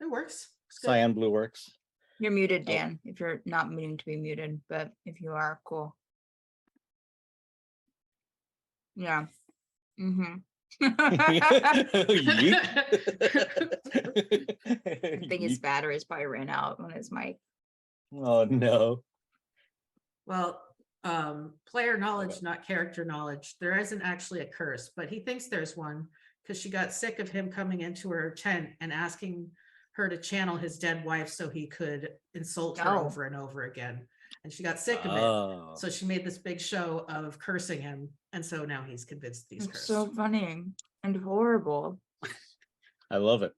It works. It's good. Cyan blue works. You're muted, Oh. Dan, if you're not meaning to be muted, but if you are, cool. Yeah. Mm-hmm. Yeet. I think his Yeet. batteries probably ran out on his mic. Oh no. Well, player knowledge, not character knowledge. There isn't actually a curse, but he thinks there's one because she got sick of him coming into her tent and asking her to channel his dead wife so he could insult her Oh. over and over again. And she got sick of Oh. it. So she made this big show of cursing him. And so now he's convinced he's It's cursed. so funny and horrible. I love it.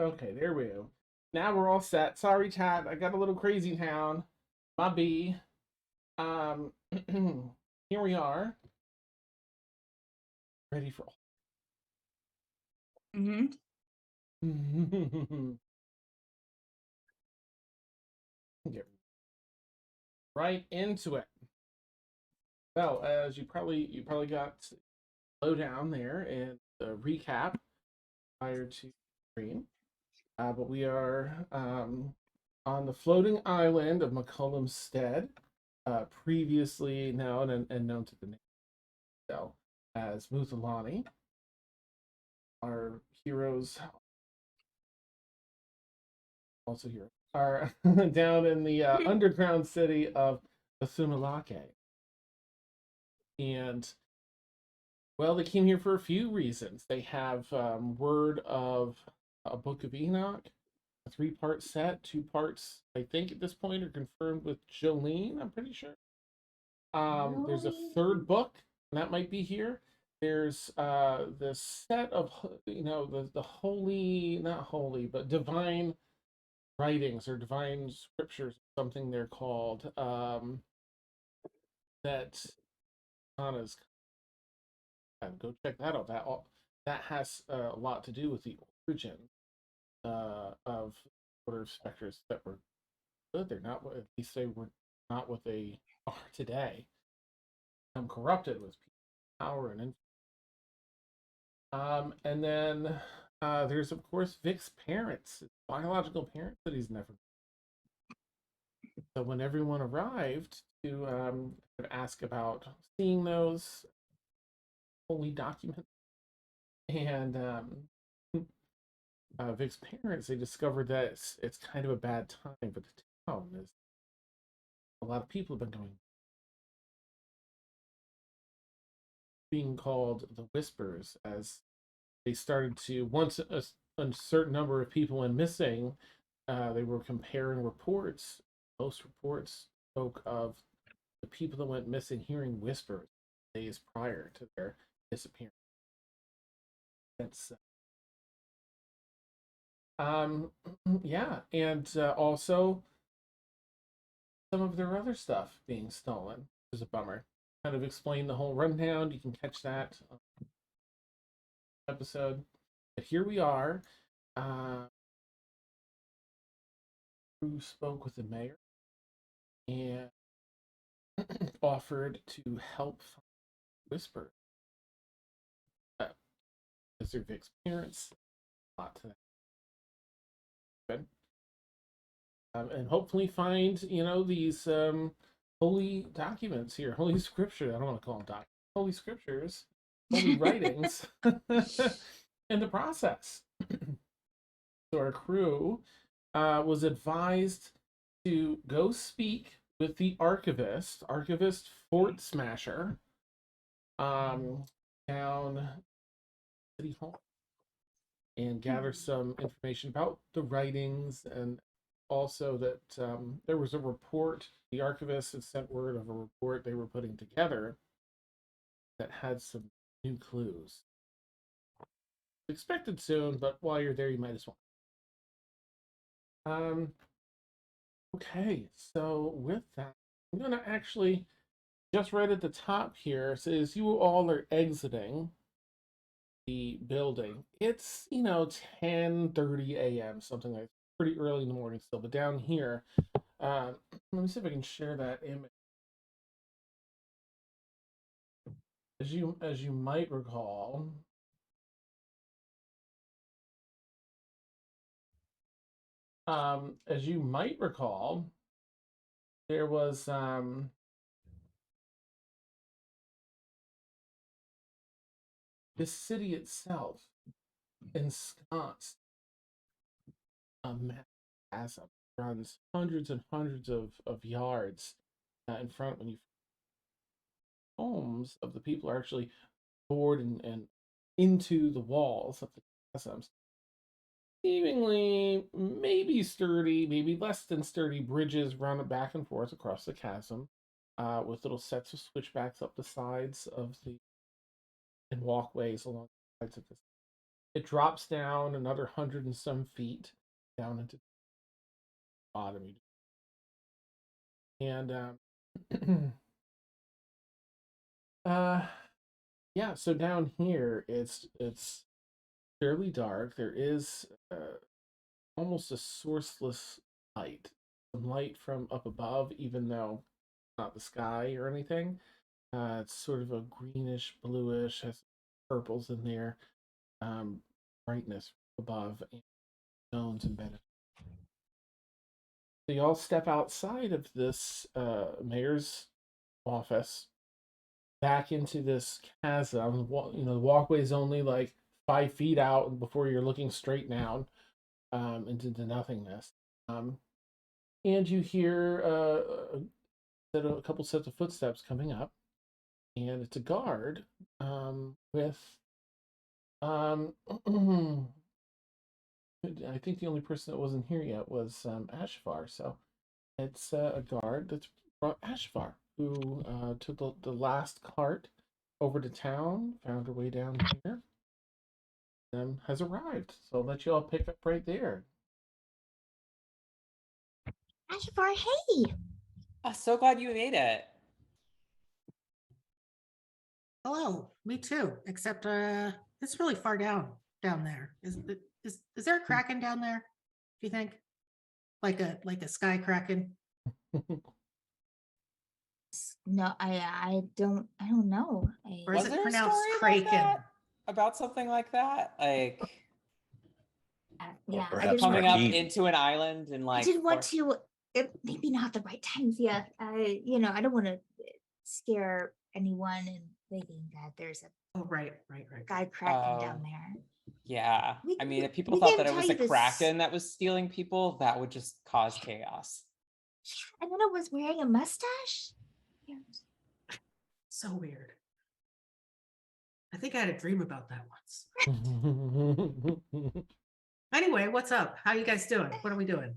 Okay, there we go. Now we're all set. Sorry, chat. I got a little crazy town. My B. Here we are. Ready for Mm-hmm. Get right into it. So, as you probably got low down there and the recap prior to stream. But we are on the floating island of McCullum Stead, previously known and known to the name so as Muthalani. Our heroes, also here, are down in the underground city of Basumalake. And, well, they came here for a few reasons. They have word of a Book of Enoch, a 3-part set, 2 parts, I think at this point, are confirmed with Jolene, I'm pretty sure. There's a 3rd book, and that might be here. There's the set of, the holy, not holy, but divine writings or divine scriptures, something they're called, that Anna's. Go check that out. That has a lot to do with the origin of Order of Spectres that were good. They're not, at least they were not what they are today. Become corrupted with power and influence. And then there's of course Vic's parents, his biological parents that he's never. So when everyone arrived to ask about seeing those holy documents, and Vic's parents, they discovered that it's kind of a bad time for the town. Is a lot of people have been being called the Whispers, as they started to, once a certain number of people went missing, they were comparing reports. Most reports spoke of the people that went missing hearing whispers days prior to their disappearance. That's yeah, and also some of their other stuff being stolen, which is a bummer. Kind of explain the whole rundown. You can catch that episode. But here we are. Who spoke with the mayor and offered to help find Whisper. Mr. Vic's parents. A lot to that. Good. And hopefully find, these holy documents here, holy scripture. I don't want to call them documents. Holy scriptures, holy writings in the process. So our crew was advised to go speak with the archivist Fort Smasher, down City Hall. and gather some information about the writings, and also that there was a report. The archivist had sent word of a report they were putting together that had some new clues. Expected soon, but while you're there, you might as well. Okay, so with that, I'm gonna actually just right at the top here says you all are exiting the building. It's 10:30 a.m. something like pretty early in the morning still. But down here, let me see if I can share that image. As you might recall, there was this city itself ensconced a massive chasm, runs hundreds and hundreds of yards in front. When you homes of the people are actually bored and into the walls of the chasms, seemingly maybe sturdy, maybe less than sturdy bridges run back and forth across the chasm, with little sets of switchbacks up the sides of the and walkways along the sides of this. It drops down another 100 and some feet down into the bottom. And yeah, so down here it's fairly dark. There is almost a sourceless light, some light from up above, even though it's not the sky or anything. It's sort of a greenish, bluish, has purples in there, brightness above, and stones embedded. So you all step outside of this mayor's office, back into this chasm. The walkway is only like 5 feet out before you're looking straight down into the nothingness. And you hear a couple sets of footsteps coming up, and it's a guard with I think the only person that wasn't here yet was Ashvar. So it's a guard that's brought Ashvar, who took the last cart over to town, found her way down here, has arrived. So I'll let you all pick up right there. Ashvar, hey! I'm so glad you made it. Hello, me too, except it's really far down there. Is there a kraken down there? Do you think? Like a sky kraken? No, I don't know. Or is Was it there a pronounced story about kraken? that? About something like that? Like Yeah, I perhaps didn't coming want, up Rakeen. into an island and I like didn't want to. Maybe not the right times. Yeah, I don't want to scare anyone and thinking that there's a Oh, right. guy kraken down Oh. there. Yeah. We- I mean, if people we thought didn't that it tell was you a this. kraken that was stealing people, that would just cause chaos. And then I was wearing a mustache. Yeah. So weird. I think I had a dream about that once. Anyway, what's up? How you guys doing? What are we doing?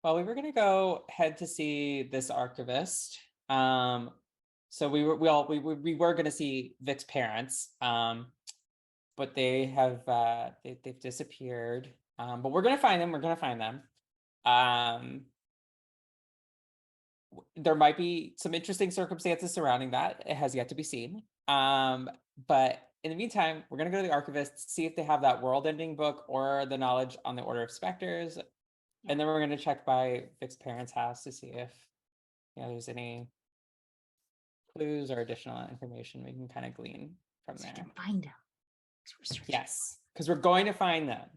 Well, we were gonna go head to see this archivist. So we were gonna see Vic's parents. But they have they've disappeared. But we're gonna find them. We're gonna find them. There might be some interesting circumstances surrounding that. It has yet to be seen. But in the meantime, we're gonna go to the archivist, see if they have that world-ending book or the knowledge on the Order of Specters, and then we're gonna check by Vic's parents' house to see if there's any clues or additional information we can kind of glean from So I there. can find them. 'Cause we're searching. Yes, because we're going to find them.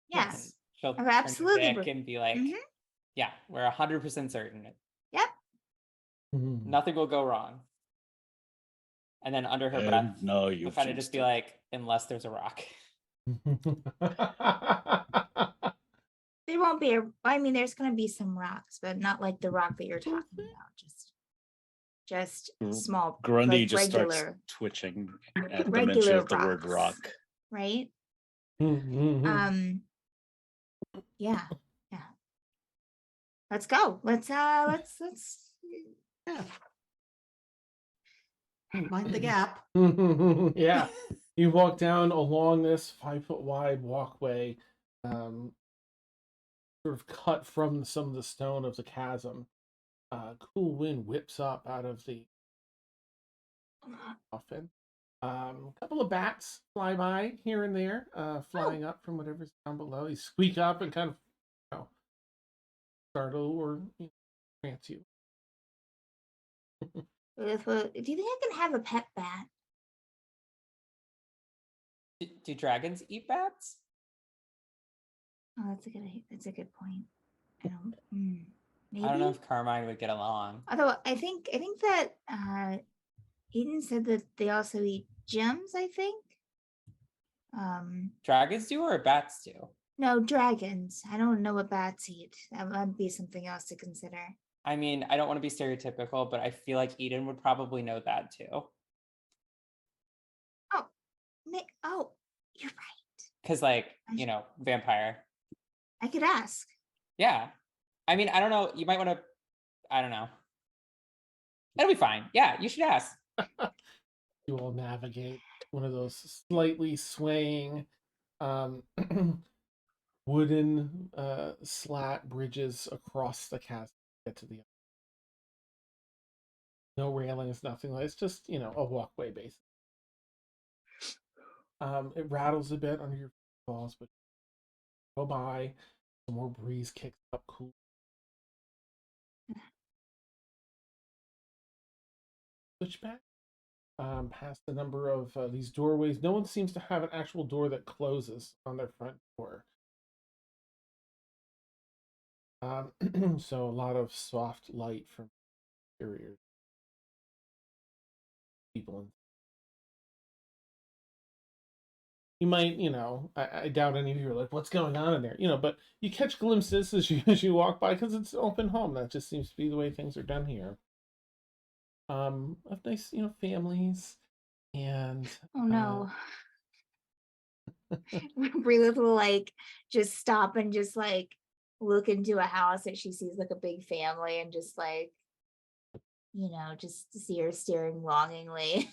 Yes. And she'll Oh, turn to absolutely. Vic and be like, Mhm. yeah, we're 100% certain. Yep. Nothing will go wrong. And then under her breath, No, she'll you've kind of just be like, unless there's a rock. There won't be I mean, there's gonna be some rocks, but not like the rock that you're talking about. Just small, Grundy like just regular, starts twitching at the regular mention of the word rocks. rock. Right? Yeah, yeah. Let's go. Let's Yeah. Mind the gap. Yeah, you walk down along this 5 foot wide walkway, sort of cut from some of the stone of the chasm. Cool wind whips up out of the coffin. A couple of bats fly by here and there, flying up from whatever's down below. They squeak up and kind of, startle or trance you. do you think I can have a pet bat? Do dragons eat bats? Oh, that's a good point. I don't maybe. I don't know if Carmine would get along. Although I think that Eden said that they also eat gems, I think. Dragons do or bats do? No, dragons. I don't know what bats eat. That might be something else to consider. I mean, I don't want to be stereotypical, but I feel like Eden would probably know that too. Oh, you're right. Because, vampire. I could ask. Yeah. I mean, I don't know. You might want to, I don't know. It'll be fine. Yeah, you should ask. You all navigate one of those slightly swaying wooden slat bridges across the chasm to get to the other. No railings, nothing like it's just, a walkway basically. It rattles a bit under your balls, but go by. Some more breeze kicks up cool. Switchback. Past a number of these doorways. No one seems to have an actual door that closes on their front door. So a lot of soft light from exterior people. You might, I doubt any of you are like, what's going on in there? But you catch glimpses as you walk by because it's open home. That just seems to be the way things are done here. Of nice, families and Oh no. Brie will just stop and just look into a house that she sees a big family and just just to see her staring longingly.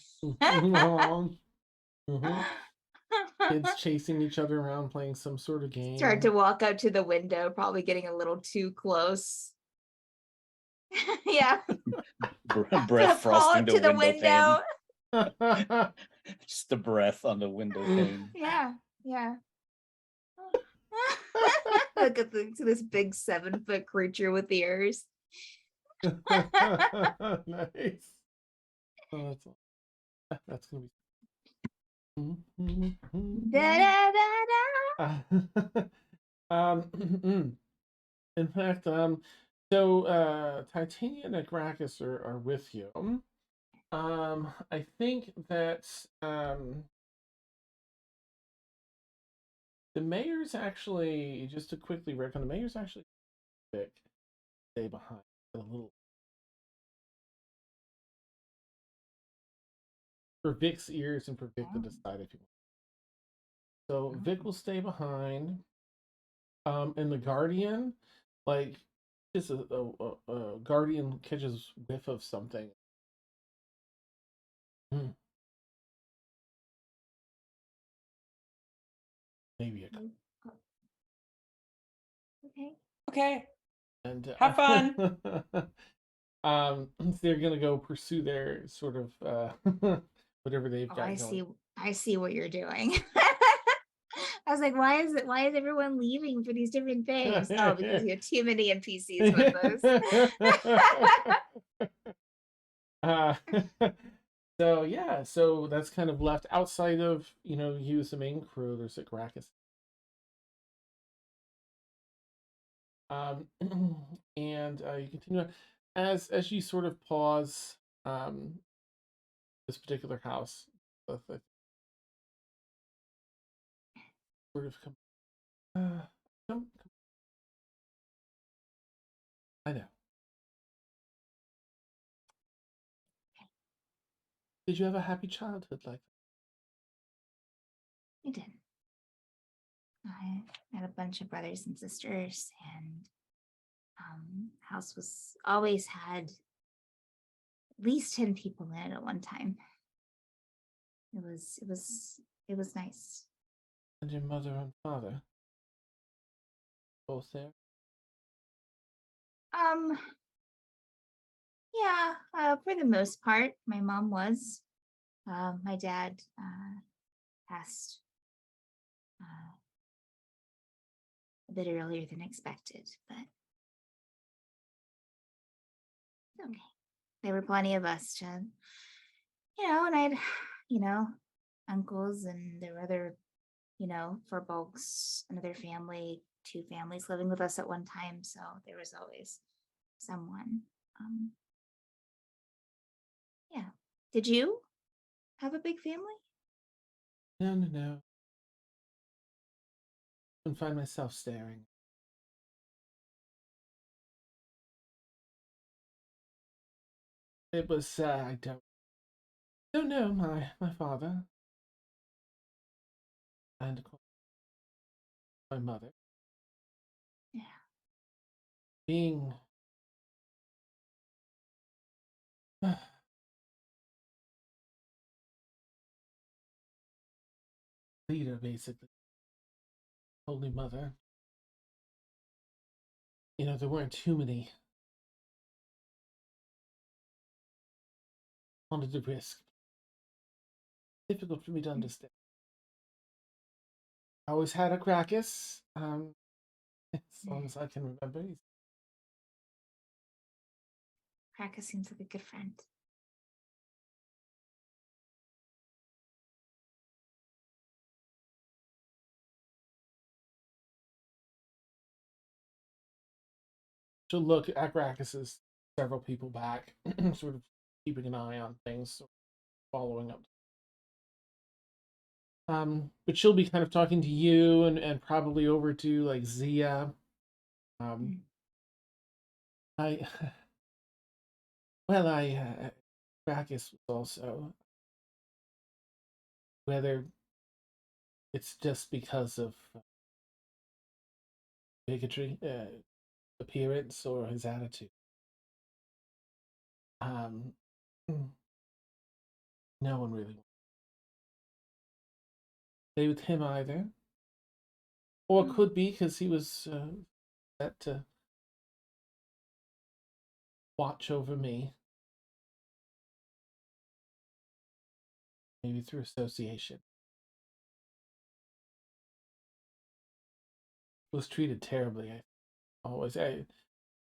Kids chasing each other around playing some sort of game. Start to walk up to the window, probably getting a little too close. Yeah. Breath frosting to the window. Pane. Just the breath on the window pane. Yeah. Look at this big 7-foot creature with ears. Nice. Oh, that's gonna be. Da, da, da. In fact, so Titania and Agracus are with you. I think that the mayor's actually, just to quickly reckon, the mayor's actually Vic stay behind a little. For Vic's ears and for Vic to decide if you want. So Vic will stay behind. And the Guardian, just a Guardian catches whiff of something. Maybe Okay. and have fun. They're gonna go pursue their sort of whatever they've got. I see what you're doing. I was like, why is everyone leaving for these different things? Oh, because you have too many NPCs with us. So yeah, so that's kind of left outside of you as the main crew. There's Agracus. And you continue as you sort of pause this particular house. Sort of come. I know. Did you have a happy childhood like that? I did. I had a bunch of brothers and sisters, and house was always had at least 10 people in it at one time. It was nice. And your mother and father? Both there? Um, yeah, for the most part, my mom was. My dad passed a bit earlier than expected, but it's okay. There were plenty of us to, and I'd, you know, uncles, and there were other, for folks, another family, 2 families living with us at one time. So there was always someone. Um, yeah. Did you have a big family? No. I can find myself staring. It was, I don't know, my father. And of course, my mother. Yeah. Being leader, basically. Holy Mother. There weren't too many wanted to risk. Difficult for me to understand. I always had a Crackus, as long as I can remember. Kraka seems like a good friend. She'll look at Crackus's several people back, sort of keeping an eye on things, following up. But she'll be kind of talking to you and probably over to like Zia. I Crackus was also, whether it's just because of bigotry, appearance, or his attitude. No one really wants to stay with him either. Or it could be because he was set to watch over me. Maybe through association. Was treated terribly.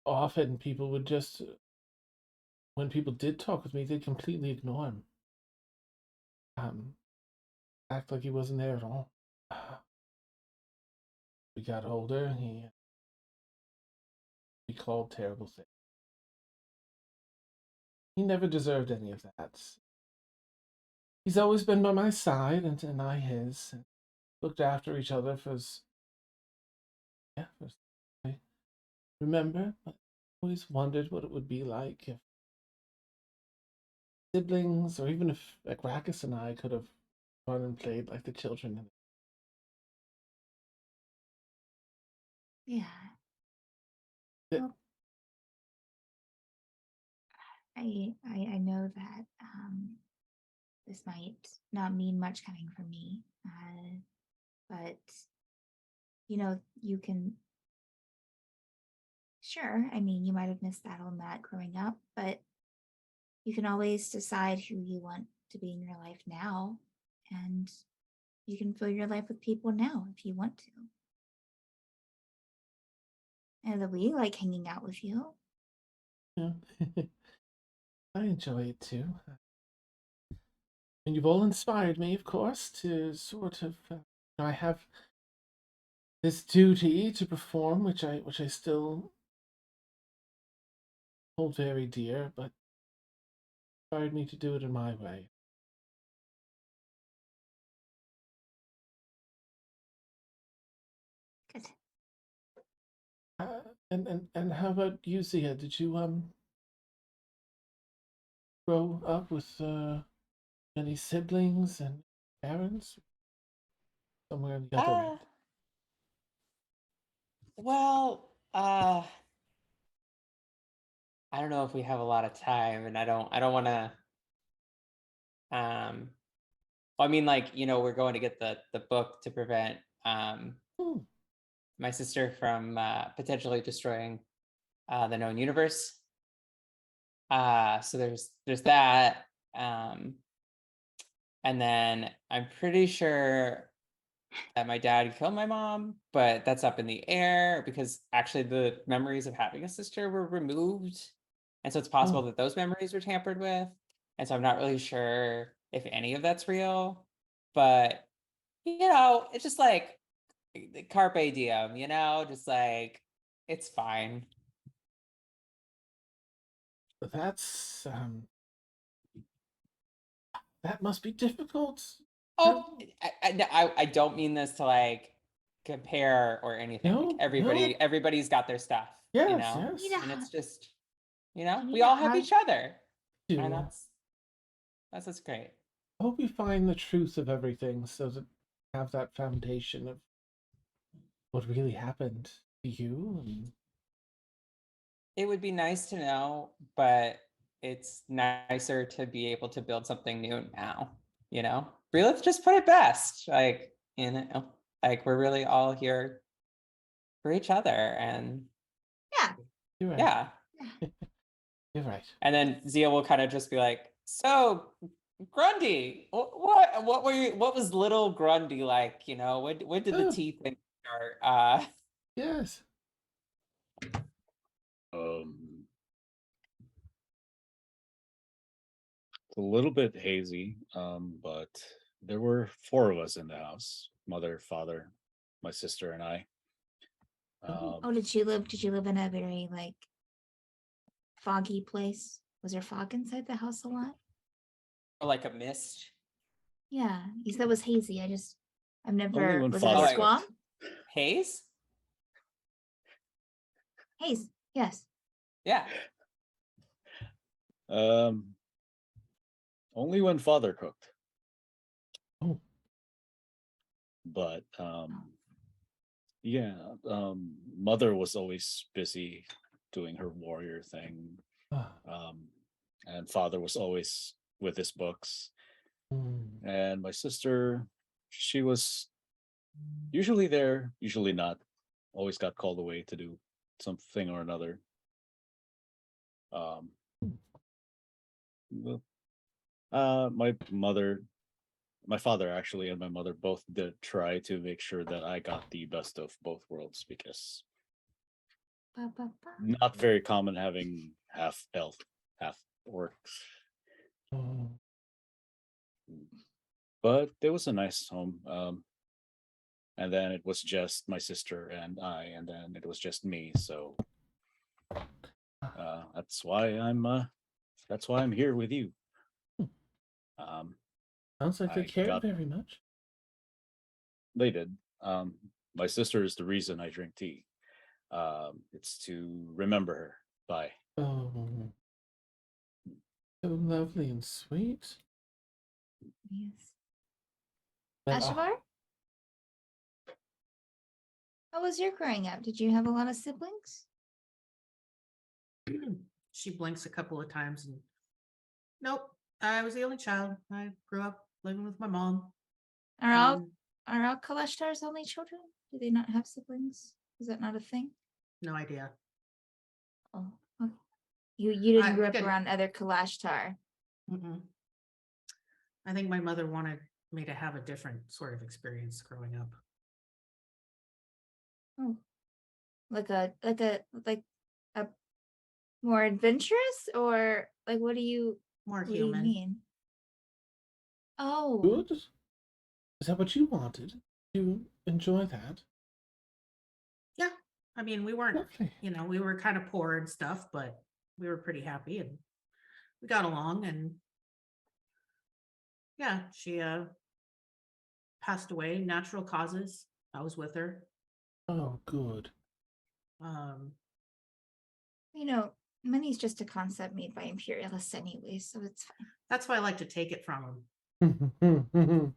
Often people would just, when people did talk with me, they'd completely ignore him. Act like he wasn't there at all. We got older, he called terrible things. He never deserved any of that. He's always been by my side, and I his. And looked after each other for I remember. But I always wondered what it would be like if siblings, or even if Rackus and I could have run and played like the children. Yeah. Th- Well, I know that this might not mean much coming from me, but you can. Sure, I mean, you might have missed out on that growing up, but you can always decide who you want to be in your life now, and you can fill your life with people now if you want to. And we like hanging out with you. Yeah. I enjoy it too. And you've all inspired me, of course, to sort of. I have this duty to perform, which I still hold very dear, but inspired me to do it in my way. Good. And how about you, Zia? Did you grow up with any siblings and parents? Somewhere in the other end. Well, I don't know if we have a lot of time, and I don't want to. Well, I mean, like, we're going to get the book to prevent Hmm. my sister from potentially destroying the known universe. So there's that. And then I'm pretty sure that my dad killed my mom, but that's up in the air because actually the memories of having a sister were removed. And so it's possible that those memories were tampered with. And so I'm not really sure if any of that's real. But, it's just like carpe diem, just like it's fine. That's that must be difficult. Oh, I don't mean this to like compare or anything. Like No, no. everybody's got their stuff, Yes, yes. You know, and it's just, you we know all have how each other, and Do. that's what's great. I hope you find the truth of everything so that you have that foundation of what really happened to you. And It would be nice to know, but it's nicer to be able to build something new now. Really, let's just put it best. Like, like we're really all here for each other, and yeah. you're right. yeah. You're right. And then Zia will kind of just be like, "So, Grundy, what was little Grundy like? When did the Oh. tea thing start?" Yes. It's a little bit hazy, but there were 4 of us in the house: mother, father, my sister, and I. Oh, did you live in a very like foggy place? Was there fog inside the house a lot? Or like a mist. Yeah, you said it was hazy. I've never. when Was it father a cooked. swamp? Haze? Haze. Yes. Yeah. Only when father cooked. Oh. But yeah, mother was always busy doing her warrior thing. And father was always with his books. And my sister, she was usually there, usually not. Always got called away to do something or another. My mother, my father actually, and my mother both did try to make sure that I got the best of both worlds, because Ba, ba, ba. not very common having half elf, half orc. Oh. But it was a nice home. And then it was just my sister and I, and then it was just me. So that's why I'm here with you. Sounds like they I cared got very much. They did. My sister is the reason I drink tea. It's to remember her by. Oh, so lovely and sweet. Yes. But, Ashavar? How was your growing up? Did you have a lot of siblings? She blinks a couple of times and nope, I was the only child. I grew up living with my mom. Are all Um, are all Kalashtar's only children? Do they not have siblings? Is that not a thing? no idea. Oh, okay. You didn't I grow up didn't. around other Kalashtar. Mm-mm. I think my mother wanted me to have a different sort of experience growing up. Oh, like a more adventurous, or like what do you More what do you human. mean? Oh, good. Is that what you wanted? You enjoy that? Yeah. I mean, we weren't, Lovely. we were kind of poor and stuff, but we were pretty happy and we got along. And yeah, she passed away, natural causes. I was with her. Oh, good. Um, money's just a concept made by imperialists anyway, so it's fine. that's why I like to take it from them.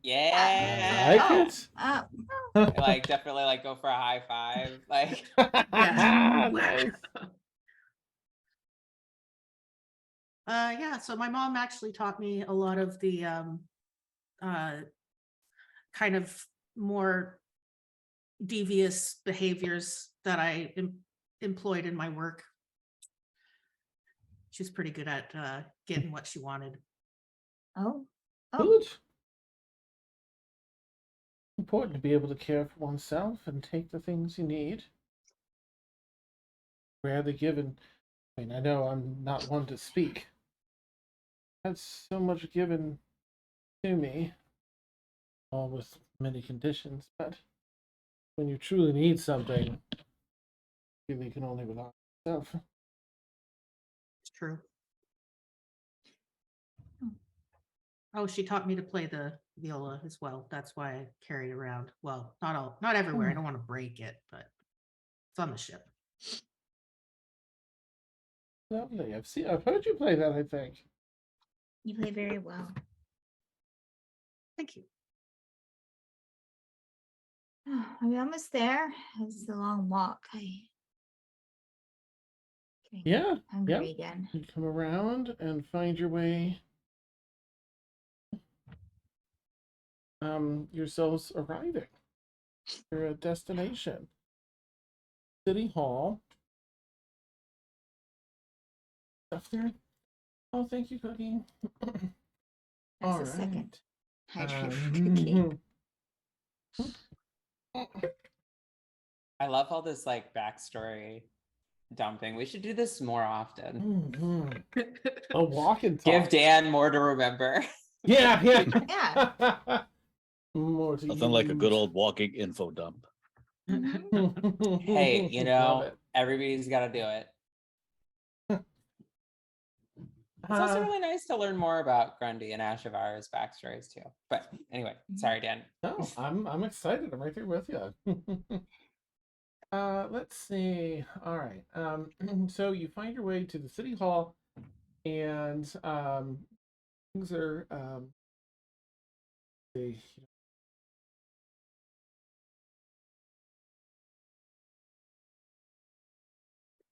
Yeah. I like Oh, it. Like definitely like go for a high five. Like Yeah. Nice. Yeah, so my mom actually taught me a lot of the uh kind of more devious behaviors that I employed in my work. She's pretty good at getting what she wanted. oh, Good. Important to be able to care for oneself and take the things you need. Rarely given. I mean, I know I'm not one to speak. That's so much given to me, all with many conditions, but when you truly need something, really can only rely on yourself. It's true. Hmm. Oh, she taught me to play the viola as well. That's why I carry it around. Well, not everywhere. I don't want to break it, but it's on the ship. Lovely. I've heard you play that, I think. you play very well. Thank you. Are we almost there? It's a long walk. Getting Yeah, hungry again. you come around and find your way yourselves arriving. Your destination. City Hall. Stuff there. Oh, thank you, Cookie. That's All the second right. hydrate for cookie. I love all this like backstory dumping. We should do this more often. A walk and talk. Give Dan more to remember. Yeah. Yeah. More to Nothing like a good use. old walking info dump. Hey, you Love know, it. everybody's got to do it. It's also really nice to learn more about Grundy and Ashavar's backstories too. But anyway, sorry, Dan. No, I'm excited. I'm right there with you. Let's see. All right. So you find your way to the city hall, and things are they,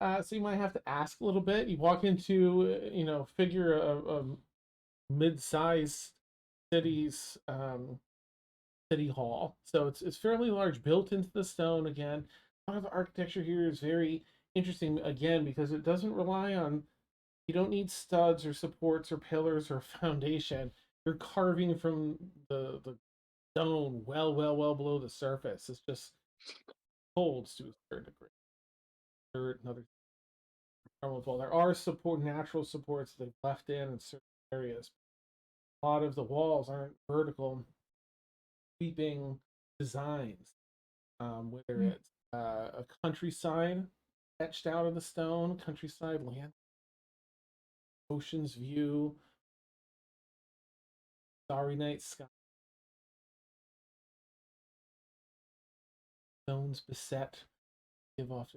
so you might have to ask a little bit. You walk into, figure a mid-sized city's city hall. So it's fairly large, built into the stone again. A lot of the architecture here is very interesting again because it doesn't rely on, you don't need studs or supports or pillars or foundation. You're carving from the stone well below the surface. It's just holds to a certain degree. Dirt and other well, there are natural supports they've left in certain areas. A lot of the walls aren't vertical, sweeping designs. Whether it's a countryside etched out of the stone, countryside land, ocean's view, starry night sky, stones beset, give off.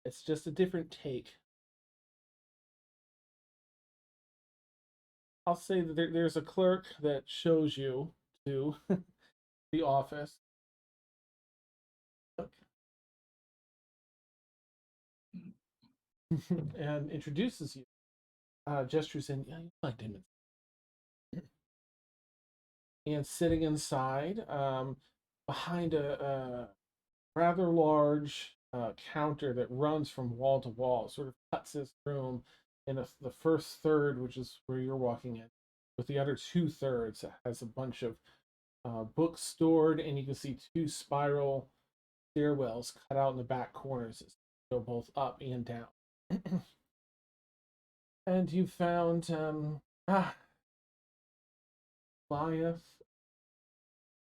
It's just a different take. I'll say that there's a clerk that shows you to the office. And introduces you. Gestures in, yeah, you find him. And sitting inside, behind a rather large counter that runs from wall to wall, sort of cuts this room in the first third, which is where you're walking in, with the other 2/3 has a bunch of books stored, and you can see two spiral stairwells cut out in the back corners that go both up and down. And you found Goliath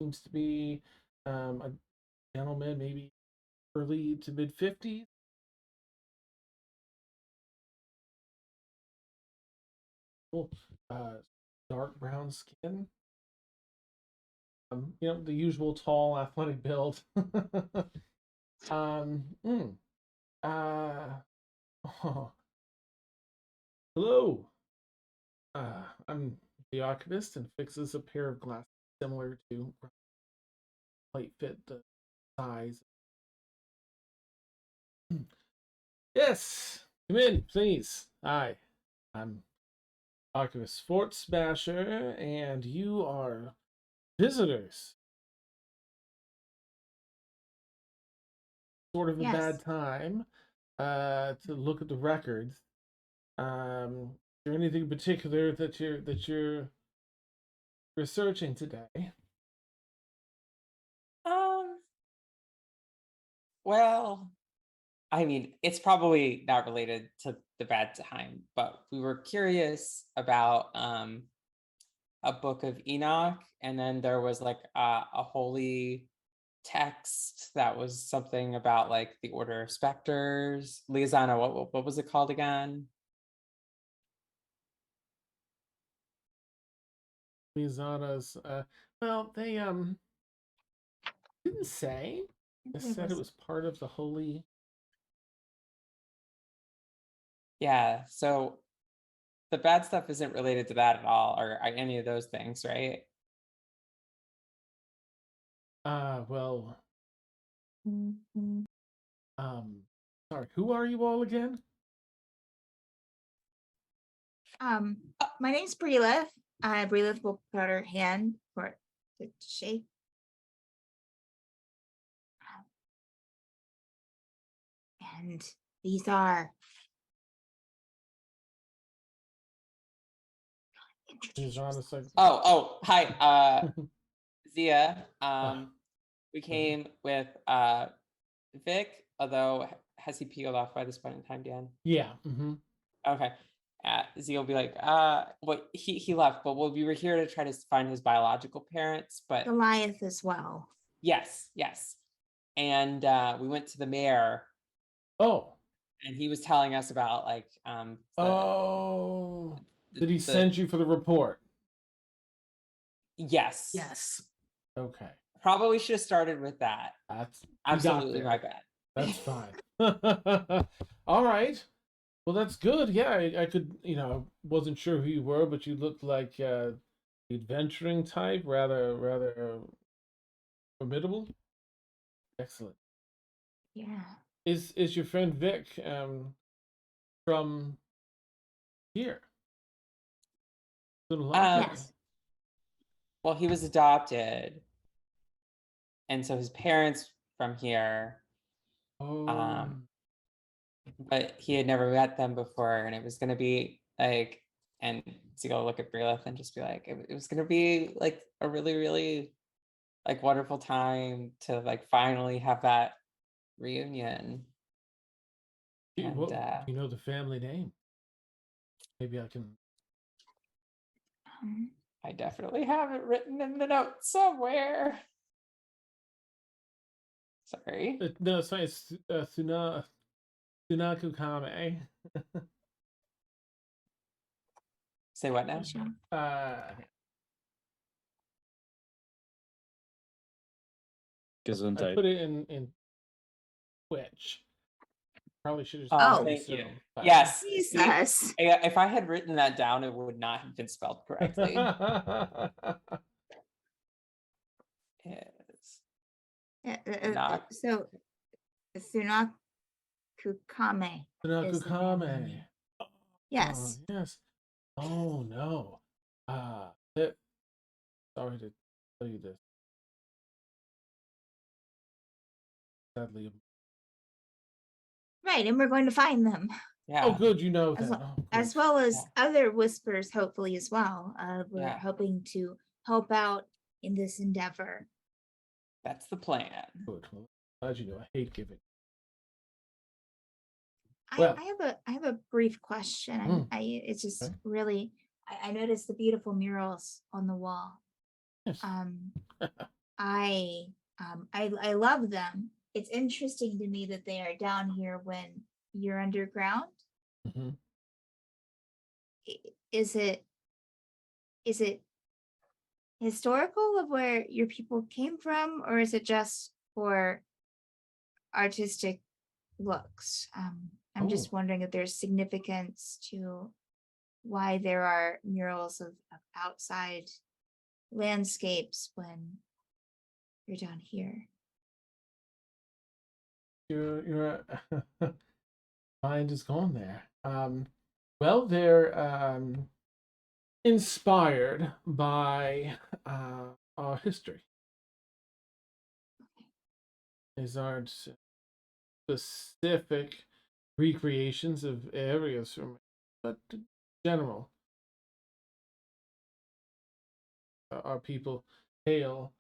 seems to be a gentleman, maybe early to mid 50s. Uh, Dark brown skin. The usual tall, athletic build. um, mm, uh, oh. Hello. I'm the archivist and fixes a pair of glasses similar to quite fit the size. Yes, come in, please. Hi, I'm Archivist Fort Smasher, and you are visitors. Sort of a Yes. bad time to look at the records. Is there anything in particular that you're researching today? Um, well, I mean, it's probably not related to the bad time, but we were curious about a book of Enoch, and then there was like a holy text that was something about like the Order of Specters. Liazana, what was it called again? Mizana's well, they didn't say. They There said it was- was part of the holy. Yeah, so the bad stuff isn't related to that at all, or any of those things, right? Well, Mhm. sorry, who are you all again? My name's Breelith. Breelith will put out her hand for it to shake. And these are introduce Mizana's like, Oh, hi, Zia. We Mhm. came with Vic, although has he peeled off by this point in time, Dan? yeah. Mm-hmm. Okay. Z will be like, what he left, but we were here to try to find his biological parents, but Goliath as well. yes. And we went to the mayor Oh. and he was telling us about like Oh. Did he the- send you for the report? yes. Yes. Okay. Probably should have started with that. That's Absolutely there. my bad. That's fine. All right. Well, that's good. Yeah, I could, wasn't sure who you were, but you looked like the adventuring type, rather formidable. Excellent. Yeah. Is your friend Vic from here? Yes. Well, he was adopted. And so his parents from here, Oh. but he had never met them before, and it was gonna be like, and to go look at Breelith and just be like, it was gonna be like a really, really like wonderful time to like finally have that reunion. And Do you know the family name? Maybe I can. I definitely have it written in the notes somewhere. Sorry. No, it's fine. It's Sunakukame. Say what now? I Gesundheit. put it in Twitch. Probably should have. Oh, thank you. Zoom, but- Yes. See, Jesus. if I had written that down, it would not have been spelled correctly. Yes. Not- So Sunakukame. Sunakukame. Yes. Yes. Oh no. Sorry to tell you this. Sadly. Right, and we're going to find them. Yeah. Oh, good. You know As that. well- Oh, as good. well as other whispers, hopefully as well. We're Yeah. hoping to help out in this endeavor. That's the plan. Good. Well, glad you know. I hate giving. I, Well- I have a brief question. Mm. It's just Okay. really I noticed the beautiful murals on the wall. Yes. I love them. It's interesting to me that they are down here when you're underground. Mhm. Is it historical of where your people came from, or is it just for artistic looks? I'm just Oh. wondering if there's significance to why there are murals of outside landscapes when you're down here. Your mind is gone there. Well, they're inspired by our history. These aren't specific recreations of areas from, but general. Our people hail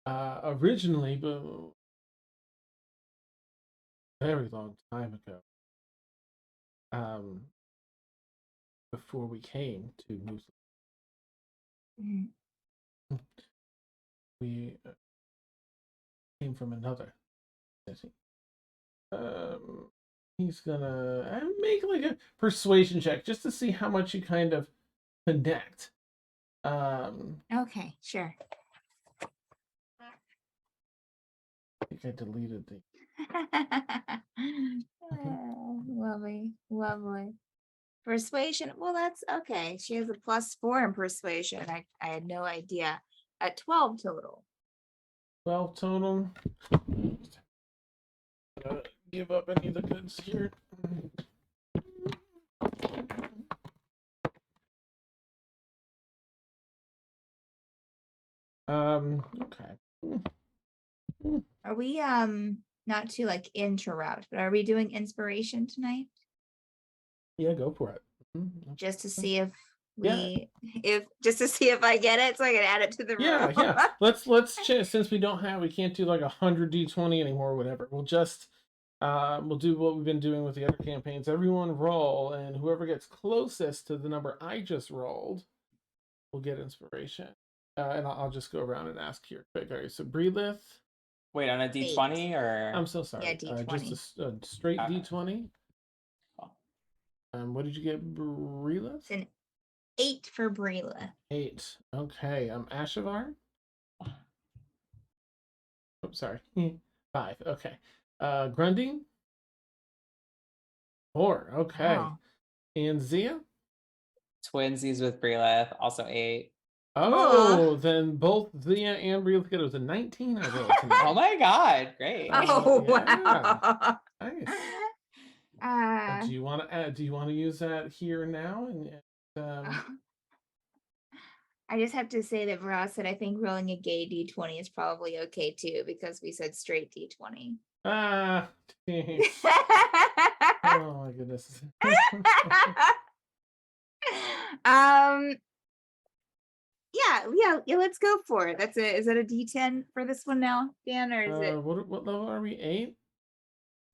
originally, but very long time ago. Before we came to Muslim, Mhm. we came from another city. He's gonna make like a persuasion check just to see how much you kind of connect. Okay, sure. I think I deleted the. Lovely, lovely. Persuasion. Well, that's okay. She has a +4 in persuasion. I had no idea. At 12 total. 12 total. Give up any of the goods here. Okay. Are we not to like interrupt, but are we doing inspiration tonight? Yeah, go for it. Mhm. Just to see if Yeah. we if just to see if I get it so I can add it to the roll. Yeah. Let's since we can't do like 100 d20 anymore or whatever. We'll just we'll do what we've been doing with the other campaigns. Everyone roll, and whoever gets closest to the number I just rolled will get inspiration. And I'll just go around and ask here quick. All right, so Breelith. Wait, on a d20 or? I'm so sorry. Yeah, D20. Just a straight Okay. d20. Cool. What did you get, Breelith? It's an 8 for Breela. 8. Okay. Ashavar. Oh, sorry. 5. Okay. Grunding. 4. Okay. Wow. And Zia. Twinsies with Breelith, also 8. Oh, then both Zia and Breelith get it. Was a 19 I rolled tonight. Oh my god, great. Oh yeah. wow. Nice. Do you want to add? Do you want to use that here now? And I just have to say that Ross said I think rolling a gay D20 is probably okay too because we said straight D20. thanks. Oh my goodness. Yeah, let's go for it. Is that a D10 for this one now, Dan, or is it What level are we? 8?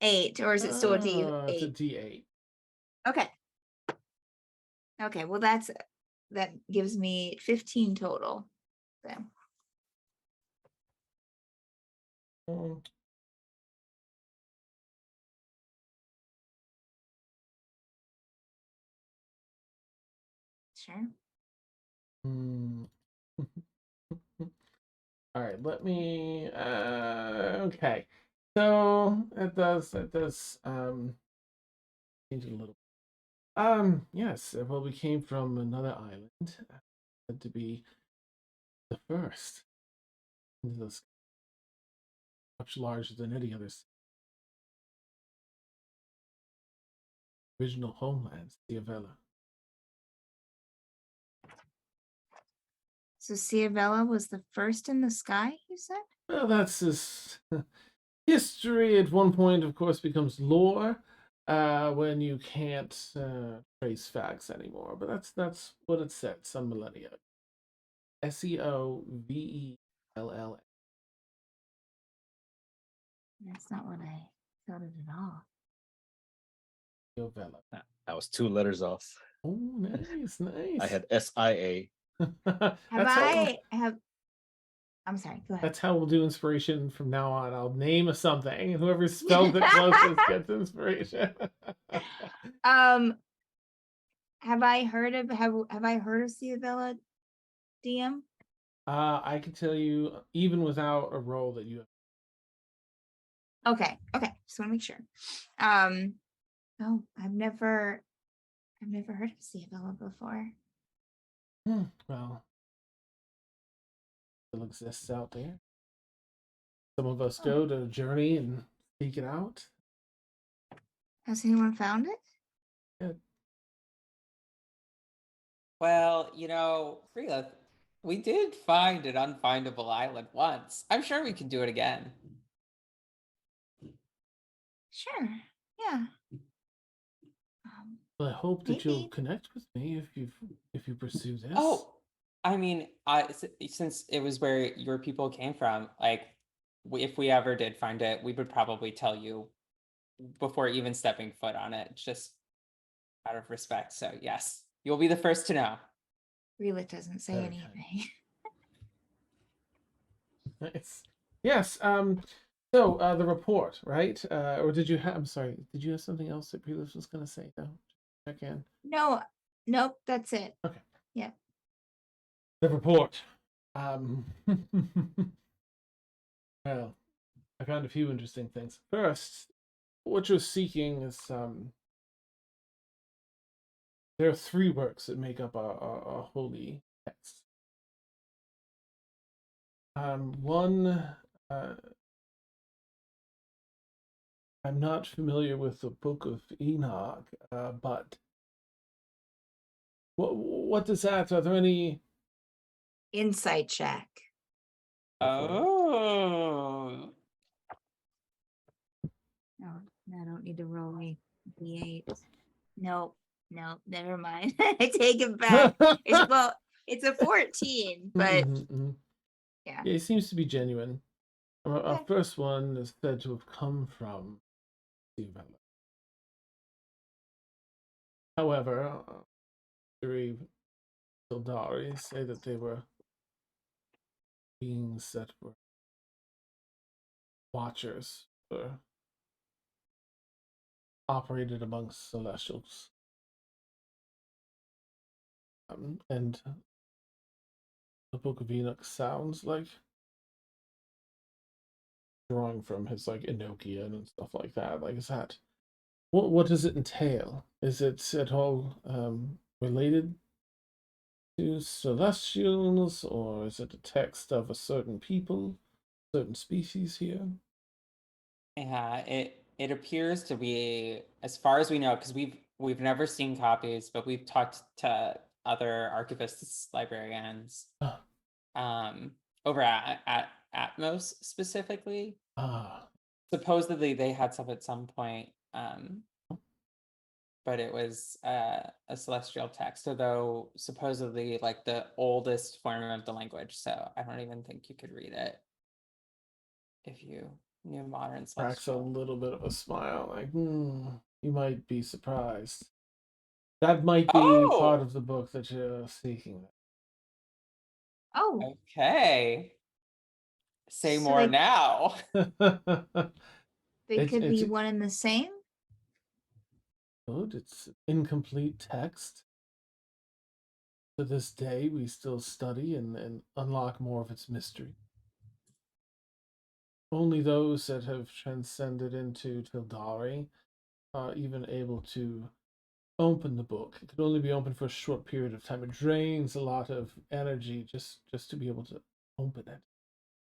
8, or is it still a D8? It's a D8. Okay, well that gives me 15 total. So. Um, Sure. All right, let me okay. So it does change it a little. Yes, well, we came from another island, said to be the first into this, much larger than any other original homeland, Ciavella. So Ciavella was the first in the sky, you said? Well, that's just history. At one point, of course, becomes lore when you can't trace facts anymore. But that's what it said some millennia. Seovell. That's not what I thought of at all. Ciavella. I was 2 letters off. Oh, nice. I had SIA. I'm sorry, go ahead. That's how we'll do inspiration from now on. I'll name something, and whoever spells it closest gets inspiration. Have I heard of Ciavella, DM? I can tell you, even without a roll, that you have. Okay, just want to make sure. Oh, I've never I've never heard of Ciabella before. Well, still exists out there. Some of us go to journey and seek it out. Has anyone found it? Well, Freelith, we did find an unfindable island once. I'm sure we can do it again. Sure. Yeah. Well, I hope that you'll Maybe. connect with me if you pursue this. Oh, I mean, since it was where your people came from, like, if we ever did find it, we would probably tell you before even stepping foot on it, just out of respect. So yes, you'll be the first to know. Relit doesn't say Very kind. anything. Nice. Yes. So the report, right? Or did you have? I'm sorry. Did you have something else that Prelis was going to say? No. Check in. No. Nope. That's it. Okay. Yeah. The report. Well, I found a few interesting things. First, what you're seeking is there are 3 works that make up a holy text. One, I'm not familiar with the Book of Enoch, but what does that? Are there any? Insight check. Oh, No, I don't need to roll a d8. Nope. Nope. Never mind. I take it back. It's a 14, but Mhm. yeah. Yeah, it seems to be genuine. Our Okay. first one is said to have come from Ciabella. However, three Sildari say that they were beings that were watchers, or operated amongst celestials. And the Book of Enoch sounds like drawing from his like Enochian and stuff like that. Like, is that what does it entail? Is it at all related to celestials, or is it a text of a certain people, certain species here? yeah. It appears to be, as far as we know, because we've never seen copies, but we've talked to other archivists, librarians, over at Atmos specifically. Supposedly they had some at some point, but it was a celestial text, although supposedly like the oldest form of the language. So I don't even think you could read it if you knew modern Cracks a celestial. little bit of a smile, like, you might be surprised. That might be part Oh, of the book that you're seeking. Oh, okay. Say so more now. they It's could be it's one and the same? good. It's incomplete text. To this day, we still study and unlock more of its mystery. Only those that have transcended into Tildari are even able to open the book. It can only be open for a short period of time. It drains a lot of energy just to be able to open it.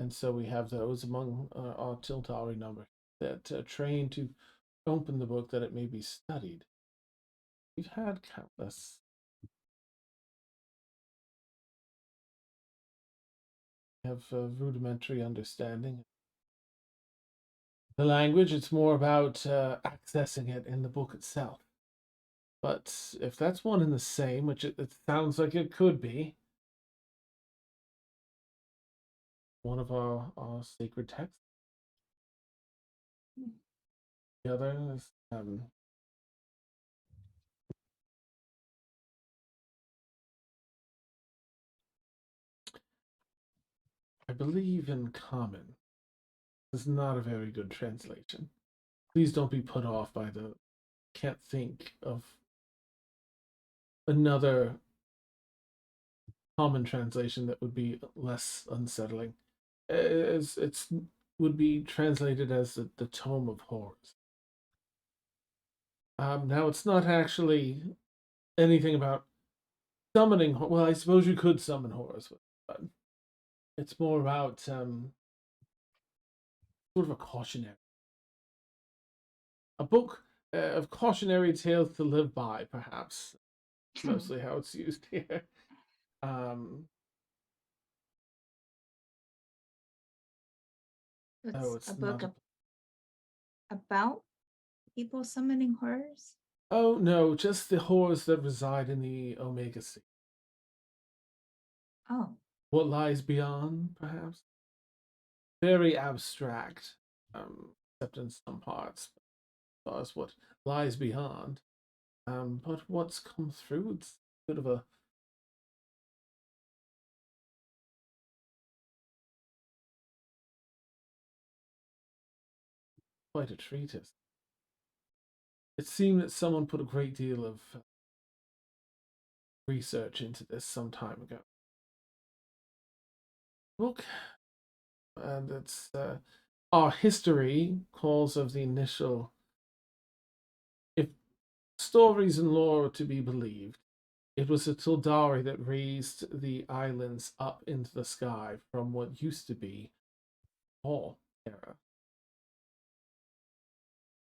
And so we have those among our Tildari number that train to open the book that it may be studied. We've had countless. Have a rudimentary understanding. The language, it's more about accessing it in the book itself. But if that's one and the same, which it sounds like it could be, one of our sacred texts. The other is I believe in common. This is not a very good translation. Please don't be put off by the can't think of another common translation that would be less unsettling. It's would be translated as the Tome of Horrors. Now it's not actually anything about summoning. Well, I suppose you could summon horrors, but it's more about sort of a cautionary, a book of cautionary tales to live by, perhaps. Mostly how it's used here. Oh, It's it's a book not. about people summoning horrors. Oh no, just the horrors that reside in the Omega Sea. Oh, What lies beyond, perhaps? Very abstract, except in some parts, as far as what lies beyond. But what's come through, it's a bit of a quite a treatise. It seemed that someone put a great deal of research into this some time ago. Book, and it's our history calls of the initial. If stories and lore are to be believed, it was the Tildari that raised the islands up into the sky from what used to be all era.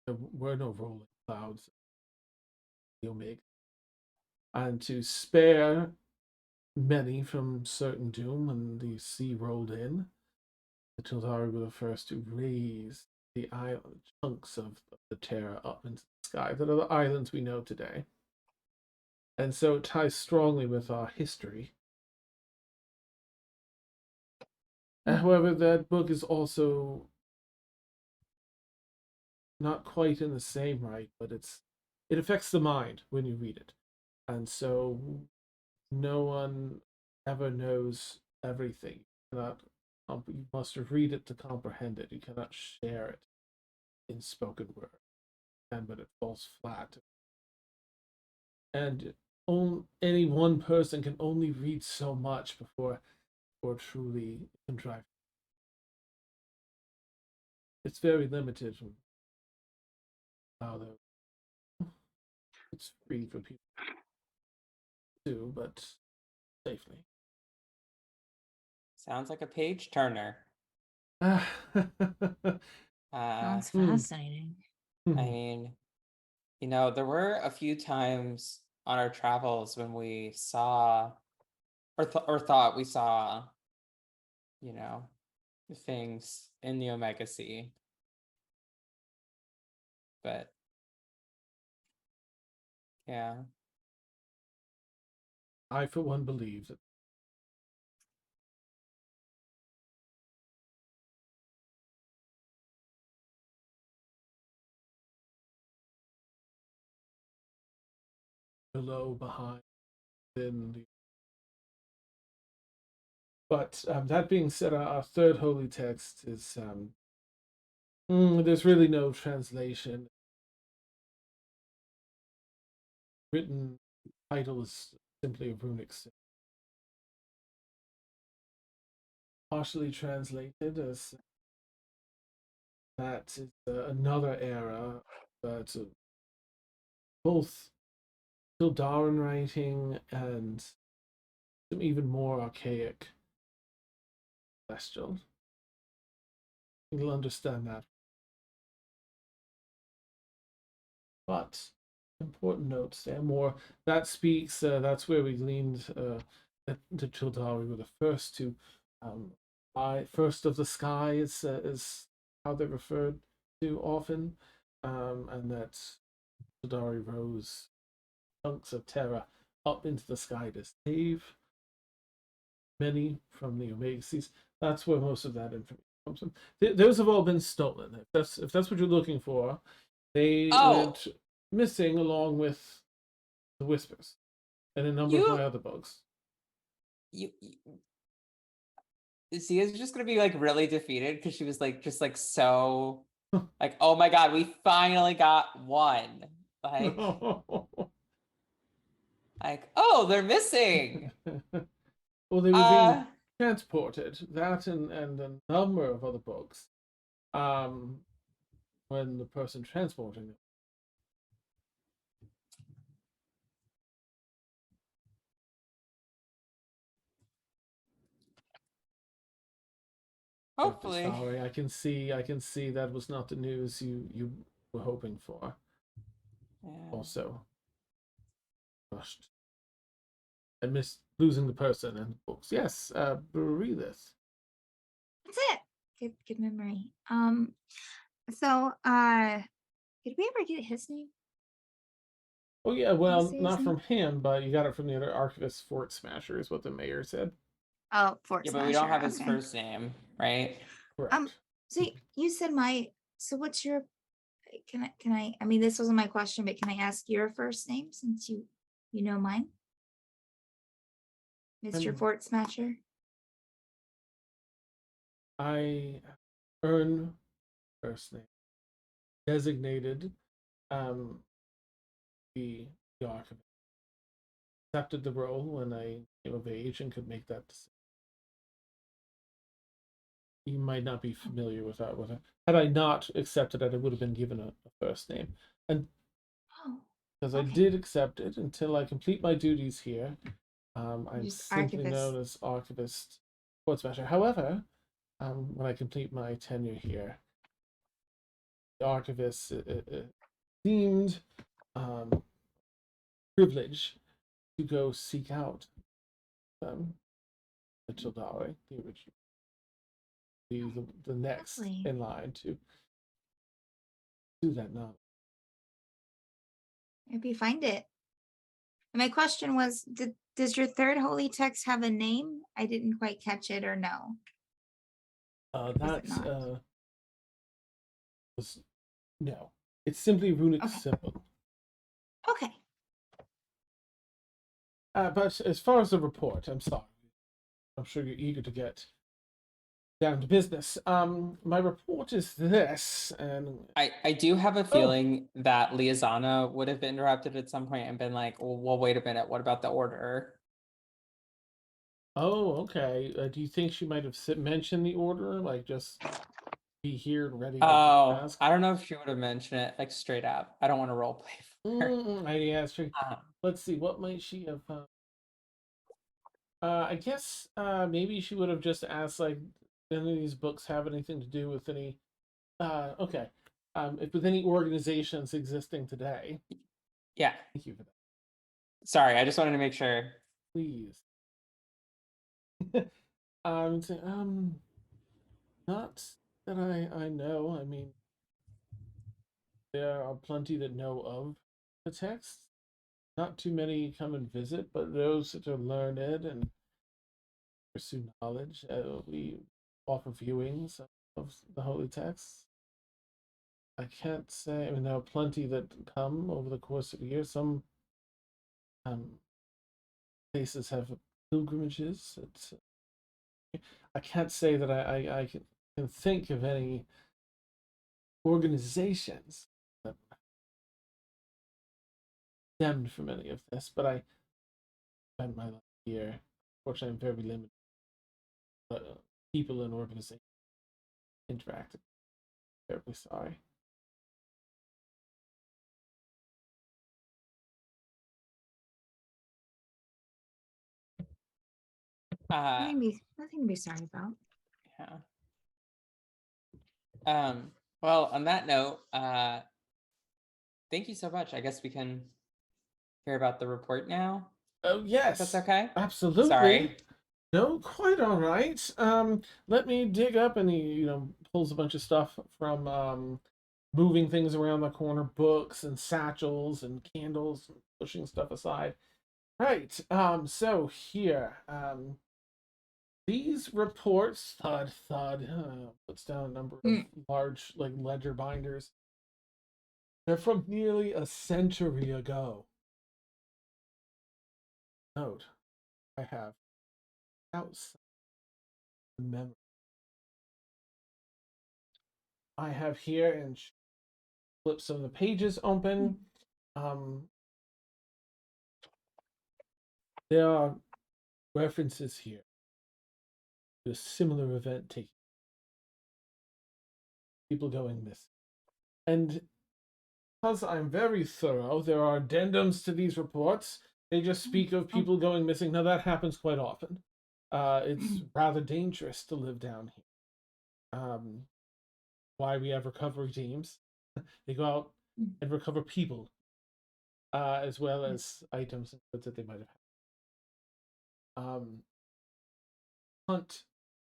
There were no rolling clouds, the Omega, and to spare many from certain doom when the sea rolled in, the Tildari were the first to raise the island chunks of the Terra up into the sky that are the islands we know today. And so it ties strongly with our history. However, that book is also not quite in the same right, but it affects the mind when you read it. And so no one ever knows everything. You must read it to comprehend it. You cannot share it in spoken word. And but it falls flat. And any one person can only read so much before truly can drive. It's very limited how it's free for people to do, but safely. Sounds like a page turner. Sounds Hmm. fascinating. I mean, there were a few times on our travels when we saw or thought we saw, you know, things in the Omega Sea. But yeah. I, for one, believe that below, behind, in the. But that being said, our third holy text is there's really no translation. Written title is simply a runic symbol. Partially translated as that is another era, but both Sildarin writing and some even more archaic celestial. You'll understand that. But important notes there. More that speaks. That's where we leaned. The Childari were the first to. First of the sky is how they're referred to often, and that Childari rose chunks of terra up into the sky to save many from the Omega Seas. That's where most of that information comes from. Those have all been stolen. If that's what you're looking for, they went missing along with the Whispers and a number of my other books. You Zia's just gonna be like really defeated because she was like just like so like, oh my god, we finally got one. Like, oh, they're missing. Well, they were being transported. That and a number of other books. When the person transporting them Hopefully. Sorry, I can see that was not the news you were hoping for. Yeah. Also, rushed. I missed losing the person and the books. Yes, Bereathus. That's it. Good memory. So did we ever get his name? Oh yeah, Did you well, say his not name? from him, but you got it from the other archivist, Fort Smasher, is what the mayor said. Oh, Fort Yeah, but we don't Smasher, have his okay. first name, right? Correct. So you said so what's your, I mean, this wasn't my question, but can I ask your first name since you know mine? Mr. Um, Fort Smasher? I earn first name designated the archivist. Accepted the role when I came of age and could make that decision. You might not be familiar with that. Had I not accepted it, I would have been given a first name. And Oh, because I okay. did accept it until I complete my duties here, I'm Just simply archivist. known as Archivist Fort Smasher. However, when I complete my tenure here, the Archivist deemed privilege to go seek out the Childari, the original, the next Lovely. in line to do that knowledge. Maybe find it. And my question was, does your third holy text have a name? I didn't quite catch it, or no? That not? was no. It's simply runic Okay. symbol. Okay. But as far as the report, I'm sorry. I'm sure you're eager to get down to business. My report is this, and I do have a feeling that Liazana would have interrupted at some point and been like, well, wait a minute, what about the order? oh, okay. Do you think she might have mentioned the order, like just be here and ready to Oh, ask? I don't know if she would have mentioned it like straight up. I don't want to role play for her. I asked her. Um, Let's see, what might she have? I guess maybe she would have just asked, like, none of these books have anything to do with any. Okay. If with any organizations existing today. yeah, Thank you for that. sorry, I just wanted to make sure. Please. Not that I know. I mean, there are plenty that know of the text. Not too many come and visit, but those that are learned and pursue knowledge, we offer viewings of the holy texts. I can't say. I mean, there are plenty that come over the course of a year. Some places have pilgrimages. I can't say that I can think of any organizations that stemmed from any of this, but I spent my life here. Fortunately, I'm very limited. People and organizations interacting. Terribly sorry. Nothing to be sorry about. Yeah. Well, on that note, thank you so much. I guess we can hear about the report now. Oh If yes, that's okay. absolutely. Sorry. No, quite all right. Let me dig up, and he, pulls a bunch of stuff from moving things around the corner, books and satchels and candles, and pushing stuff aside. Right. So here, these reports, thud, puts down a number of large, like, ledger binders. They're from nearly a century ago. Note, I have outside the memory. I have here, and flip some of the pages open. There are references here to a similar event taking people going missing. And because I'm very thorough, there are addendums to these reports. They just speak of people going missing. Now, that happens quite often. It's rather dangerous to live down here. why we have recovery teams. They go out and recover people, as well as items and goods that they might have had. Hunt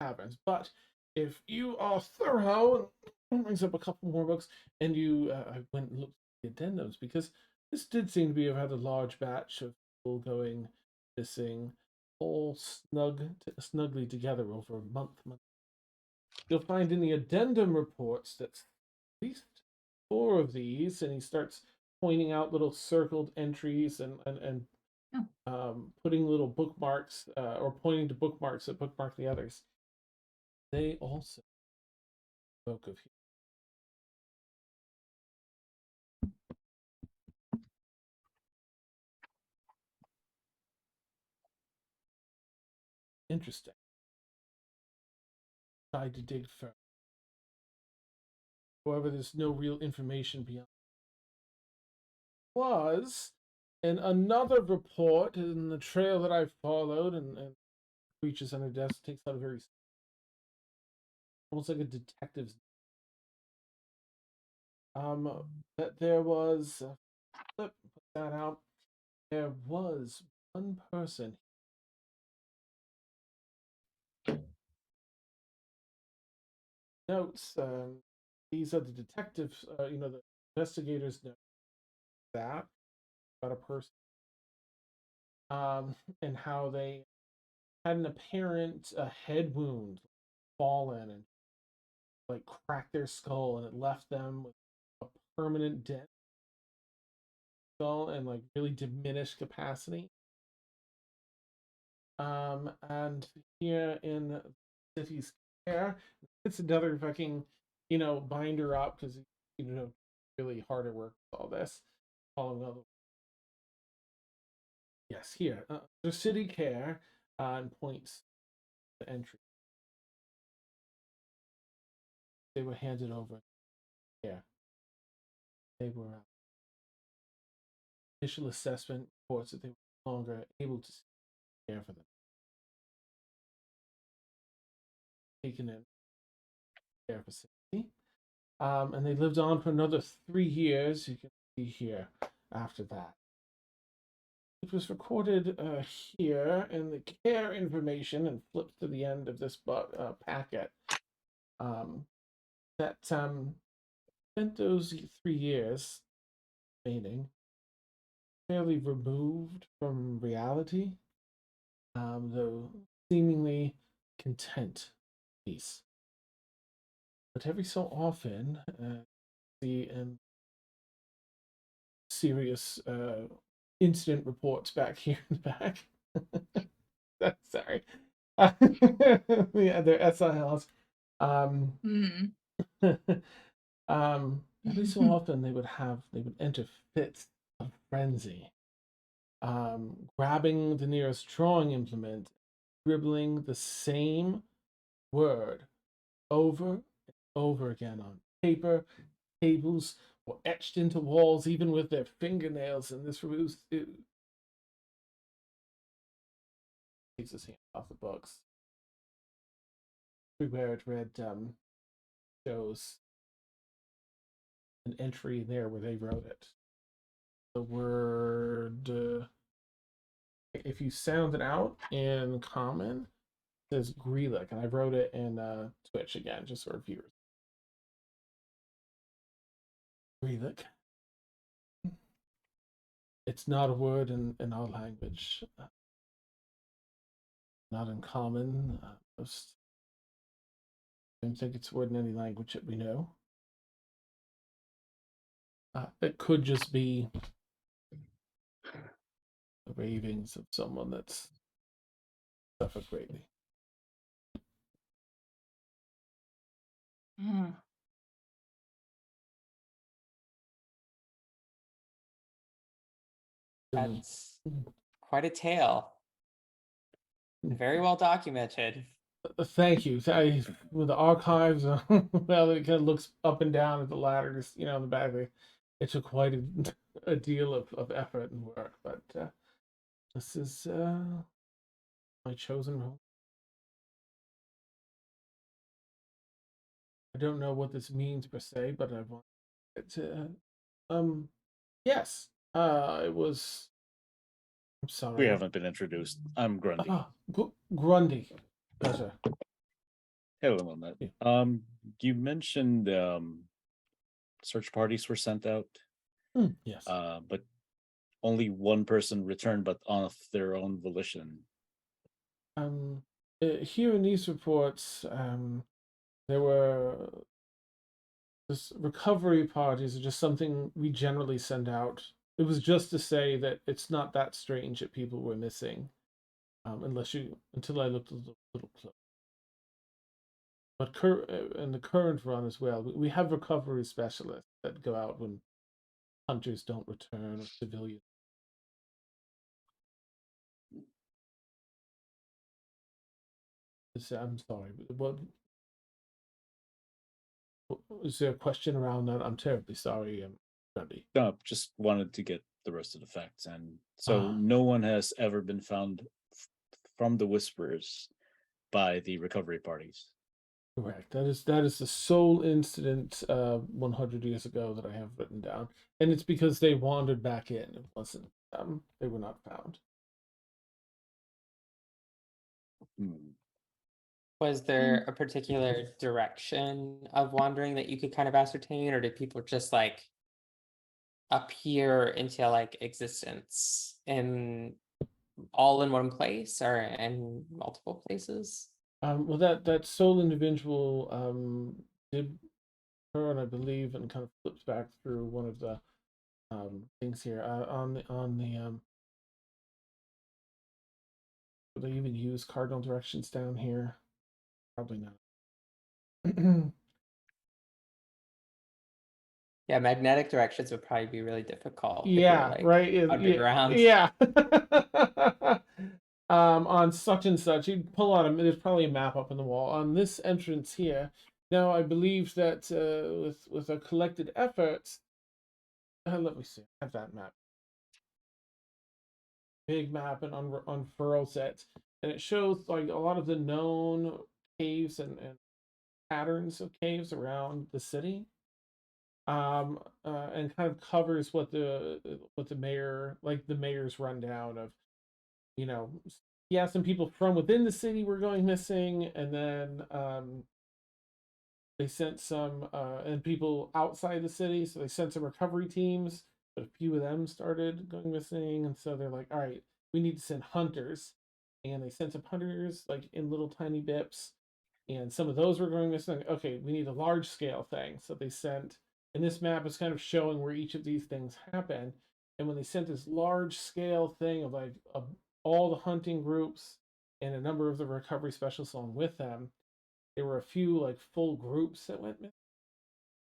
taverns, but if you are thorough and brings up a couple more books, and you I went and looked at the addendums, because this did seem to be have had a large batch of people going missing, all snugly together over a month. You'll find in the addendum reports that at least 4 of these, and he starts pointing out little circled entries and putting little bookmarks, or pointing to bookmarks that bookmark the others. They also spoke of interesting. Tried to dig further. However, there's no real information beyond. Was in another report in the trail that I followed, and reaches under desk, takes out a very almost like a detective's. That there was put that out. There was one person. Notes. These are the detectives. The investigators know that about a person. And how they had an apparent head wound, fallen and like cracked their skull, and it left them with a permanent dent skull and like really diminished capacity. And here in the city's care, it's another fucking, binder up, because really harder work with all this. Following all the yes, here the city care, and points to entry. They were handed over. Yeah, they were initial assessment reports that they were no longer able to care for them. Taken in care facility. And they lived on for another 3 years. You can see here after that. It was recorded here in the care information, and flipped to the end of this packet. That spent those 3 years remaining fairly removed from reality, though seemingly content peace. But every so often, see in serious incident reports back here in the back. Sorry. Yeah, they're SILs. Every so often they would enter fits of frenzy, grabbing the nearest drawing implement, scribbling the same word over and over again on paper, tables, or etched into walls, even with their fingernails. And this removes it. Takes his hand off the books. Everywhere it read shows an entry there where they wrote it. The word, if you sound it out in common, it says Greelick, and I wrote it in Twitch again, just for viewers. Greelick. It's not a word in our language. Not in common. Most I don't think it's a word in any language that we know. It could just be the ravings of someone that's suffered greatly. That's quite a tale. Very well documented. Thank you. With the archives, well, it kind of looks up and down at the ladders, in the back. It took quite a deal of effort and work, but this is my chosen role. I don't know what this means per se, but I want it to. Yes. It was. I'm sorry. We haven't been introduced. I'm Grundy. Grundy. Pleasure. Hello, Matt. Yeah. You mentioned search parties were sent out, Yes. but only one person returned, but of their own volition. Here in these reports, there were this recovery parties are just something we generally send out. It was just to say that it's not that strange that people were missing, until I looked a little close. But in the current run as well, we have recovery specialists that go out when hunters don't return or civilians. I'm sorry. What is there a question around that? I'm terribly sorry, Grundy. No, just wanted to get the rest of the facts, and so Ah. no one has ever been found from the Whisperers by the recovery parties. Correct. That is the sole incident 100 years ago that I have written down, and it's because they wandered back in. It wasn't they were not found. Was there a particular direction of wandering that you could kind of ascertain, or did people just like appear into like existence in all in one place or in multiple places? Well, that sole individual did turn, I believe, and kind of flips back through one of the things here on the do they even use cardinal directions down here? Probably not. Yeah, magnetic directions would probably be really difficult if you're Yeah, like right. underground. Yeah. On such and such, you'd pull out there's probably a map up on the wall on this entrance here. Now, I believe that with a collected effort, let me see, I have that map, big map, and unfurls it, and it shows like a lot of the known caves and patterns of caves around the city. And kind of covers what the mayor, like the mayor's rundown of, you know, yeah, some people from within the city were going missing, and then they sent some and people outside the city, so they sent some recovery teams, but a few of them started going missing, and so they're like, all right, we need to send hunters, and they sent some hunters like in little tiny bips, and some of those were going missing. Okay, we need a large scale thing, so they sent, and this map is kind of showing where each of these things happen. And when they sent this large scale thing of like all the hunting groups and a number of the recovery specialists along with them, there were a few like full groups that went missing.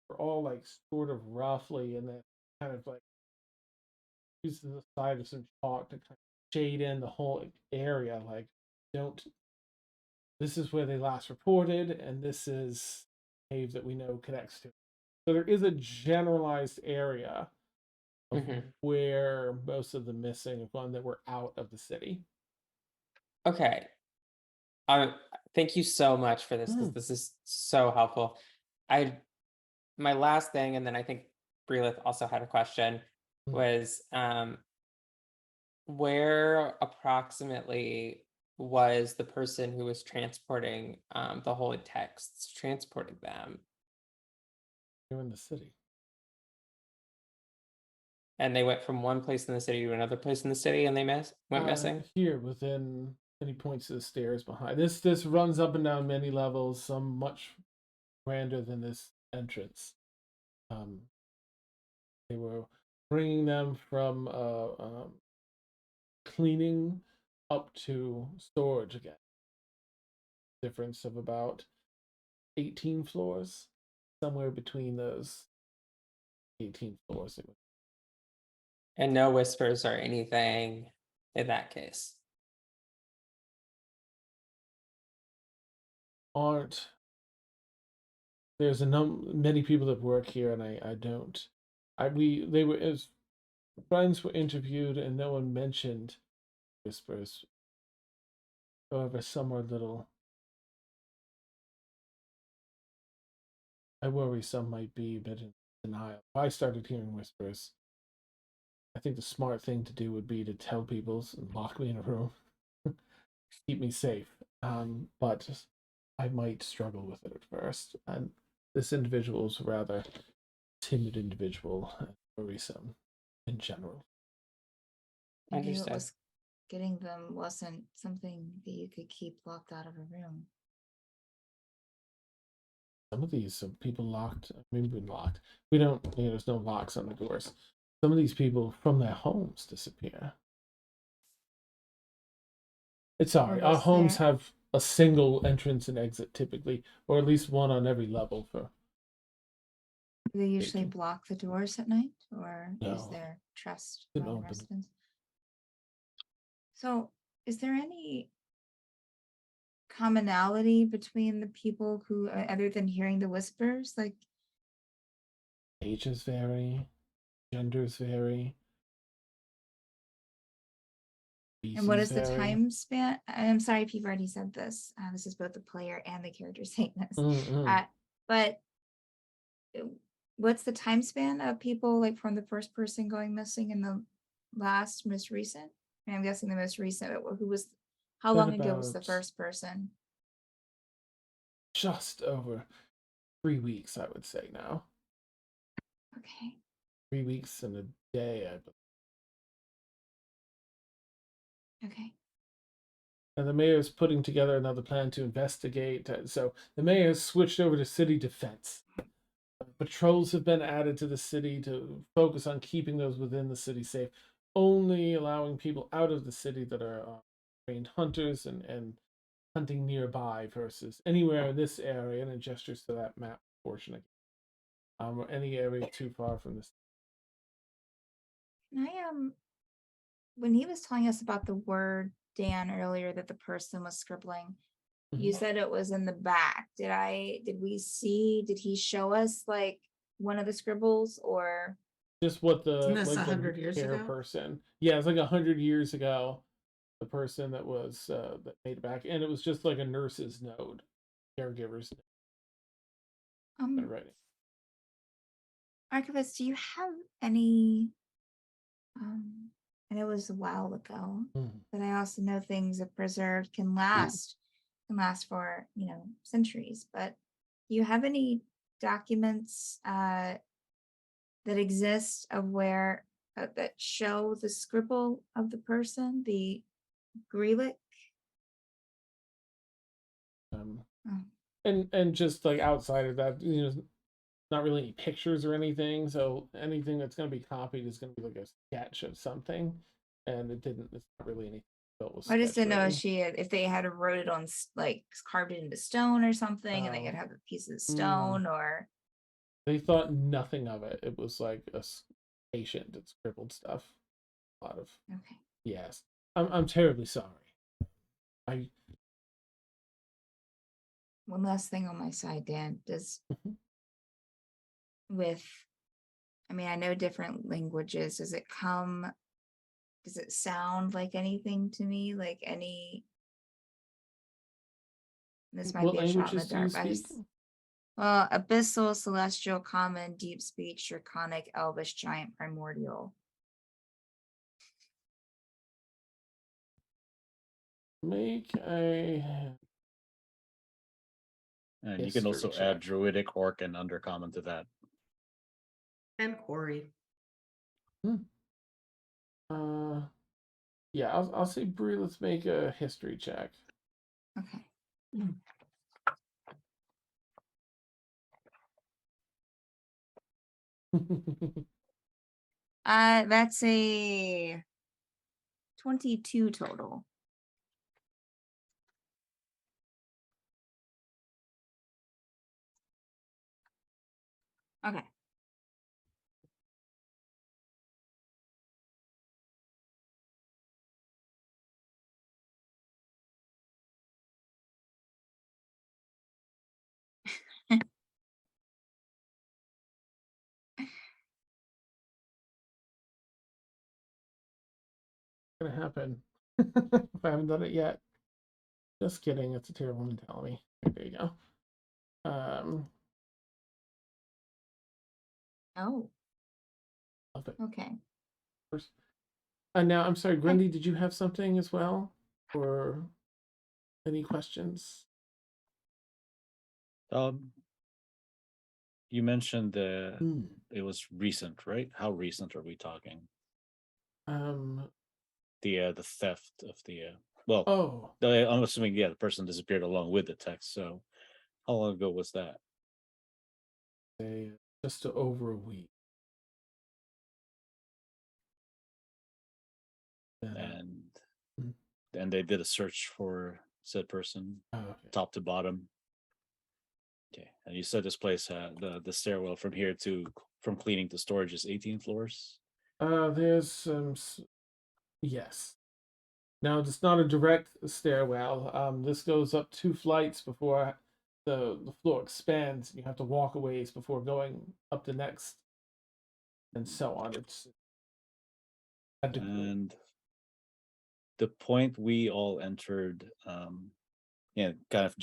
We're all like sort of roughly, and then kind of like using the side of some chalk to kind of shade in the whole area. Like, don't. This is where they last reported, and this is a cave that we know connects to. So there is a generalized area of where most of the missing have gone that were out of the city. Okay. Thank you so much for this because this is so helpful. My last thing, and then I think Breelith also had a question, was where approximately was the person who was transporting the holy texts transporting them? They're in the city. And they went from one place in the city to another place in the city, and they went missing? Here, within, and he points to the stairs behind. This runs up and down many levels, some much grander than this entrance. They were bringing them from cleaning up to storage again. Difference of about 18 floors, somewhere between those 18 floors. And no whispers or anything in that case. Aren't there's many people that work here, and I don't. They were as friends were interviewed, and no one mentioned whispers. However, some are little I worry some might be a bit in denial. If I started hearing whispers, I think the smart thing to do would be to tell people and lock me in a room, keep me safe. But I might struggle with it at first. And this individual is a rather timid individual and worrisome in general. Maybe what Understood. was getting them wasn't something that you could keep locked out of a room. Some of these people locked. I mean, been locked. We don't. There's no locks on the doors. Some of these people from their homes disappear. It's sorry. Our was homes there- have a single entrance and exit typically, or at least one on every level. For Do they usually Safety. block the doors at night, or is No. there trust It's by the open. residents? So, is there any commonality between the people who, other than hearing the whispers, like? ages vary, genders vary, And what is species the vary. time span? I'm sorry if you've already said this. This is both the player and the character saying this. Mm-mm. But uh, what's the time span of people like from the first person going missing and the most recent? And I'm guessing the most recent, but who was, how Been long ago was the about- first person? Just over 3 weeks, I would say now. Okay. 3 weeks and a day, I believe. Okay. And the mayor is putting together another plan to investigate. So the mayor has switched over to city defense. Patrols have been added to the city to focus on keeping those within the city safe, only allowing people out of the city that are trained hunters and hunting nearby versus anywhere in this area. And it gestures to that map portion again. Or any area too far from this. And when he was telling us about the word Dan earlier that the person was scribbling, you Mhm. said it was in the back. Did he show us like one of the scribbles or? Just what the Isn't this like 100 the years care ago? person. Yeah, it's like 100 years ago. The person that was that made it back, and it was just like a nurse's note, caregiver's note writing. Archivist, do you have any and it was a while ago, but I also know things that preserved can last for, centuries. But do you have any documents that exist of where that show the scribble of the person, the Greelick? Oh. And just like outside of that, not really any pictures or anything. So anything that's going to be copied is going to be like a sketch of something, and it didn't. It's not really anything. I just didn't know if they had wrote it on like carved it into stone or something, and they could Oh. have a piece of stone or. They thought nothing of it. It was like a patient that scribbled stuff. A lot of Okay. yes. I'm terribly sorry. One last thing on my side, Dan. Mhm. I know different languages. Does it sound like anything to me? Like any, this might What be a shot in the languages do you dark. speak? Abyssal, celestial, common, deep speech, draconic, elvish, giant, primordial. Make a And you can also history add check. druidic, orc, and undercommon to that. And quarry. Yeah, I'll say Brie, let's make a history check. Okay. That's a 22 total. Okay. Gonna happen. If I haven't done it yet. Just kidding, it's a terrible mentality. There you go. Oh, Love it. okay. And now, I'm sorry, Grundy, did you have something as well? Or any questions? You mentioned Hmm. it was recent, right? How recent are we talking? Um, The theft of well, oh, I'm assuming the person disappeared along with the text. So how long ago was that? just over a week. And Mm. and they did a search for said person, Okay. top to bottom. Okay, and you said this place had the stairwell from cleaning to storage is 18 floors. There's some, yes. Now it's not a direct stairwell. This goes up 2 flights before the floor expands. You have to walk a ways before going up the next, and so on. It's And the point we all entered, kind of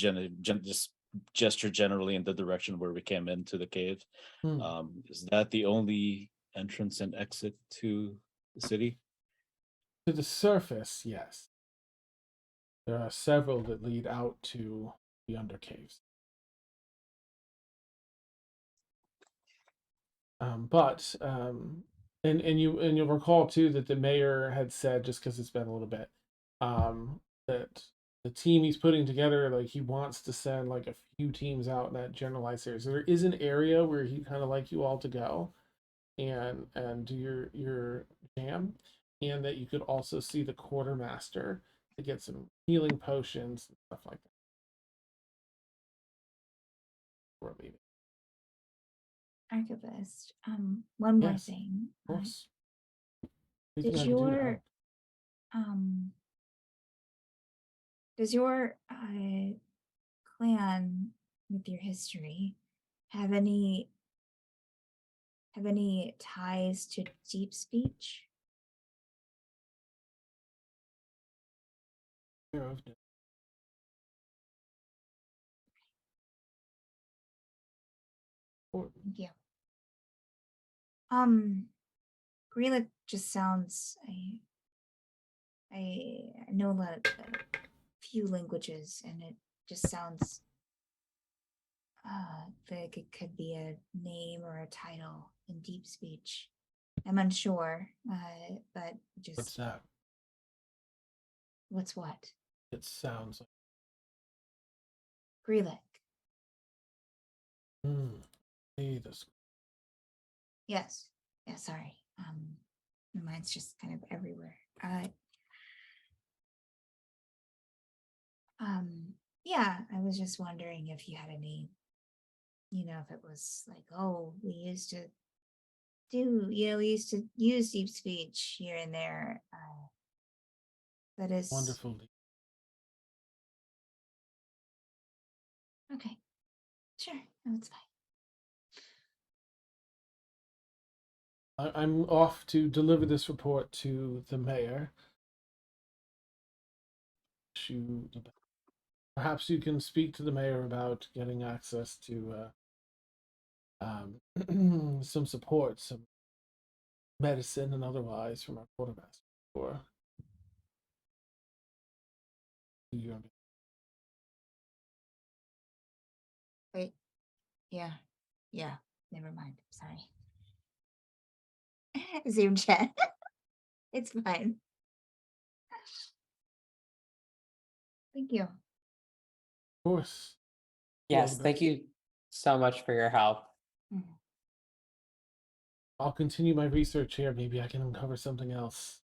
just gesture generally in the direction where we came into the cave. Hmm. Is that the only entrance and exit to the city? To the surface, yes. There are several that lead out to the undercaves. And you'll recall too that the mayor had said, just because it's been a little bit, that the team he's putting together, like he wants to send like a few teams out in that generalized area. So there is an area where he kind of like you all to go and do your jam, and that you could also see the quartermaster to get some healing potions and stuff like that. Before leaving. Archivist. One more Yes, thing. of course. Did Anything I can do to your help. um does your clan with your history have any ties to deep speech? Aware of it. Or- Thank you. Grilla just sounds I know a few languages, and it just sounds like it could be a name or a title in deep speech. I'm unsure, but What's just that? what's what? It sounds like. Grelic. Hey, this. Yes. Yeah, sorry. My mind's just kind of everywhere. Yeah, I was just wondering if you had any, if it was like, oh, we used to use deep speech here and there. That is Wonderful. okay. Sure, no, it's fine. I'm off to deliver this report to the mayor. Perhaps you can speak to the mayor about getting access to some support, some medicine and otherwise from our quartermaster. Or you. Wait, yeah, never mind. Sorry. Zoom chat. It's fine. Thank you. Of course. Yes, Well, thank you so much for your help. Mhm. I'll continue my research here. Maybe I can uncover something else.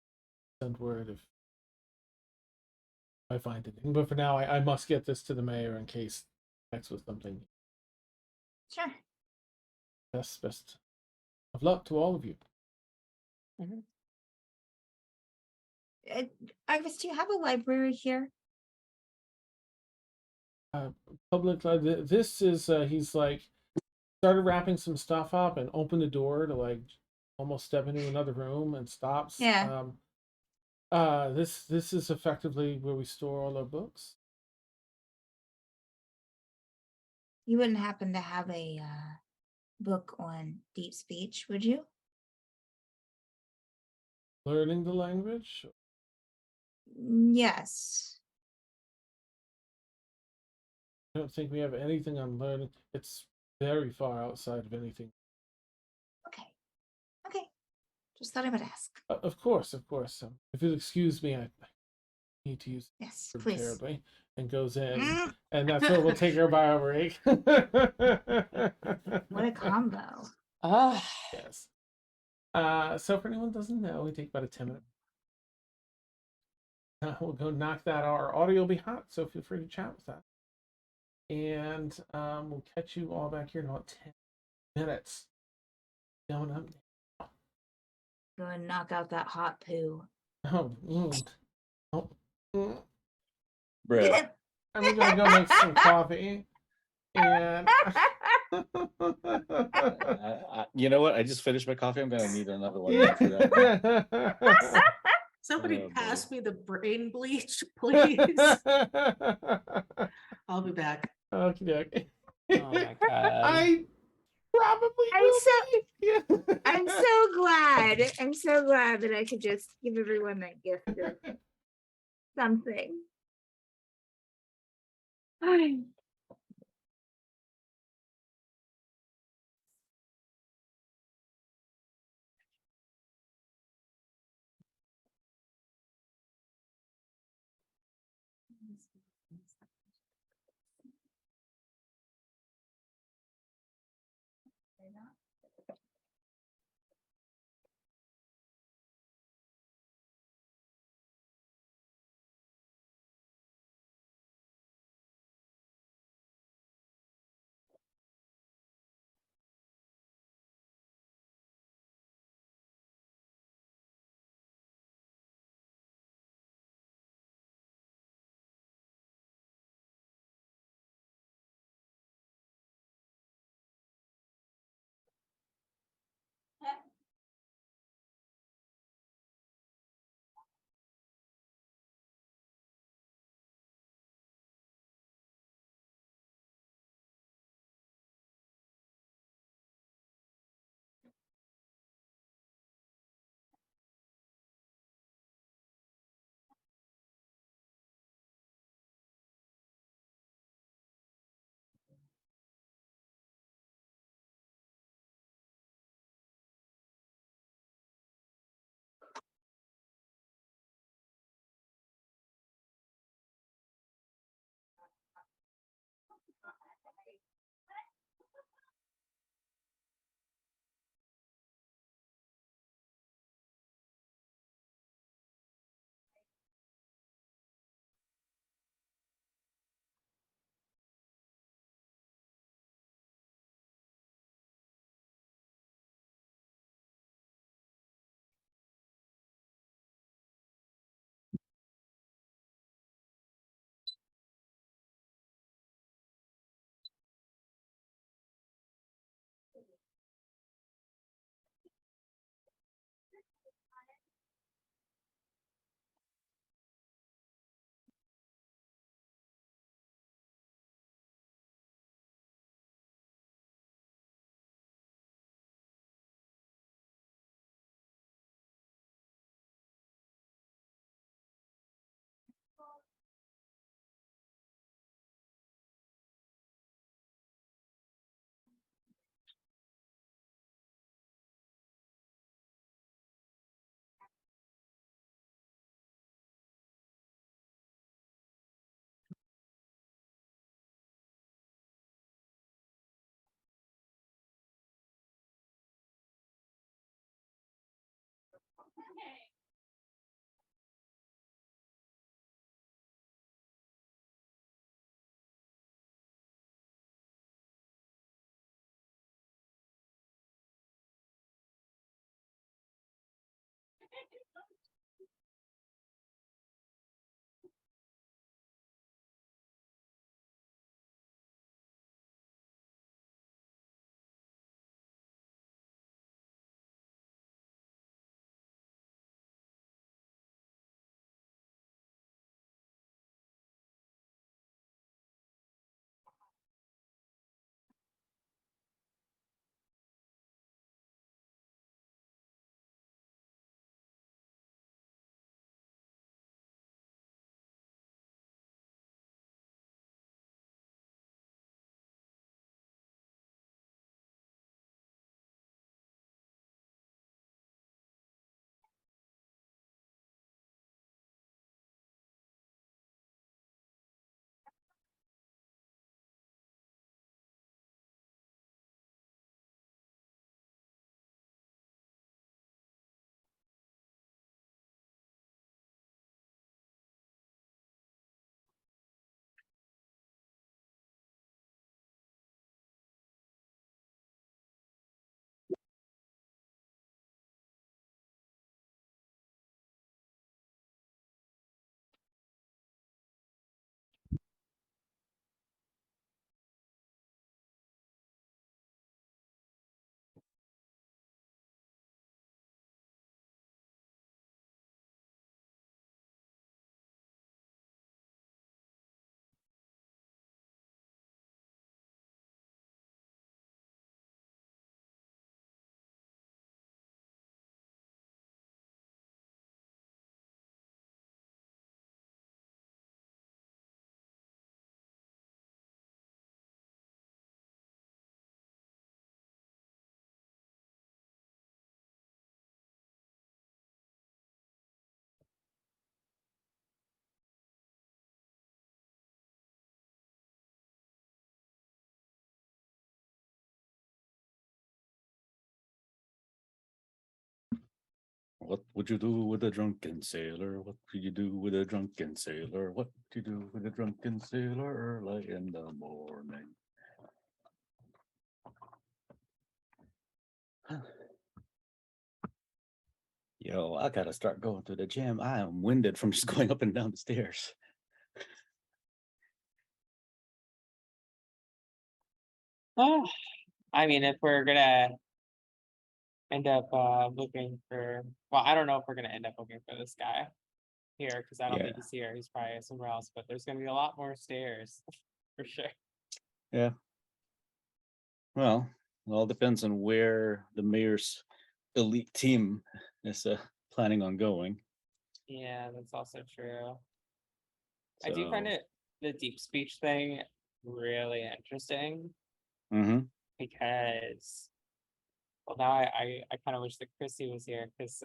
Send word if I find anything. But for now, I must get this to the mayor in case next was something. Sure. Best of luck to all of you. Arvis, do you have a library here? Public. This is he's like started wrapping some stuff up and opened the door to like almost step into another room and stops. Yeah. This is effectively where we store all our books. You wouldn't happen to have book on deep speech, would you? Learning the language? Yes. I don't think we have anything on learning. It's very far outside of anything. Okay. Okay. Just thought I would ask. Of course, of course. If you'll excuse me, I need to use Yes, the word please. terribly, and goes in, Mm, and that's where we'll take our bio break. what a combo. Ah, Yes. So for anyone who doesn't know, we take about a 10-minute. We'll go knock that. Our audio will be hot, so feel free to chat with that. And we'll catch you all back here in about 10 minutes. Going up. Go and knock out that hot poo. Oh, oh. Bread. I'm gonna go make some coffee. And You know what? I just finished my coffee. I'm gonna need another one after that. Somebody Oh, boy. pass me the brain bleach, please. I'll be back. Okay. oh my god. I probably I'm will so- be. I'm so glad. I'm so glad that I could just give everyone that gift of something. Ay. What would you do with a drunken sailor? What would you do with a drunken sailor? What would you do with a drunken sailor early in the morning? Yo, I gotta start going to the gym. I am winded from just going up and down the stairs. Oh, I mean, if we're gonna end up looking for, well, I don't know if we're gonna end up looking for this guy here because I don't Yeah. think he's here. He's probably somewhere else, but there's gonna be a lot more stairs for sure. Yeah. Well, it all depends on where the mayor's elite team is planning on going. Yeah, that's also true. I do So, find it the deep speech thing really interesting mhm. because, well, now I kind of wish that Chrissy was here because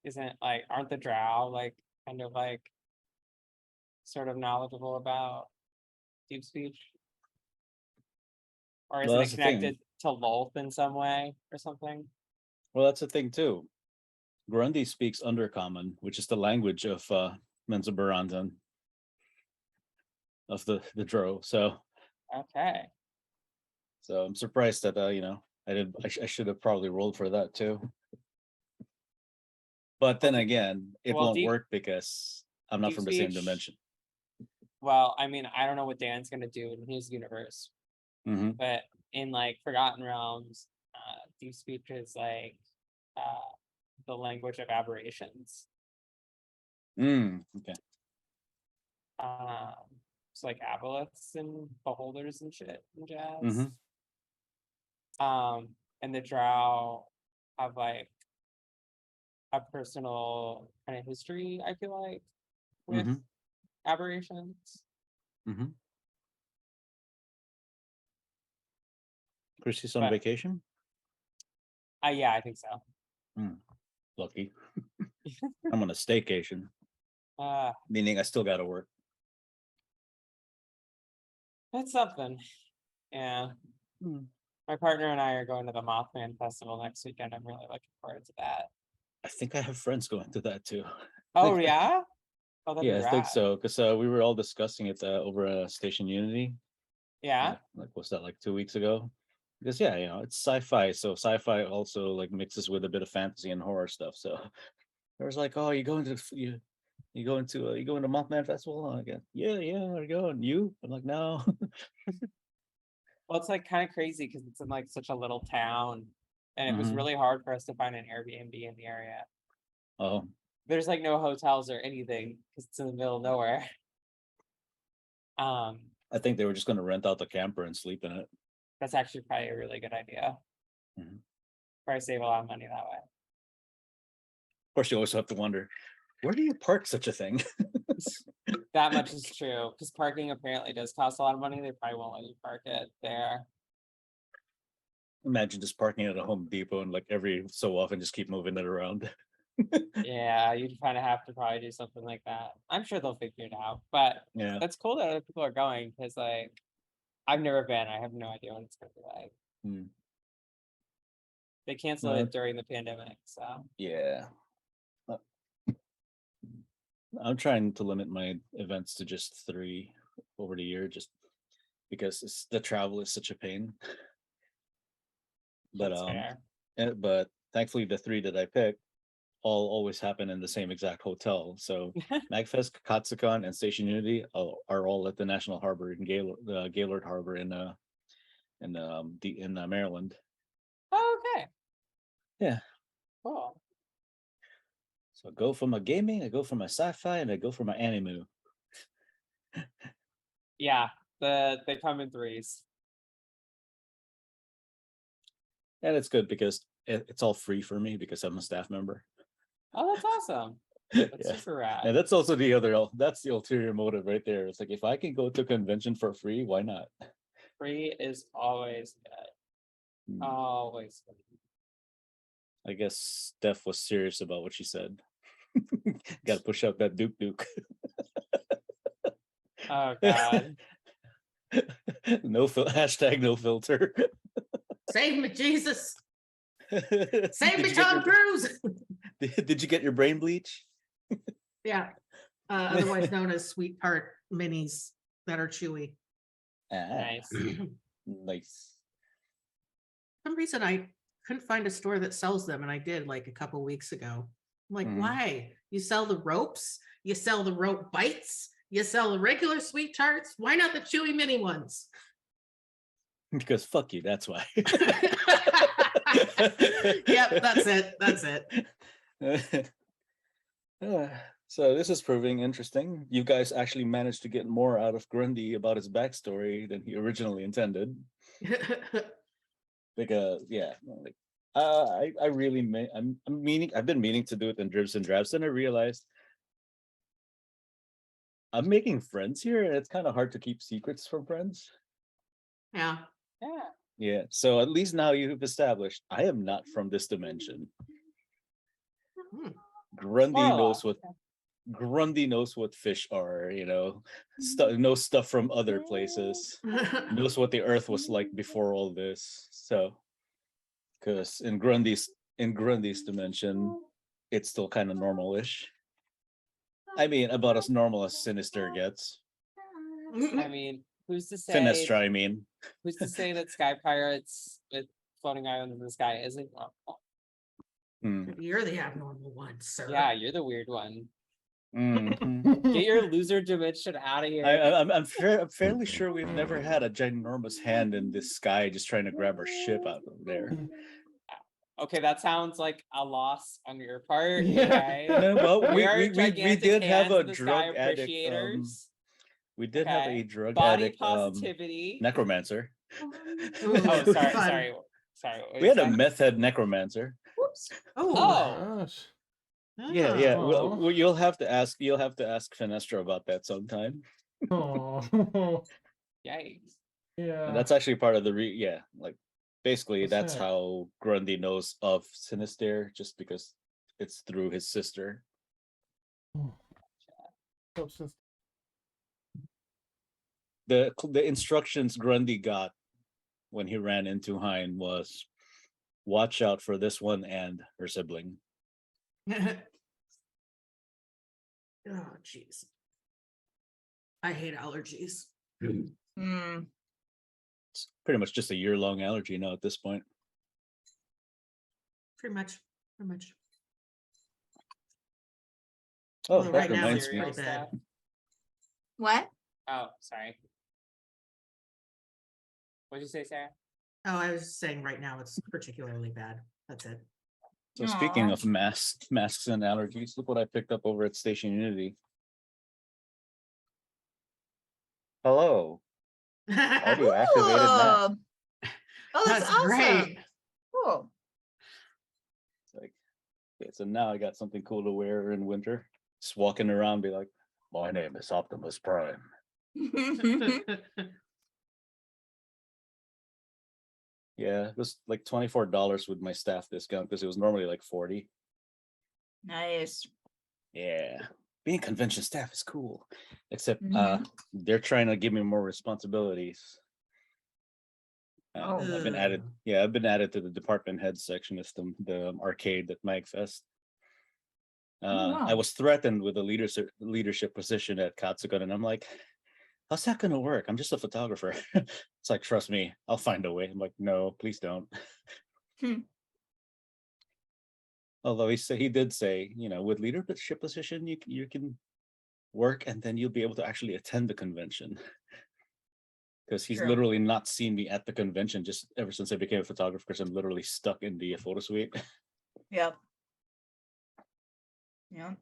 isn't like aren't the Drow like kind of like sort of knowledgeable about deep speech, or Well, isn't it that's the thing. connected to Lolth in some way or something? Well, that's the thing too. Grundy speaks Undercommon, which is the language of Menzoberranzan, of the Drow. So Okay. I'm surprised that I should have probably rolled for that too. But then again, it well, won't deep- work because I'm not deep from the same speech- dimension. Well, I mean, I don't know what Dan's gonna do in his universe, Hmm. but in like Forgotten Realms, deep speech is like the language of aberrations. Okay. It's like aboleths and beholders and shit and jazz. Mhm. And the Drow have like a personal kind of history, I feel like, with Mhm. aberrations. Mhm. Chrissy's on But- vacation. Yeah, I think so. Lucky. I'm on a staycation, Uh, meaning I still got to work. that's something. Yeah. Hmm. My partner and I are going to the Mothman Festival next weekend. I'm really looking forward to that. I think I have friends going to that too. Oh Think- yeah? Oh, that'd Yeah, be I think rad. so. Because we were all discussing it over Station Unity. Yeah. Like what's that, like 2 weeks ago? Because yeah, it's sci-fi. So sci-fi also like mixes with a bit of fantasy and horror stuff. So there was like, oh, you going to you going to Mothman Festival? I go, yeah, I go. And you? I'm like, no. Well, it's like kind of crazy because it's in like such a little town, and it was Mhm. really hard for us to find an Airbnb in the area. Oh, There's like no hotels or anything because it's in the middle of nowhere. I think they were just going to rent out the camper and sleep in it. That's actually probably a really good idea. Mhm. Probably save a lot of money that way. Of course, you always have to wonder, where do you park such a thing? That much is true because parking apparently does cost a lot of money. They probably won't let you park it there. Imagine just parking at a Home Depot and like every so often just keep moving it around. Yeah, you'd kind of have to probably do something like that. I'm sure they'll figure it out, but Yeah. that's cool that other people are going because like I've never been. I have no idea what it's gonna be like. Hmm. They canceled Uh, it during the pandemic, so Yeah. I'm trying to limit my events to just 3 over the year, just because the travel is such a pain. But that's fair. but thankfully the 3 that I picked all always happen in the same exact hotel. So Magfest, Katsucon, and Station Unity are all at the National Harbor in Gaylord Harbor in Maryland. Oh, okay. Yeah. Cool. So I go for my gaming, I go for my sci-fi, and I go for my anime. Yeah, they come in threes. And it's good because it's all free for me because I'm a staff member. Oh, that's awesome. That's Yeah. super rad. And that's also that's the ulterior motive right there. It's like, if I can go to a convention for free, why not? Free is always good. Hmm. Always good. I guess Steph was serious about what she said. Got to push up that Duke. Oh God. No hashtag no filter. Save me, Jesus. Save Did me, you get Tom your- Cruise. Did you get your brain bleach? Yeah. Otherwise known as sweetheart minis that are chewy. Ah, Nice. nice. Some reason I couldn't find a store that sells them, and I did like a couple weeks ago. I'm like, Mhm. why? You sell the ropes, you sell the rope bites, you sell the regular sweet tarts. Why not the chewy mini ones? Because fuck you, that's why. Yep, that's it. That's it. So this is proving interesting. You guys actually managed to get more out of Grundy about his backstory than he originally intended. Because yeah, like I really I've been meaning to do it in dribs and drabs, and I realized I'm making friends here, and it's kind of hard to keep secrets from friends. Yeah. Yeah. Yeah, so at least now you've established I am not from this dimension. Hmm. Grundy More or knows less, what Grundy knows what fish are, knows stuff from other places, knows what the earth was like before all this. So, because in Grundy's dimension, it's still kind of normal-ish. I mean, about as normal as Sinister gets. I mean, who's to say? Finestra, I mean. Who's to say that sky pirates with floating islands in the sky isn't normal? Hmm. You're the abnormal one, sir. Yeah, you're the weird one. Mhm. Get your loser dimension out of here. I'm fairly sure we've never had a ginormous hand in this sky just trying to grab our ship out of there. Okay, that sounds like a loss on your part. Yeah. Okay. No, well, We are we gigantic did have hands a in the sky drug addict. appreciators. We did have a Okay. drug Body addict positivity. necromancer. Ooh, Oh, sorry, fun. sorry, sorry. what We was had a that? meth head necromancer. Oh. Oh. Gosh. Yeah, yeah. Oh. Well, you'll have to ask Finestra about that sometime. Oh. Yikes. And Yeah. that's actually part of the like basically What's that's that? how Grundy knows of Sinister, just because it's through his sister. Substance. The instructions Grundy got when he ran into Hein was watch out for this one and her sibling. Oh, jeez. I hate allergies. Hmm. It's pretty much just a year-long allergy now at this point. Pretty much. Pretty much. Oh, Although that right now reminds it's me. pretty bad. What? Oh, sorry. What'd you say, Sarah? Oh, I was saying right now it's particularly bad. That's it. So speaking Aw. of masks and allergies, look what I picked up over at Station Unity. Hello, audio activated mask. Cool. Oh, that's, That's awesome. great. Cool. It's like, okay, so now I got something cool to wear in winter. Just walking around, be like, my name is Optimus Prime. Yeah, it was like $24 with my staff discount because it was normally like 40. Nice. Yeah, being convention staff is cool, except Mhm. they're trying to give me more responsibilities. Oh. I've been added. Yeah, I've been added to the department head section of the arcade at Mike Fest. I wow. was threatened with a leadership position at Katsugan, and I'm like, how's that gonna work? I'm just a photographer. It's like, trust me, I'll find a way. I'm like, no, please don't. Hmm. Although he did say, with leadership position, you can work, and then you'll be able to actually attend the convention. Because he's True. literally not seen me at the convention just ever since I became a photographer, because I'm literally stuck in the photo suite. Yep. Yeah.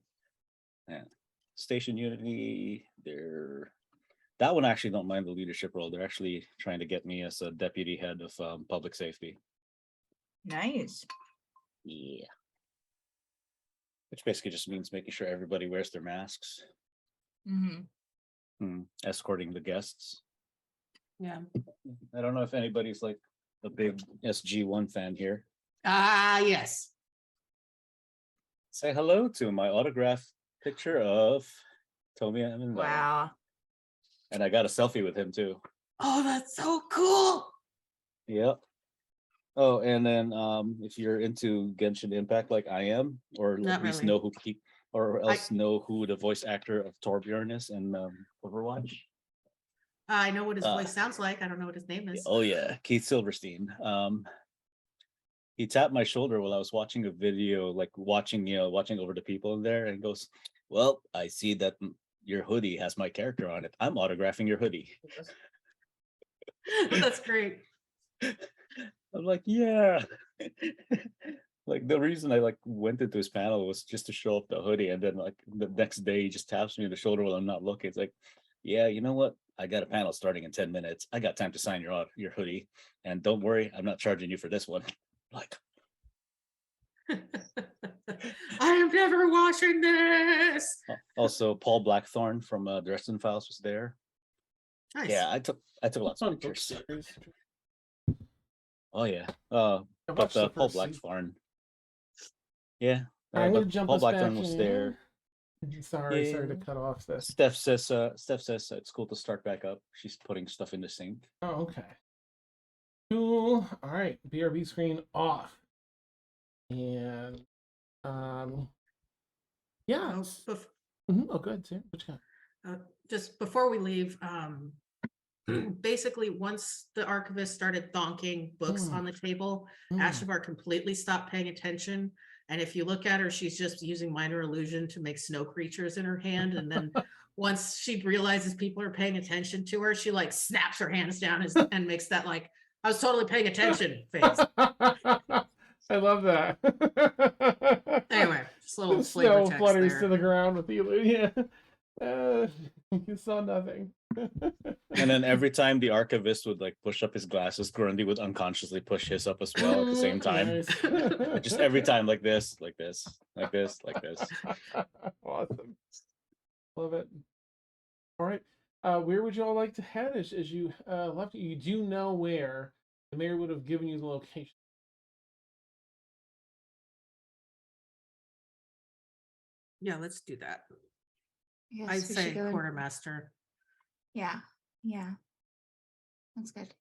Yeah. Station Unity, that one actually don't mind the leadership role. They're actually trying to get me as a deputy head of public safety. Nice. Yeah. Which basically just means making sure everybody wears their masks, Mm-hmm. escorting the guests. Yeah. I don't know if anybody's like a big SG1 fan here. Ah, yes. Say hello to my autographed picture of Tomiya Amendola. Wow. And I got a selfie with him too. Oh, that's so cool. Yep. Oh, and then if you're into Genshin Impact like I am, or at Not least really. or else know who the voice actor of Torbjorn is in Overwatch. I know what his Uh, voice sounds like. I don't know what his name is. oh yeah, Keith Silverstein. He tapped my shoulder while I was watching a video, like watching over the people in there, and he goes, "Well, I see that your hoodie has my character on it. I'm autographing your hoodie." That's great. I'm like, yeah. Like the reason I like went into his panel was just to show up the hoodie, and then like the next day he just taps me on the shoulder while I'm not looking. It's like, yeah, you know what? I got a panel starting in 10 minutes. I got time to sign your hoodie, and don't worry, I'm not charging you for this one. Like, I am never watching this. also Paul Blackthorne from Dresden Files was there. Nice. Yeah, I took lots of Fun book pictures. series. Oh yeah. I But watched the Paul first season. Blackthorne. Yeah. I'm gonna But jump Paul us back Blackthorne was in. there. Sorry Yeah. to cut off this. Steph says it's cool to start back up. She's putting stuff in the sink. Oh, okay. Cool. All right. BRB screen off. And yeah. Oh, Oh, good. Sam. What you got? just before we leave, basically once the archivist started thonking books on the table, Ashavar completely stopped paying attention. And if you look at her, she's just using minor illusion to make snow creatures in her hand. And then once she realizes people are paying attention to her, she like snaps her hands down and makes that like, I was totally paying attention face. I love that. Anyway, just a little The flavor snow text flutters there. to the ground with the illusion. Yeah. You saw nothing. And then every time the archivist would like push up his glasses, Grundy would unconsciously push his up as well at the same time. Nice. Just every time like this, like this, like this, like this. Awesome. Love it. All right. Where would you all like to head as you left? You do know where the mayor would have given you the location. Yeah, let's do that. Yes, I'd we should say go in- quartermaster. Yeah, yeah. That's good.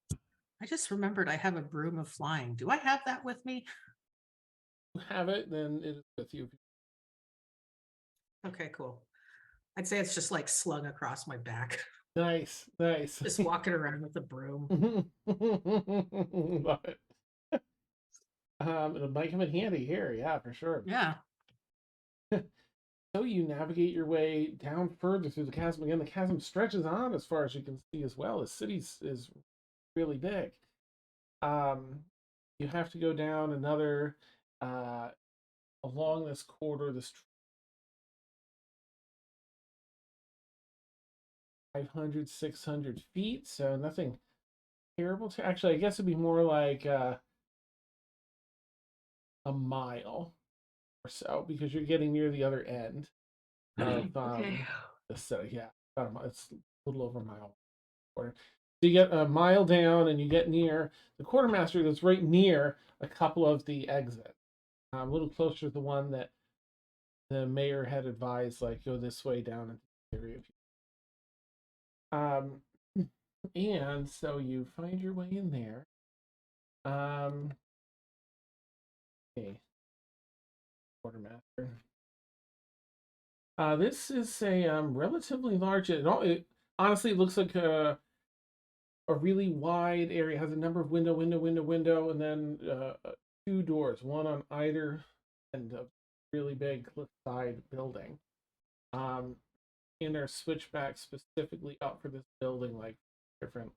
I just remembered I have a broom of flying. Do I have that with me? If you have it, then it is with you. Okay, cool. I'd say it's just like slung across my back, Nice, nice. just walking around with a broom. Love it. It might come in handy here, yeah, for sure. Yeah. So you navigate your way down further through the chasm. Again, the chasm stretches on as far as you can see as well. The city is really big. You have to go down another along this corridor, this 500, 600 feet. So nothing terrible. Actually, I guess it'd be more like a mile or so because you're getting near the other end of the city. Yeah, it's a little over a mile. So you get a mile down and you get near the quartermaster that's right near a couple of the exits. A little closer to the one that the mayor had advised, like, go this way down into the area. And so you find your way in there. Okay. Quartermaster. This is a relatively large. It honestly looks like a really wide area. It has a number of window, and then 2 doors, one on either end of really big cliffside building. And there are switchbacks specifically up for this building, like different.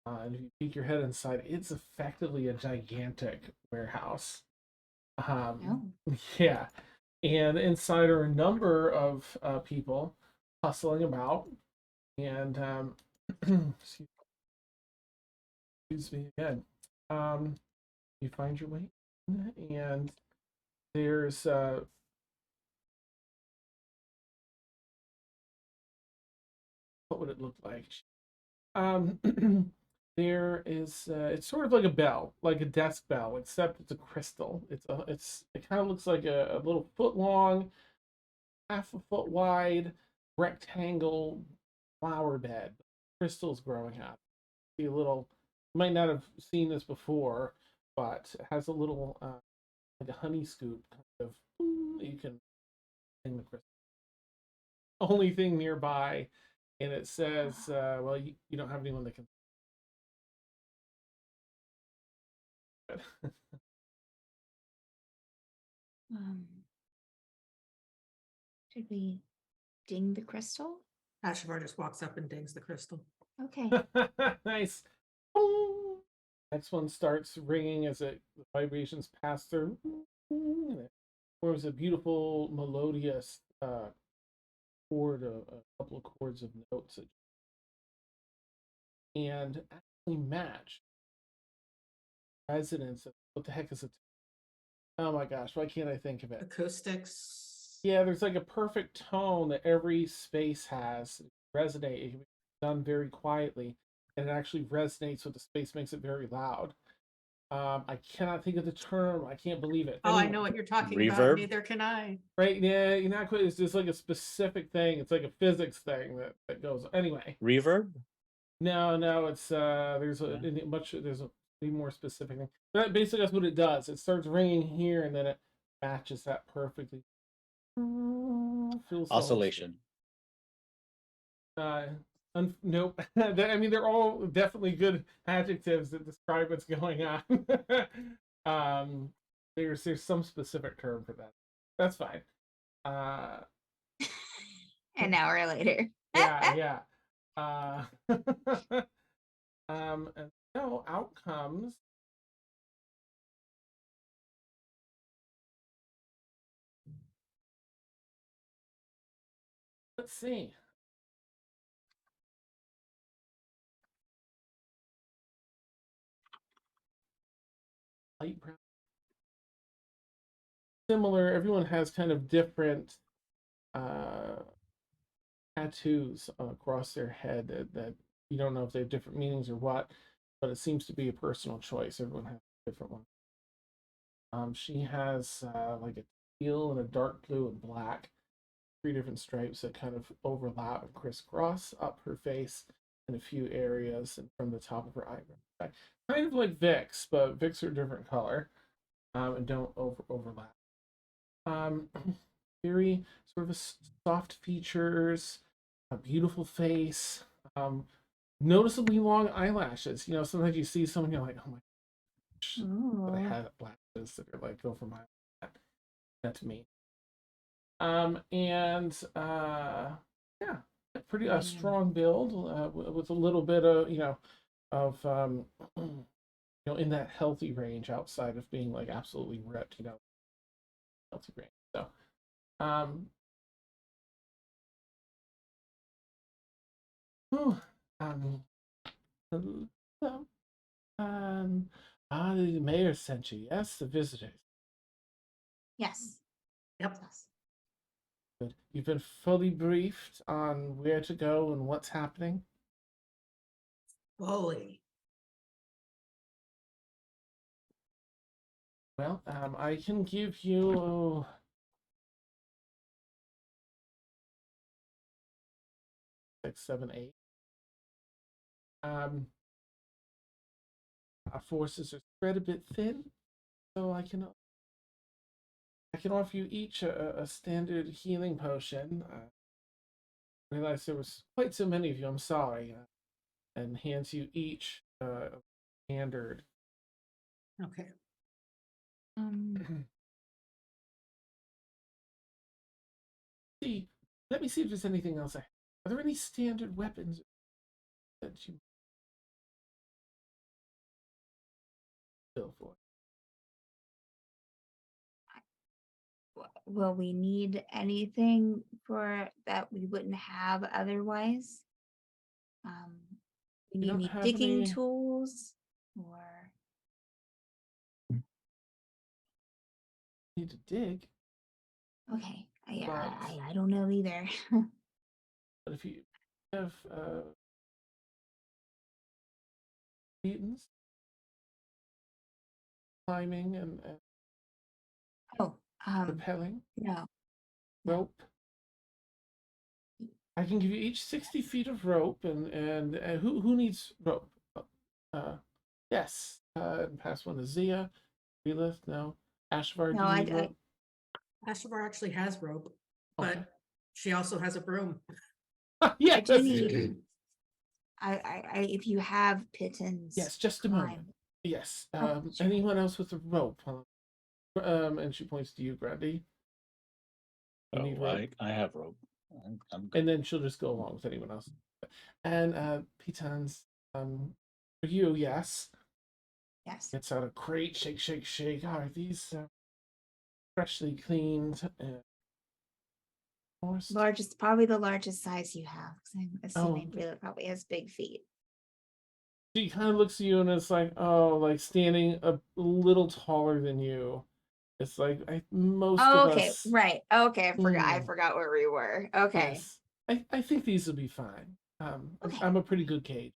And if you peek your head inside, it's effectively a gigantic warehouse. Yeah, and inside are a number of people hustling about, and excuse me again. You find your way in, and there's what would it look like? There is it's sort of like a bell, like a desk bell, except it's a crystal. It kind of looks like a little foot long, half a foot wide rectangle flower bed. Crystals growing up. See a little might not have seen this before, but it has a little like a honey scoop kind of you can in the crystal. Only thing nearby, and it says, well, you don't have anyone that can. Um, should we ding the crystal? Ashavar just walks up and dings the crystal. Okay. Nice. Boom. Next one starts ringing as the vibrations pass through. And it forms a beautiful melodious chord, a couple of chords of notes and actually match resonance of what the heck is it? Oh my gosh, why can't I think of it? Acoustics. Yeah, there's like a perfect tone that every space has. Resonate. It can be done very quietly, and it actually resonates with the space, makes it very loud. I cannot think of the term. I can't believe it. Oh, I Anyway, know what you're talking about. Reverb? Neither can I. right? Yeah, you're not quite. It's just like a specific thing. It's like a physics thing that goes. Anyway, Reverb? no, it's there's a there's a be more specific thing. But basically, that's what it does. It starts ringing here, and then it matches that perfectly. Feels Oscillation. Nope. I mean, they're all definitely good adjectives that describe what's going on. There's some specific term for that. That's fine. An hour later. Yeah. And so out comes. Let's see. Light brown. Similar. Everyone has kind of different tattoos across their head that you don't know if they have different meanings or what, but it seems to be a personal choice. Everyone has a different one. She has like a teal and a dark blue and black, 3 different stripes that kind of overlap and crisscross up her face in a few areas and from the top of her eyebrow. Kind of like Vicks, but Vicks are a different color and don't overlap. Very sort of soft features, a beautiful face, noticeably long eyelashes. You know, sometimes you see someone, you're like, oh my gosh, but I have lashes that are like go for my that's me. And yeah, pretty strong build with a little bit of of in that healthy range outside of being like absolutely ripped, healthy range. So whew, hello. The mayor sent you. Yes, the visitors. Yes. Yep. Yes. Good. You've been fully briefed on where to go and what's happening. Fully. Well, I can give you 6, 7, 8. Our forces are spread a bit thin, so I can offer you each a standard healing potion. I realized there was quite so many of you. I'm sorry, and hands you each standard. Okay. See, let me see if there's anything else. Are there any standard weapons that you feel for? Will we need anything for that we wouldn't have otherwise? We You need don't any have digging any- tools or Need to dig, okay. But- I don't know either. but if you have mutants, climbing and Oh, rappelling, no. rope. I can give you each 60 feet of rope, and who needs rope? Yes. Pass one to Zia. Relith, no. Ashvar, No, do you I- need rope? Ashavar actually has rope, Okay. but she also has a broom. Yeah, I do need. I if you have pittons. Yes, just a climb. moment. Yes. Oh, sure. Anyone else with a rope? And she points to you, Grundy. You need Oh, rope. I have rope. I'm good. And then she'll just go along with anyone else. And pitons, for you, yes. Yes. Gets out a crate, shake, shake, shake. Are these freshly cleaned and forced? Largest, probably the largest size you have. 'Cause I'm assuming Oh. Breela probably has big feet. She kind of looks at you and it's like, oh, like standing a little taller than you. It's like most Oh, of okay, us. right. Okay, I Mm. forgot where we were. Okay. Yes, I think these will be fine. Okay. I'm a pretty good Kate.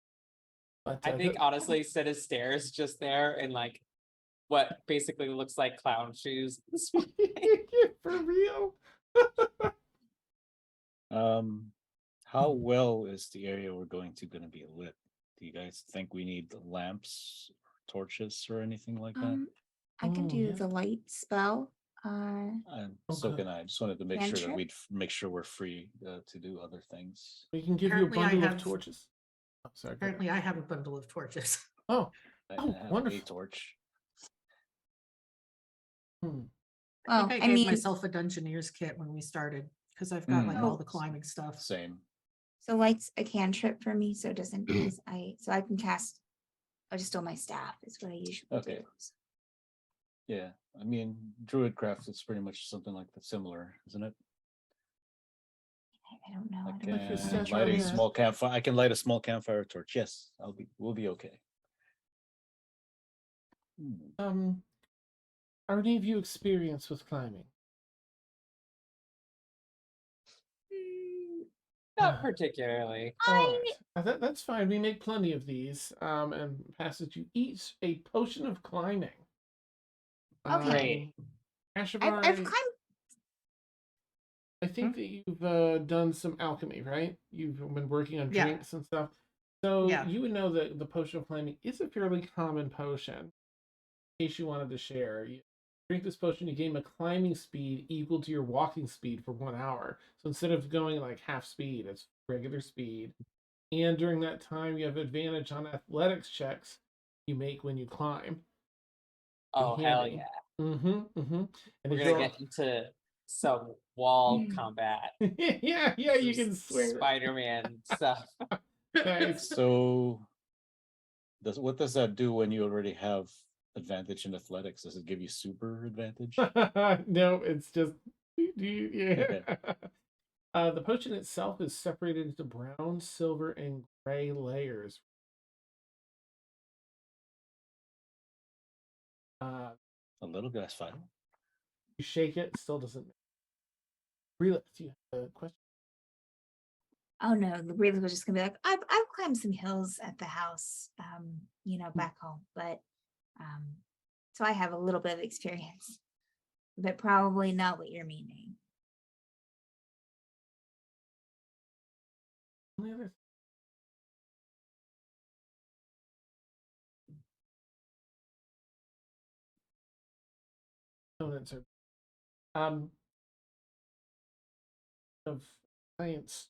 But I think honestly, set of stairs just there in like what basically looks like clown shoes. for real. How well is the area we're going to gonna be lit? Do you guys think we need lamps, torches, or anything like that? I can Oh, do yeah. the light spell. And so Okay. can I. Just wanted to make sure that Cantrip? we'd make sure we're free to do other things. We can give Apparently you I a bundle of have- torches. Oh, sorry. go ahead. Apparently, I have a bundle of torches. Oh, I Oh, have a wonderful. torch. hmm. I Well, think I I gave mean, myself a Dungeoneer's kit when we started because I've got like Mm. all the climbing stuff. Same. so light's a cantrip for me, so it doesn't because I can cast. I just stole my staff. Is what I usually Okay. do. Yeah. I mean, Druidcraft is pretty much something like that, similar, isn't it? I don't know. I I don't can Like your know. staff, light a yeah. small campfire. I can light a small campfire torch. Yes, we'll be okay. Hmm. Are any of you experienced with climbing? Not particularly. All right. That's fine. We make plenty of these. And passes you each a potion of climbing. Okay. Ashavar, I've climbed. I think that you've done some alchemy, right? You've been working on Yeah. drinks and stuff. So Yeah. you would know that the potion of climbing is a fairly common potion. In case you wanted to share, you drink this potion, you gain a climbing speed equal to your walking speed for 1 hour. So instead of going like half speed, it's regular speed. And during that time, you have advantage on athletics checks you make when you climb. Oh hell Handy. yeah! Mm-hmm. And We're if gonna you're get into some wall Mm. combat. yeah, you can swing. Spider-Man stuff. Nice. So, what does that do when you already have advantage in athletics? Does it give you super advantage? No, it's just yeah. Okay. The potion itself is separated into brown, silver, and gray layers. A little bit, that's fine. You shake it, still doesn't. Relith, you have a question? Oh no, the breather was just gonna be like, I've climbed some hills at the house, back home, but so I have a little bit of experience, but probably not what you're meaning. Any other- No answer. Of science,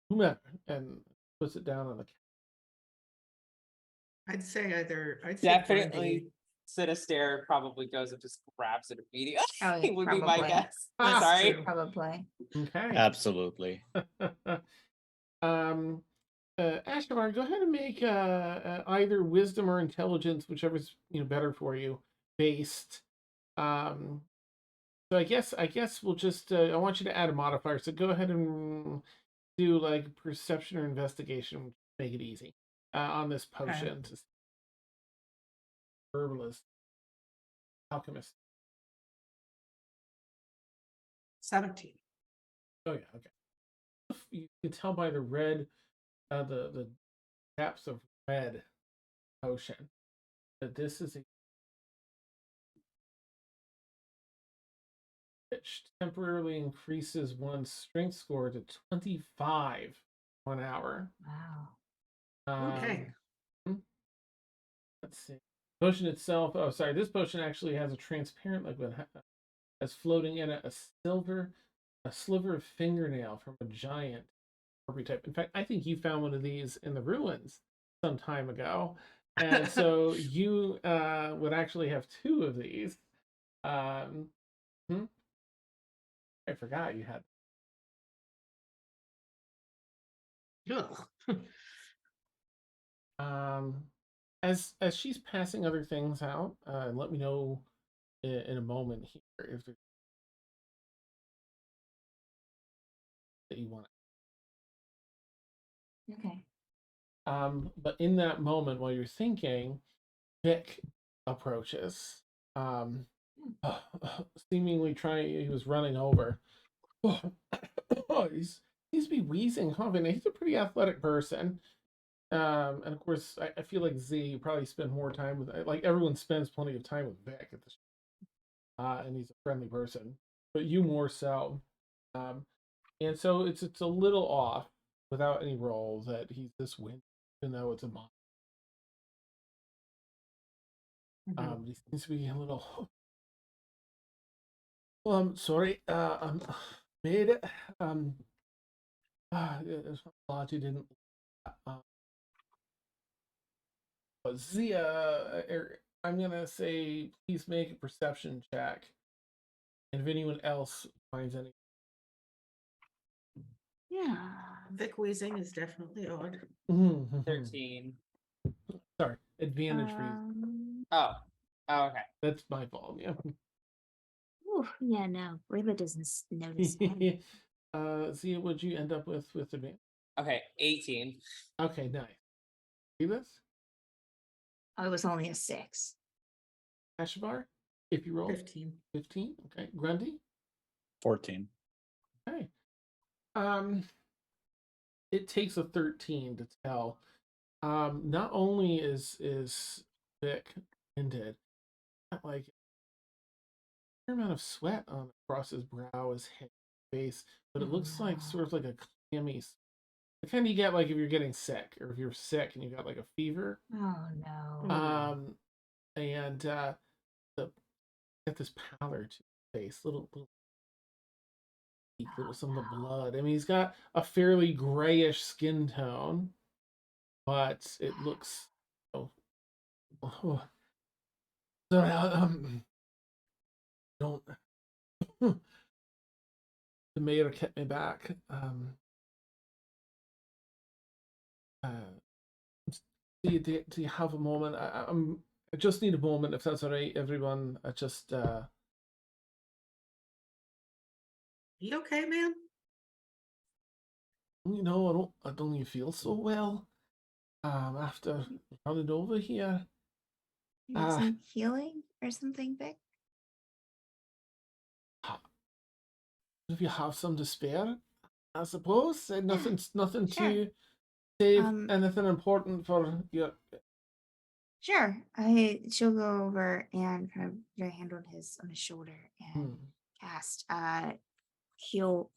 whomever, and puts it down on the. I'd say Definitely, Grundy. Sinister probably goes and just grabs it immediately. Oh, yeah, would be my probably. guess. That's Sorry. true. Probably. Okay. Absolutely. Ashtar, go ahead and make either wisdom or intelligence, whichever's better for you, based. So I guess we'll just I want you to add a modifier. So go ahead and do like perception or investigation, make it easy on this potion. To herbalist, alchemist. 17. Oh yeah, okay. You can tell by the red, the caps of red potion that this is a which temporarily increases one's strength score to 25 1 hour. Wow. Okay. Let's see. Potion itself. Oh, sorry. This potion actually has a transparent liquid that's floating in it a sliver of fingernail from a giant type. In fact, I think you found one of these in the ruins some time ago, and so you would actually have two of these. I forgot you had. Ugh. As she's passing other things out, let me know in a moment here if there's that you want. Okay. But in that moment, while you're thinking, Vic approaches, seemingly trying. He was running over. He's seems to be wheezing, coughing. He's a pretty athletic person. And of course, I feel like Z, you probably spend more time with, like everyone spends plenty of time with Vic at this, and he's a friendly person, but you more so. And so it's a little off without any role that he's this win to know it's a monster. He seems to be a little. Well, I'm sorry. Made it. It's glad you didn't. Zia, I'm gonna say, please make a perception check, and if anyone else finds any. Yeah. Vic wheezing is definitely odd. 13. Sorry, advantage for you. Oh. Oh, okay. That's my fault. Yeah. Yeah, no. Reba doesn't notice him. Zia, what'd you end up with advantage? Okay, 18. Okay, nice. See this? Oh, it was only a 6. Ashavar, if you roll 15. 15. Okay, Grundy. 14. Okay. It takes a 13 to tell. Not only is Vic ended, like a fair amount of sweat on across his brow, his face, but it looks like sort of like a clammy. The kind you get like if you're getting sick, or if you're sick and you got like a fever. Oh no. And got this pallor to his face, little some of the blood. I mean, he's got a fairly grayish skin tone, but it looks. Oh, sorry, don't. The mayor kept me back. Do you have a moment? I just need a moment, if that's all right, everyone. I just. You okay, man? You know, I don't even feel so well. After running over here. You need some healing or something, Vic? If you have some to spare, I suppose. Nothing sure. to save Um, anything important for your. Sure. She'll go over and kind of put her hand on his shoulder and cast cure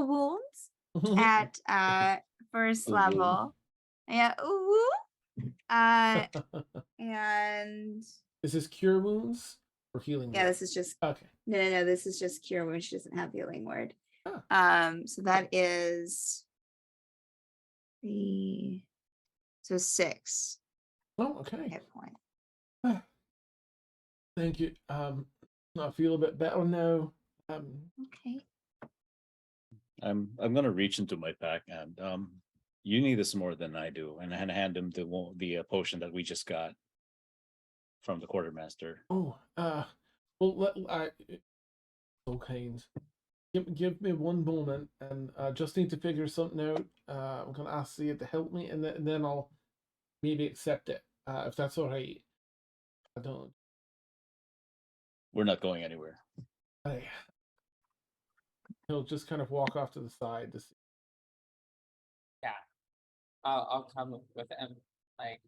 wounds at first level. Yeah. Ooh. And Is this cure wounds or healing? yeah, wounds? this is just Okay. no, this is just cure wounds. She doesn't have healing word. Oh. So that is 6 Oh, okay. hit point. Thank you. I feel a bit better now. Okay. I'm gonna reach into my pack and you need this more than I do, and hand him the potion that we just got from the quartermaster. Oh, well, so kind. Give me one moment, and just need to figure something out. I'm gonna ask you to help me, and then I'll maybe accept it, if that's all right. I don't. We're not going anywhere. He'll just kind of walk off to the side to see. Yeah. I'll come with him. Like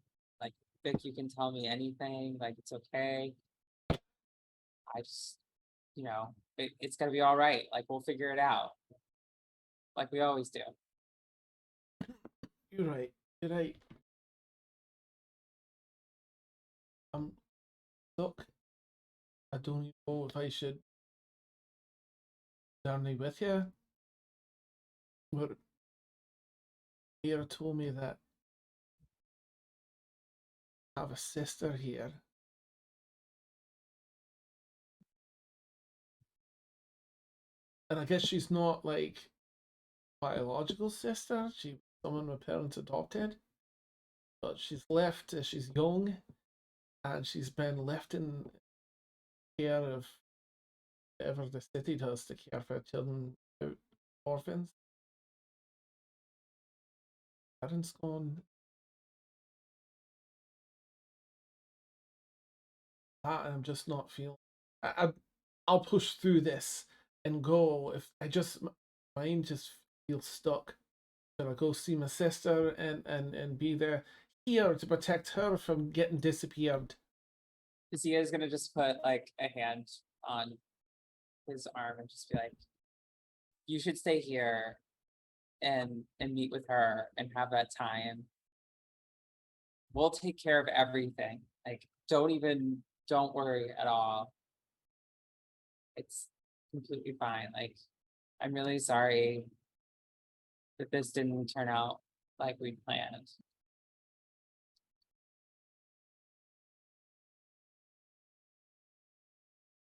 Vic, you can tell me anything. Like it's okay. I just, it's gonna be all right. Like we'll figure it out. Like we always do. You're right. You're right. I'm stuck. I don't even know if I should journey with you. But Mira told me that I have a sister here. And I guess she's not like biological sister. She someone my parents adopted. But she's left, she's young, and she's been left in care of whatever the city does to care for children out orphans. Parents gone. That I'm just not feeling. I'll push through this and go. If I just mind just feels stuck. Should I go see my sister and be there here to protect her from getting disappeared? Zia is gonna just put like a hand on his arm and just be like, you should stay here and meet with her and have that time. We'll take care of everything. Like, don't worry at all. It's completely fine. Like, I'm really sorry that this didn't turn out like we planned.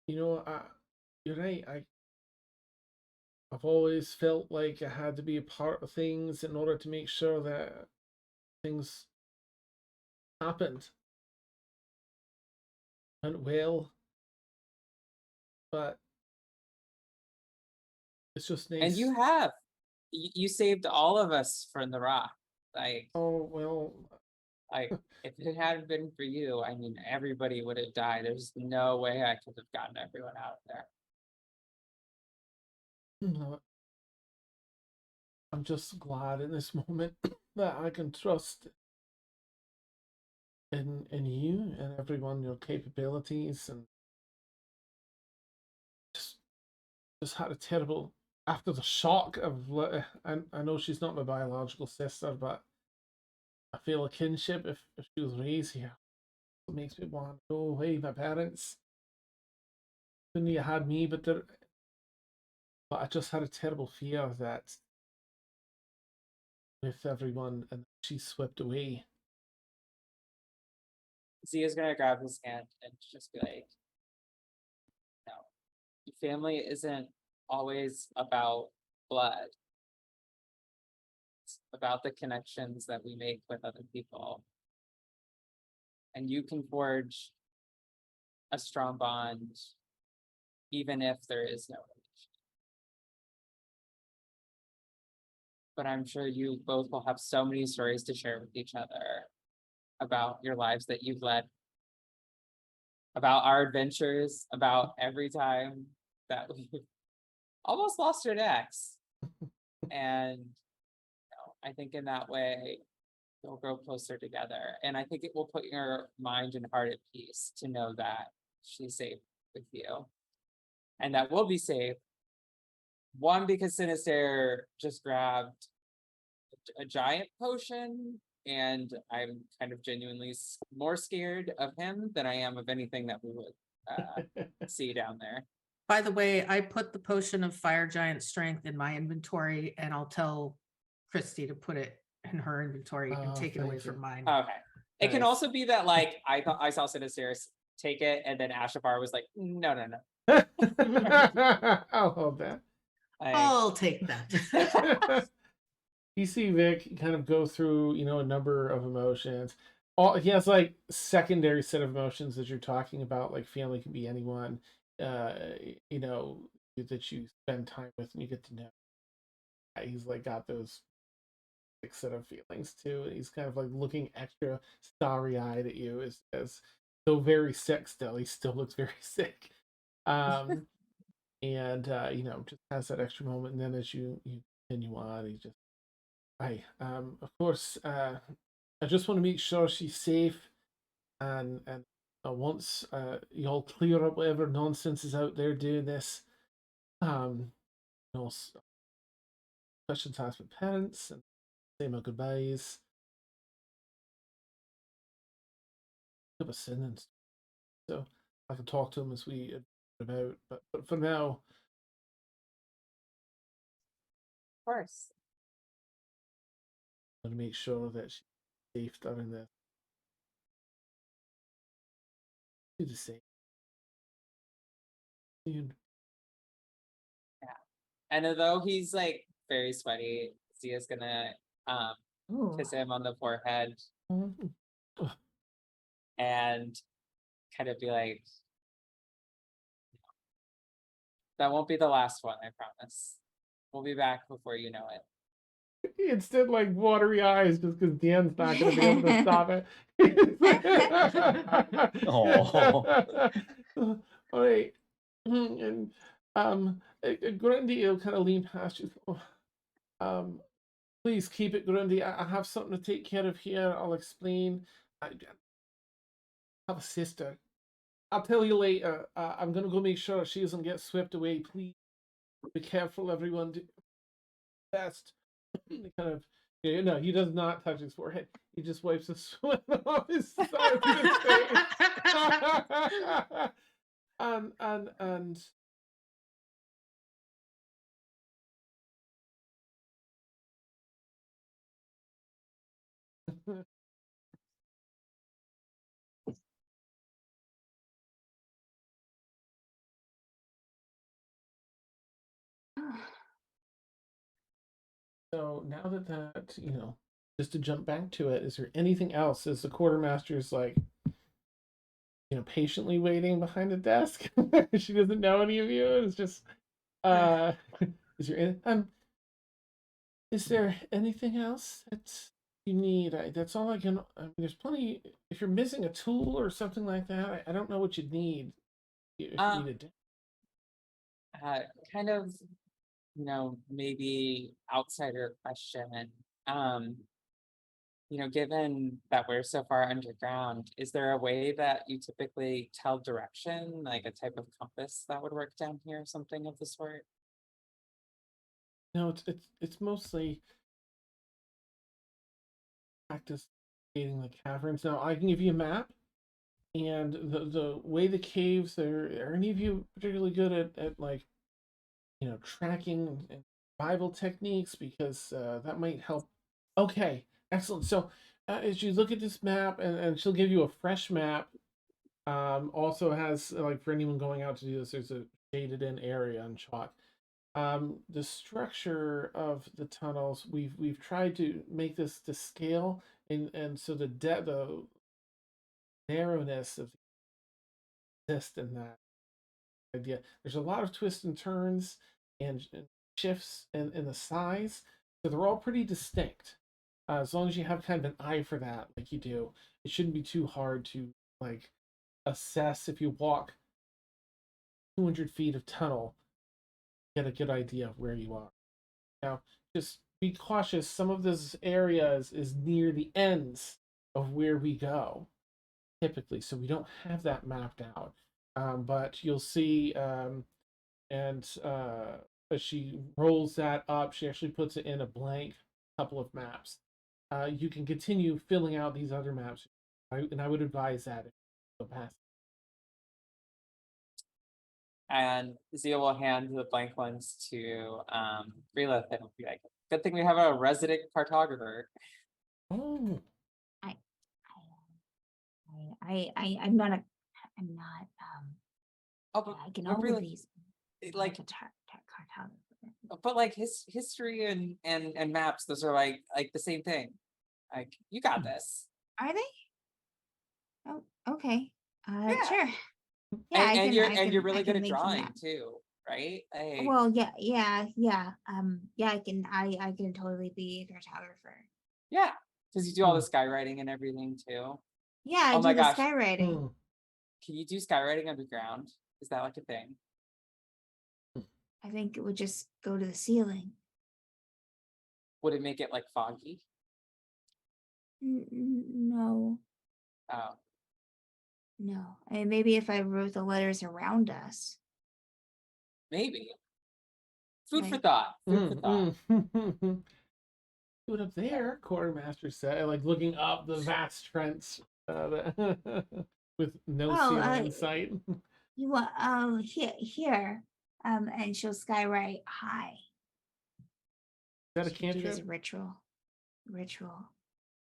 You know, you're right. I've always felt like I had to be a part of things in order to make sure that things happened. Went well. But it's just nice. And you have. You saved all of us from the rock. Like, Oh, well, like if it hadn't been for you, I mean, everybody would have died. There's no way I could have gotten everyone out of there. no, I'm just glad in this moment that I can trust in you and everyone, your capabilities, and just had a terrible after the shock of I know she's not my biological sister, but I feel a kinship if she was raised here. It makes me want to go away. My parents couldn't have had me, but I just had a terrible fear that with everyone and she's swept away. Zia's gonna grab his hand and just be like, no, your family isn't always about blood. It's about the connections that we make with other people. And you can forge a strong bond even if there is no relation. But I'm sure you both will have so many stories to share with each other about your lives that you've led, about our adventures, about every time that we've almost lost an ex. And I think in that way, you'll grow closer together. And I think it will put your mind and heart at peace to know that she's safe with you. And that we'll be safe. One, because Sinister just grabbed a giant potion, and I'm kind of genuinely more scared of him than I am of anything that we would see down there. By the way, I put the potion of fire giant strength in my inventory, and I'll tell Christy to put it in her inventory and take it away thank you. from mine. Okay. It can Nice. also be that like I thought I saw Sinister take it, and then Ashafar was like, no. I'll hold that. I'll take that. You see Vic kind of go through, a number of emotions. He has like secondary set of emotions that you're talking about, like family can be anyone, that you spend time with and you get to know. He's like got those set of feelings too. And he's kind of like looking extra starry eyed at you as though very sick still. He still looks very sick. And just has that extra moment, and then as you continue on, he just of course, I just want to make sure she's safe, and once y'all clear up whatever nonsense is out there doing this, questions asked with parents, and say my goodbyes. Have a sentence, so I can talk to him as we about. But for now, Of course. I'm gonna make sure that she's safe during this. Do the same. Soon. And although he's like very sweaty, Zia's gonna Ooh. kiss him on the forehead Mhm. and kind of be like, that won't be the last one, I promise. We'll be back before you know it. Instead, like watery eyes, just because Dan's not going to be able to stop it. Oh. All right, and Grundy will kind of lean past you. Please keep it, Grundy. I have something to take care of here. I'll explain. I have a sister. I'll tell you later. I'm gonna go make sure she doesn't get swept away. Please be careful, everyone. Do best. Kind of, no, he does not touch his forehead. He just wipes the sweat off his side of his face. And so now that just to jump back to it, is there anything else? Is the quartermaster's like, patiently waiting behind the desk? She doesn't know any of you. It's just, is there anything else that you need? That's all I can. I mean, there's plenty. If you're missing a tool or something like that, I don't know what you'd need. If you need Kind of, maybe outsider question. Given that we're so far underground, is there a way that you typically tell direction, like a type of compass that would work down here, something of the sort? No, it's mostly practice navigating the caverns. Now I can give you a map, and the way the caves are any of you particularly good at like tracking and survival techniques, because that might help. Okay, excellent. So as you look at this map, and she'll give you a fresh map. Also has, like, for anyone going out to do this, there's a shaded in area on chalk. The structure of the tunnels, we've tried to make this to scale, and so the narrowness of this and that idea. There's a lot of twists and turns and shifts in the size, so they're all pretty distinct. As long as you have kind of an eye for that, like you do, it shouldn't be too hard to like assess. If you walk 200 feet of tunnel, get a good idea of where you are. Now, just be cautious. Some of this area is near the ends of where we go, typically, so we don't have that mapped out. But you'll see, and as she rolls that up, she actually puts it in a blank couple of maps. You can continue filling out these other maps, and I would advise that if you go past. And Zia will hand the blank ones to Relith and be like, good thing we have a resident cartographer. Oh, I'm not Oh, but, I can but all really, of these. like, Cartographer. but like his history and maps, those are like the same thing. Like, you got this. Are they? Oh, okay. Yeah. Sure. Yeah, And you're I really can good at make some drawing maps. too, right? Like, Well, yeah. Yeah, I can totally be a cartographer. yeah, because you do all the skywriting and everything too. Yeah, I Oh do my the gosh. skywriting. Can you do skywriting underground? Is that like a thing? I think it would just go to the ceiling. Would it make it like foggy? No, Oh, no. I mean, maybe if I wrote the letters around us. maybe. Food for Right. thought. Food for thought. Do it up there, Quartermaster said, like looking up the vast trench with no Oh, ceiling in sight. You want here. And she'll skywrite hi. Is that a She do this cantrip? ritual.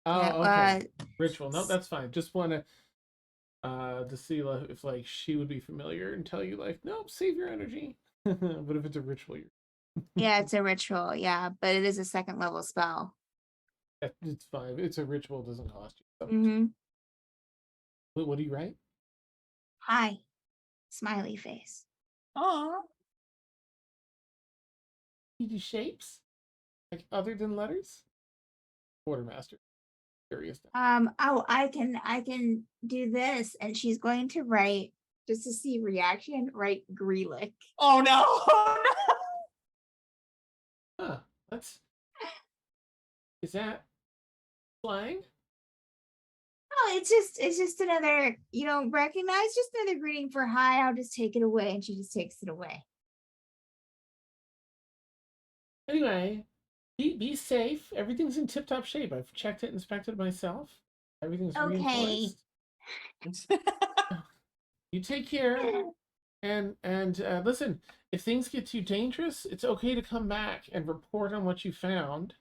Oh, Yeah, okay. Ritual. No, that's fine. Just want to see if like she would be familiar and tell you like, nope, save your energy. But if it's a ritual, Yeah, it's a ritual. Yeah, but it is a 2nd level spell. it's fine. It's a ritual. It doesn't cost you. Mm-hmm. What do you write? Hi, smiley face. Aw. You do shapes, like other than letters. Quartermaster, curious. Oh, I can do this, and she's going to write just to see reaction. Write Greelick. Oh no! Oh no! Huh? Is that slang? Oh, it's just another, you don't recognize, just another greeting for hi. I'll just take it away, and she just takes it away. Anyway, be safe. Everything's in tip-top shape. I've checked it, inspected it myself. Everything's Okay. reinforced. You take care, and listen. If things get too dangerous, it's okay to come back and report on what you found,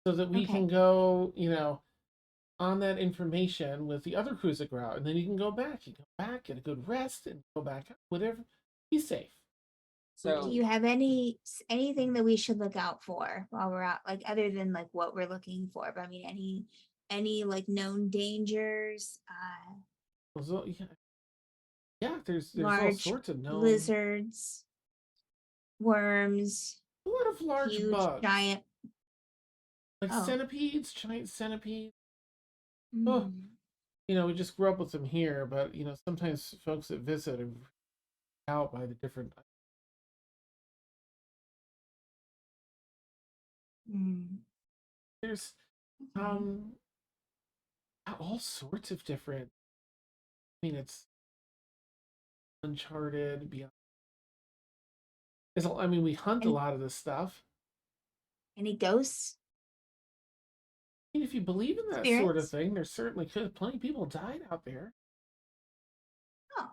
so that we can Okay. go, on that information with the other crews that go out, and then you can go back. You go back, get a good rest, and go back. Whatever. Be safe. Do So you have anything that we should look out for while we're out, like other than like what we're looking for? But I mean, any like known dangers? So, yeah. There's all Large sorts of known. lizards, worms, A lot of large huge bugs, giant. like Oh. centipedes, giant centipedes. Mm. We just grew up with them here, but sometimes folks that visit are out by the different. Mm. There's Okay. all sorts of different. I mean, it's uncharted beyond. I mean, we hunt a Any, lot of this stuff. any ghosts? I mean, if you believe in that sort of Spirits? thing, there certainly could. Plenty of people died out there. Oh,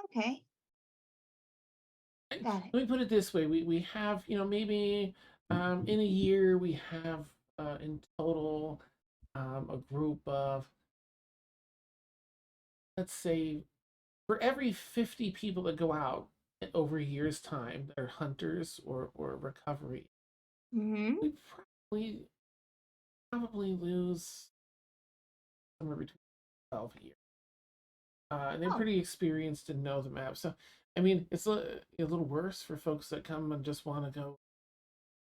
okay. Got it. Let me put it this way: we have maybe in a year we have in total a group of, let's say, for every 50 people that go out over a year's time that are hunters or recovery, Mm-hmm. we probably lose somewhere between 12 a year. And they're Oh. pretty experienced and know the map. So, I mean, it's a little worse for folks that come and just want to go.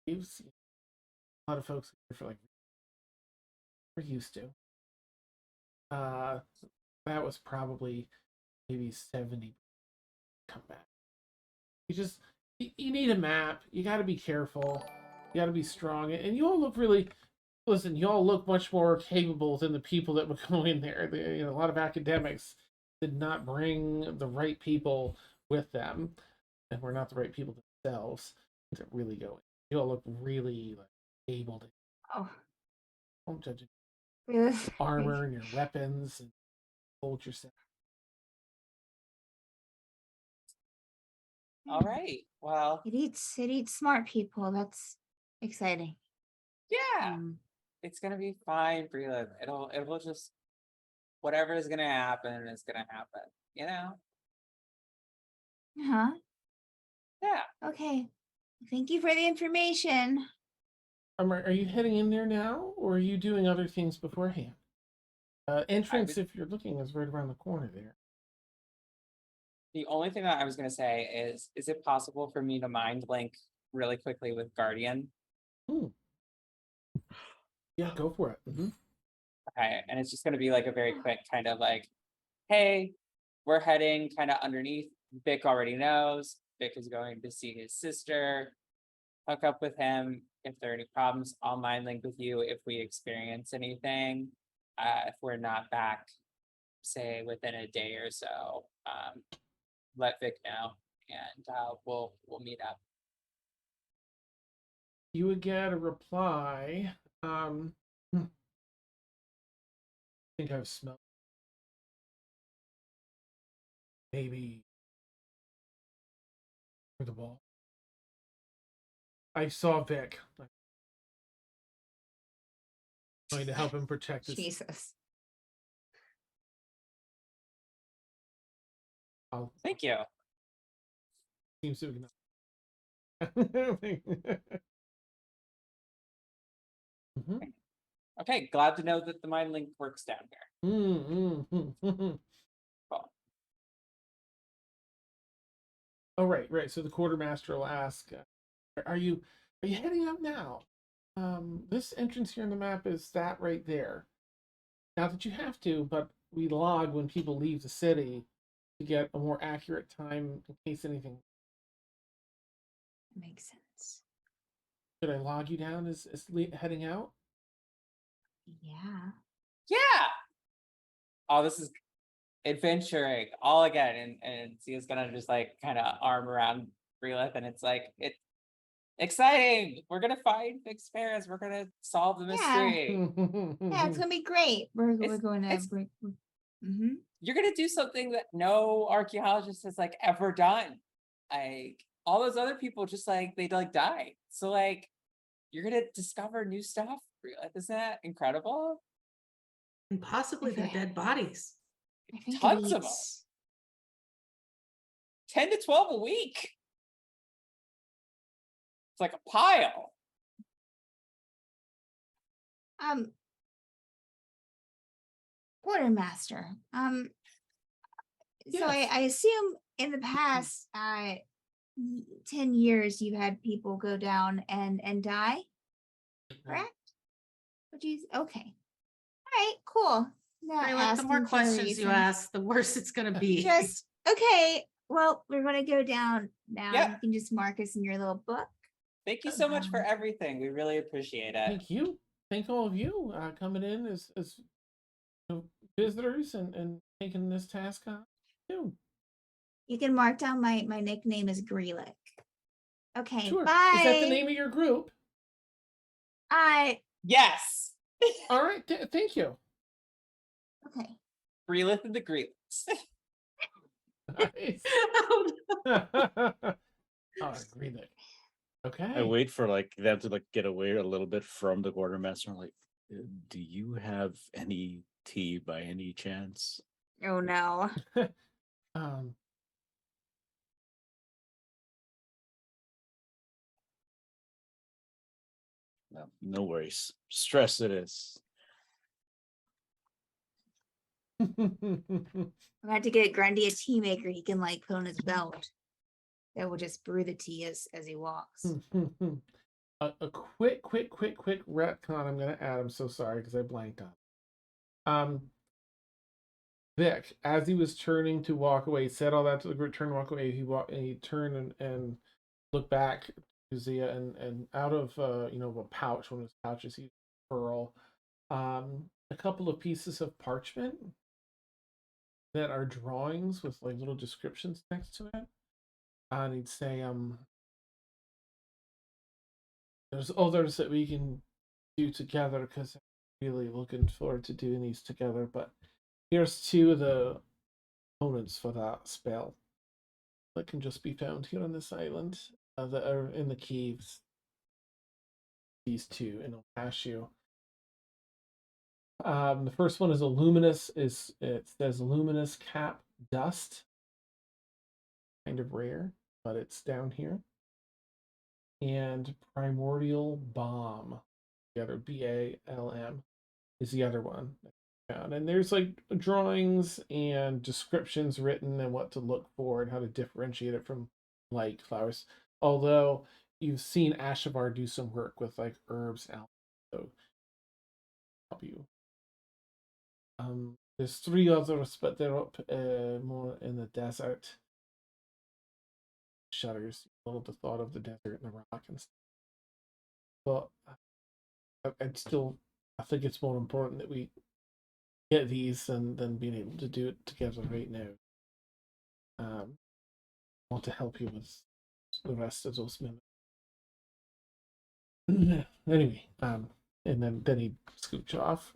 Caves. A lot of folks for like we're used to. That was probably maybe 70 come back. You need a map. You got to be careful. You got to be strong, and you all look really. Listen, you all look much more capable than the people that would go in there. A lot of academics did not bring the right people with them, and we're not the right people themselves to really go in. You all look really like able to. Oh, Don't judge really? armor and your weapons and hold yourself. all right. Well, It eats smart people. That's exciting. yeah, Mm. it's gonna be fine, Breland. It'll just whatever is gonna happen is gonna happen. Huh? Yeah. Okay. Thank you for the information. Are you heading in there now, or are you doing other things beforehand? Entrance, would- if you're looking, is right around the corner there. The only thing that I was gonna say is it possible for me to mind link really quickly with Guardian? Hmm. Yeah, go for it. Okay, and it's just gonna be like a very quick kind of like, hey, we're heading kind of underneath. Vic already knows. Vic is going to see his sister. Hook up with him. If there are any problems, I'll mind link with you if we experience anything. If we're not back, say within a day or so, let Vic know, and we'll meet up. you would get a reply. I think I've smelled maybe through the wall. I saw Vic. I'm going to help him protect his. Jesus. Thank you. Seems to ignore. Mhm. Okay, glad to know that the mind link works down here. Cool. Oh, right. So the quartermaster will ask, "Are you heading out now? This entrance here on the map is that right there. Not that you have to, but we log when people leave the city to get a more accurate time in case anything. Makes sense. Should I log you down as heading out?" Yeah. Yeah. Oh, this is adventuring all again, and Sia's gonna just like kind of arm around Relith, and it's like it's exciting. We're gonna find Extremis. We're gonna solve the mystery. Yeah, it's gonna be great. We're It's- going to it's- break. Mm-hmm. You're gonna do something that no archaeologist has like ever done. Like all those other people just like they like died. So like you're gonna discover new stuff. Relith. Isn't that incredible? And possibly their Okay. dead bodies. I think Tons it of 'em. eats. 10 to 12 a week. It's like a pile. Quartermaster. So Yes. I assume in the past 10 years you had people go down and die, correct? Would you okay. All right, cool. Not Rayla, the more asking for a questions you reason. ask, the worse it's gonna be. Just okay. Well, we're gonna go down now. Yep. You can just mark us in your little book. Thank you so much for everything. We really appreciate it. Thank you. Thank all of you coming in as visitors and taking this task on too. You can mark down my nickname is Greelick. Okay, Sure. bye. Is that the name of your group? Yes. All right. Thank you. Okay. Relith and the Greeks. Nice. Oh, no. Oh, agree that. Okay. I wait for like them to like get away a little bit from the quartermaster. Like, do you have any tea by any chance? Oh no. Um. No, no worries. Stress it is. I'm gonna have to get Grundy a tea maker he can like put on his belt. That will just brew the tea as he walks. a quick retcon I'm gonna add. I'm so sorry because I blanked on. Vic, as he was turning to walk away, said all that to the group, turn to walk away. He turned and looked back to Zia and out of a pouch, one of his pouches, he pearl a couple of pieces of parchment that are drawings with like little descriptions next to it. And he'd say, there's others that we can do together because I'm really looking forward to doing these together. But here's two of the opponents for that spell that can just be found here on this island that are in the caves. These two, and I'll pass you. The first one is a luminous. It says luminous cap dust. Kind of rare, but it's down here. And primordial bomb. The other BALM is the other one. And there's like drawings and descriptions written and what to look for and how to differentiate it from light flowers. Although you've seen Ashavar do some work with like herbs and so help you. There's three others, but they're up more in the desert. Shudders, a little the thought of the desert and the rock and stuff. But I think it's more important that we get these than being able to do it together right now. I want to help you with the rest of those members. Anyway, and then he scooch off.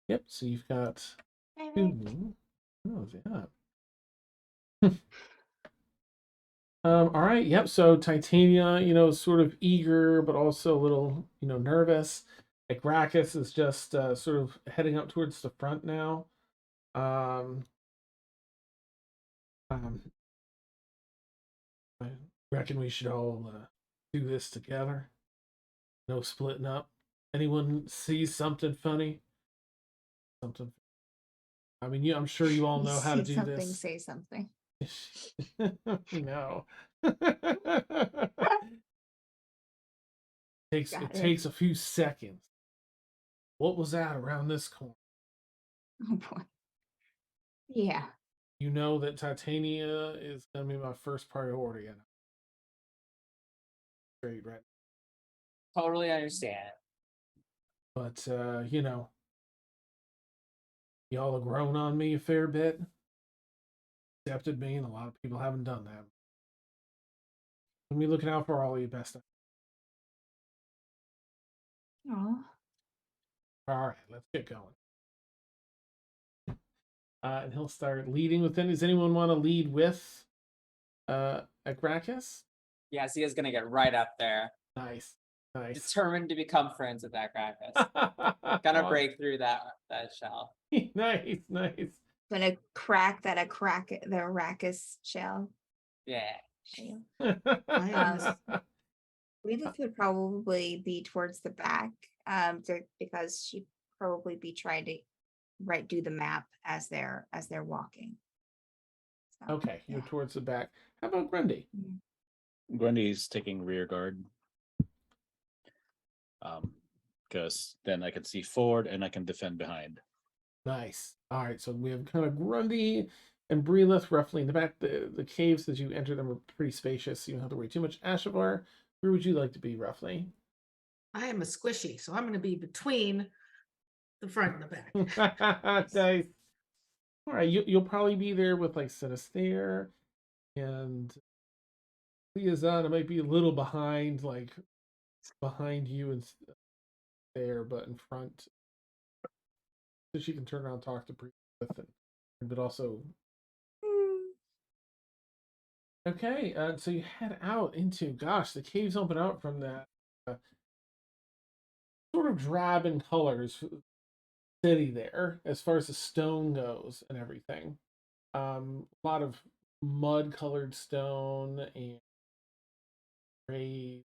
Yep. So you've got Alright. two. Oh yeah. All right. Yep. So Titania, sort of eager, but also a little, nervous. Like Gracchus is just sort of heading up towards the front now. Um, um, I reckon we should all do this together. No splitting up. Anyone sees something funny? Something. I mean, I'm sure you all You know how to see do something, this. say something. No. Got It it. takes a few seconds. What was that around this corner? Oh boy. Yeah. You know that Titania is gonna be my first priority. And straight right. Totally understand. But y'all have grown on me a fair bit. Accepted me, and a lot of people haven't done that. I'm be looking out for all of you best. Oh. All right, let's get going. And he'll start leading within. Does anyone want to lead with Agracus? Yeah, Zia's gonna get right up there, Nice. Nice. determined to become friends with that Gracchus. Gonna break through that shell. Nice, nice. Gonna crack that the Arrakis shell. Yeah. Shell. I am this- Edith would probably be towards the back, because she'd probably be trying to do the map as they're walking. So, Okay, you're yeah. towards the back. How about Grundy? Grundy's taking rear guard. Because then I can see forward and I can defend behind. Nice. All right, so we have kind of Grundy and Breelith roughly in the back. The caves as you enter them are pretty spacious, so you don't have to worry too much. Ashavar, where would you like to be roughly? I am a squishy, so I'm going to be between the front and the back. Nice. All right, you'll probably be there with like Sinister and Liazana might be a little behind, like behind you and there, but in front, so she can turn around and talk to Breelith, but also. Okay, so you head out into, gosh, the caves open out from that sort of drab in colors city there, as far as the stone goes and everything. A lot of mud colored stone and gray.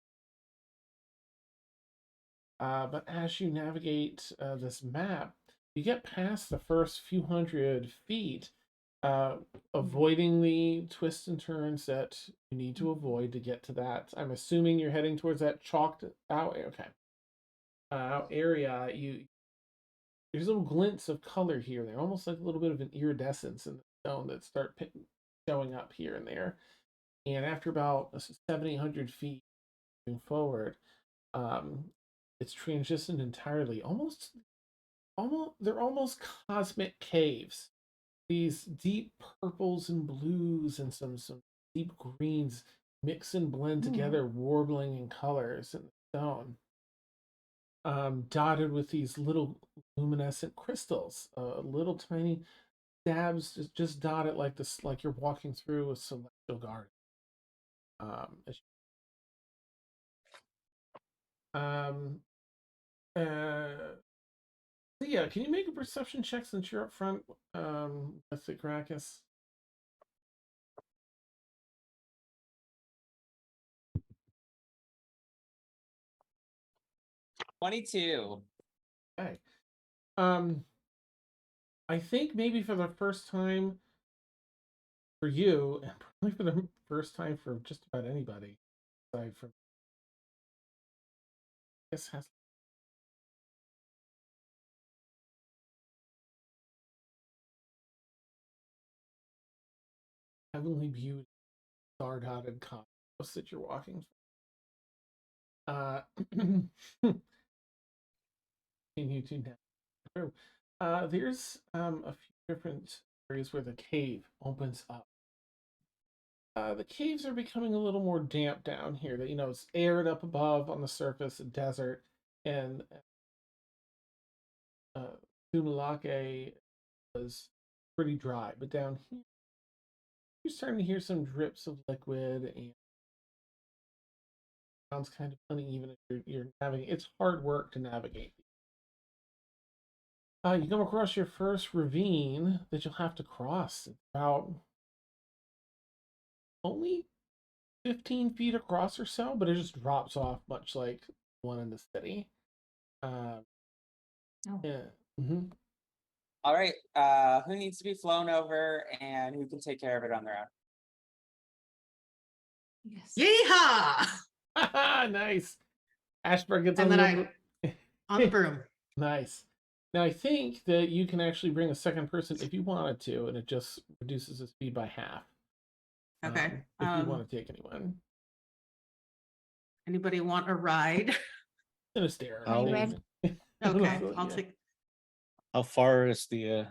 But as you navigate this map, you get past the first few 100 feet, avoiding the twists and turns that you need to avoid to get to that. I'm assuming you're heading towards that chalked out. Okay. Area. There's little glints of color here. They're almost like a little bit of an iridescence in the stone that start showing up here and there. And after about 700-800 feet moving forward, it's transitioned entirely. Almost, they're almost cosmic caves. These deep purples and blues and some deep greens mix and blend together, warbling in colors in the stone. Dotted with these little luminescent crystals, little tiny dabs, just dotted like this, like you're walking through a celestial garden. Um, so yeah, can you make a perception check since you're up front with the Gracchus? 22. Okay. I think maybe for the first time for you, and probably for the first time for just about anybody, aside from this has heavenly beauty, star dotted cosmos that you're walking through. Continue to navigate through. There's a few different areas where the cave opens up. the caves are becoming a little more damp down here. That it's arid up above on the surface, a desert, and Sumalake was pretty dry. But down here, you're starting to hear some drips of liquid, and sounds kind of uneven. If you're navigating, it's hard work to navigate. You come across your first ravine that you'll have to cross. It's about only 15 feet across or so, but it just drops off much like the one in the city. Oh. Yeah. Mm-hmm. All right. Who needs to be flown over and who can take care of it on their own? Yes. Yeehaw! Nice. Ashburn gets And on then the on the broom. Nice. Now I think that you can actually bring a second person if you wanted to, and it just reduces the speed by half. Okay. If you want to take anyone. Anybody want a ride? Sinister. I How, read- Okay, So, I'll yeah. take. how far is the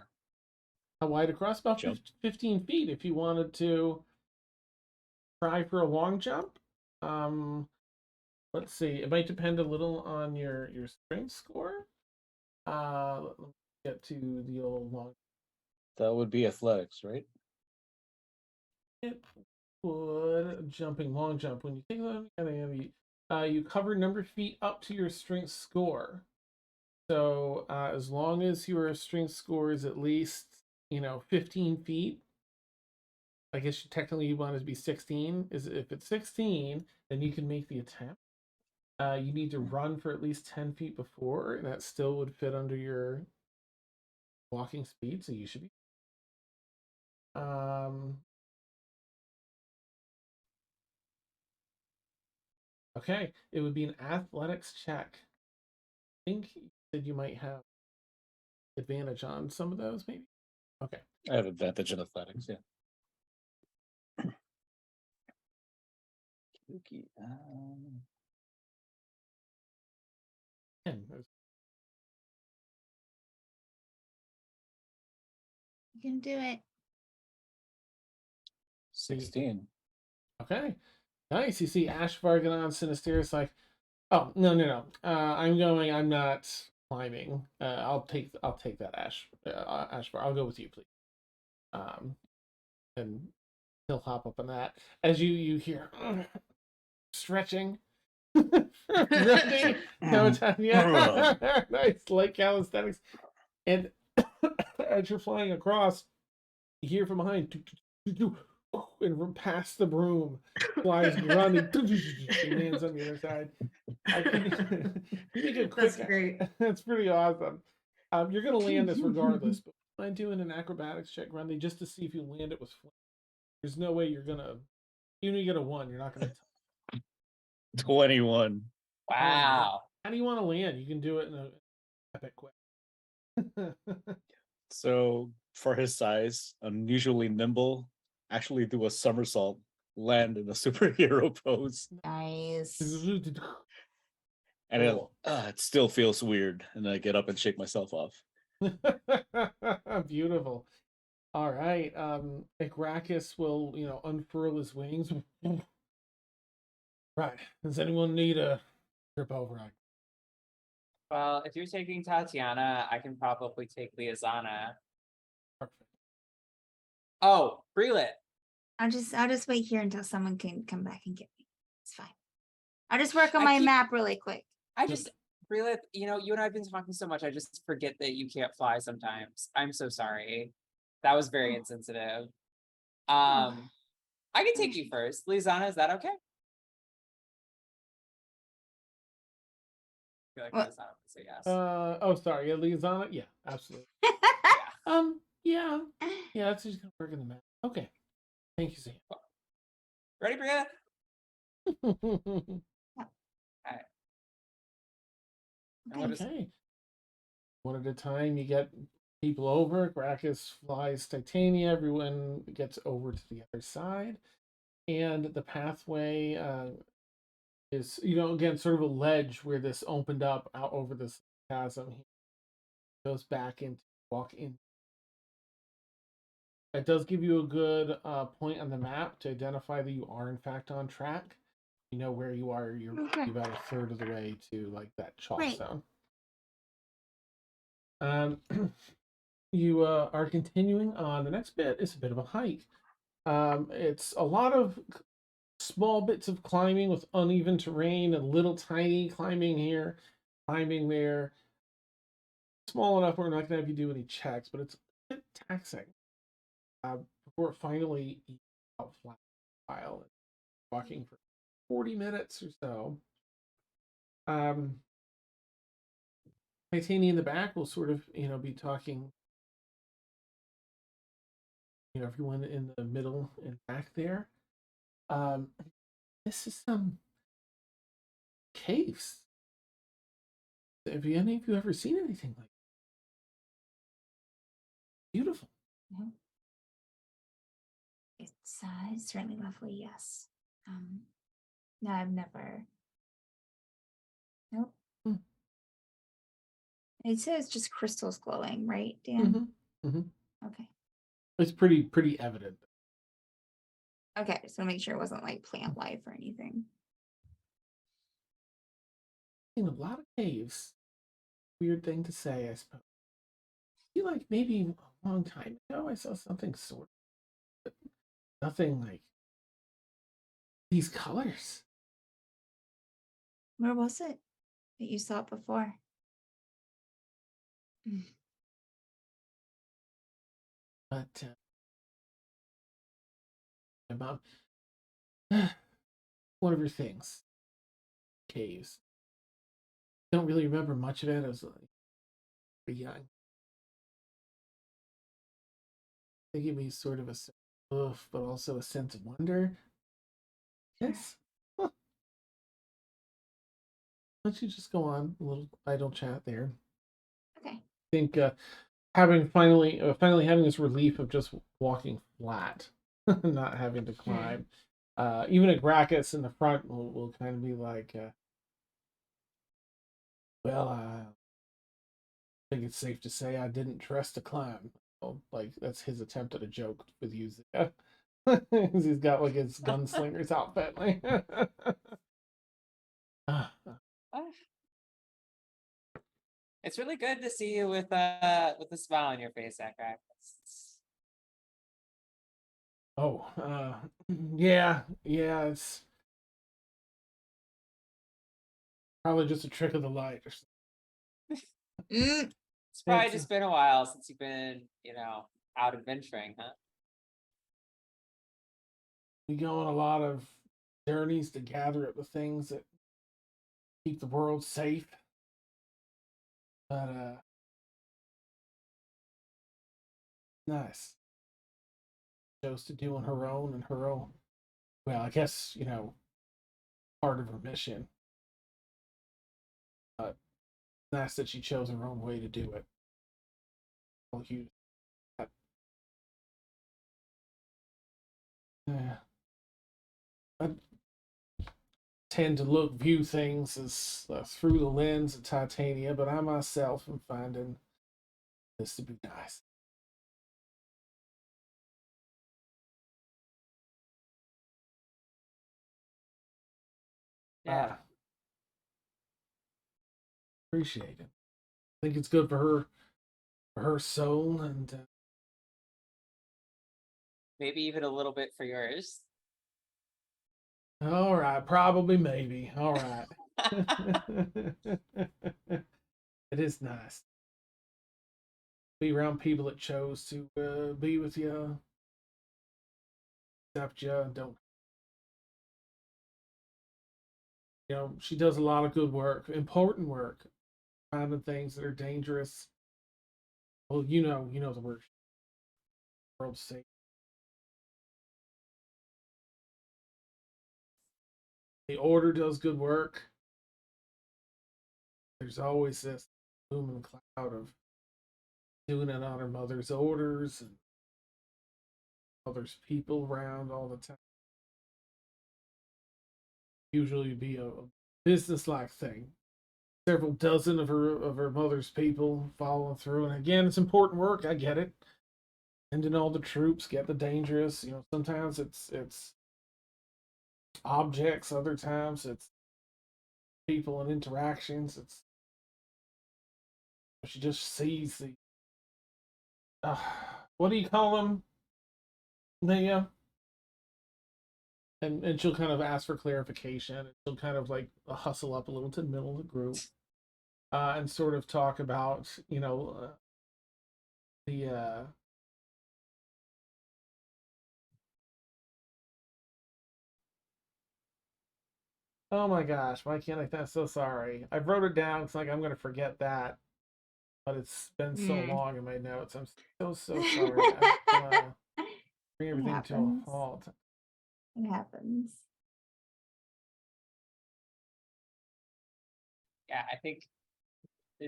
How wide across? About Jump. 15 feet if you wanted to try for a long jump. Let's see. It might depend a little on your strength score. Let me get to the old long. that would be athletics, right? It would jumping long jump when you take that. You cover number of feet up to your strength score. So as long as your strength score is at least 15 feet, I guess technically you want it to be 16. Is if it's 16, then you can make the attempt. You need to run for at least 10 feet before, and that still would fit under your walking speed. So you should be. Okay, it would be an athletics check. I think you said you might have advantage on some of those, maybe. Okay. I have advantage in athletics, yeah. Okay, 10. You can do it. 16. Okay. Nice. You see Ash Varganon Sinister is like, oh no. I'm not climbing. I'll take that Ash. Ashvar. I'll go with you, please. And he'll hop up on that. As you hear stretching. Running. Yeah. Nice, light calisthenics. And as you're flying across, you hear from behind, and past the broom flies running, and lands on the other side. You make a quick. That's great. That's pretty awesome. You're gonna land this regardless, but I'm doing an acrobatics check, Grundy, just to see if you land it with flying. There's no way you're gonna. Even if you get a 1, you're not gonna. 21. Wow. How do you want to land? You can do it in a epic way. So for his size, unusually nimble, actually do a somersault, land in a superhero pose. Nice. And it still feels weird. And I get up and shake myself off. Beautiful. All right. Igracus will, unfurl his wings. Right. Does anyone need a trip over? Well, if you're taking Tatiana, I can probably take Liazana. Perfect. Oh, Brelit. I'll just wait here until someone can come back and get me. It's fine. I'll just work on I my keep- map really quick. Brelit, you and I have been talking so much, I just forget that you can't fly sometimes. I'm so sorry. That was very insensitive. I can take you first. Liazana, is that okay? I feel like What? Liazana would say yes. Oh, sorry. Yeah, Liazana? Yeah, absolutely. Yeah. Yeah, that's just gonna work in the map. Okay. Thank you, Sam. Ready, Brelit? Okay. One at a time, you get people over. Gracchus flies Titania. Everyone gets over to the other side. And the pathway is, again, sort of a ledge where this opened up out over this chasm. Goes back into walk in. it does give you a good point on the map to identify that you are in fact on track. You know where you are. You're Okay. about a third of the way to like that chalk Great. zone. You are continuing on. The next bit is a bit of a hike. It's a lot of small bits of climbing with uneven terrain, a little tiny climbing here, climbing there. Small enough we're not going to have you do any checks, but it's a bit taxing. Before it finally evens out flat while walking for 40 minutes or so. Titania in the back will sort of, be talking, everyone in the middle and back there. This is some caves. Have any of you ever seen anything like that? Beautiful. It's certainly lovely, yes. No, I've never. Nope. Hmm. It says just crystals glowing, right, Dan? Okay. It's pretty evident. Okay, just want to make sure it wasn't like plant life or anything. Seen a lot of caves. Weird thing to say, I suppose. I feel like maybe a long time ago I saw something sort of, but nothing like these colors. Where was it that you saw it before? But my mom, one of her things, caves. Don't really remember much of it. I was like pretty young. They give me sort of a sense of, but also a sense of wonder. Yes. Huh. Why don't you just go on a little idle chat there? Okay. I think having finally having this relief of just walking flat, not having to climb. Even at Gracchus in the front will kind of be like, well, I think it's safe to say I didn't trust to climb. Well, like that's his attempt at a joke with you. He's got like his gunslinger's outfit. Like, It's really good to see you with a smile on your face, Zachary. oh, yeah, it's probably just a trick of the light or something. It's probably It's, just been a while since you've been, out adventuring, huh? we go on a lot of journeys to gather up the things that keep the world safe. But nice. Chose to do on her own and her own. Well, I guess, part of her mission. But nice that she chose her own way to do it. Well, you. Yeah. I tend to view things as through the lens of Titania, but I myself am finding this to be nice. Yeah. Appreciate it. I think it's good for her soul, and Maybe even a little bit for yours. all right, probably, maybe. All right. It is nice. Be around people that chose to be with you, accept you, don't. She does a lot of good work, important work, finding things that are dangerous. Well, you know the word. World's safe. The order does good work. There's always this looming cloud of doing it on her mother's orders and mother's people around all the time. Usually be a business-like thing. Several dozen of her mother's people following through, and again, it's important work. I get it. send in all the troops, get the dangerous. Sometimes it's objects, other times it's people and interactions. She just sees the what do you call them, Leah? And she'll kind of ask for clarification. And she'll kind of like hustle up a little to the middle of the group, and sort of talk about the oh my gosh, why can't I? I'm so sorry. I wrote it down. It's like I'm gonna forget that, but it's been so long in my notes. I'm so sorry. I'm gonna bring everything to a happens. halt. It happens. Yeah, I think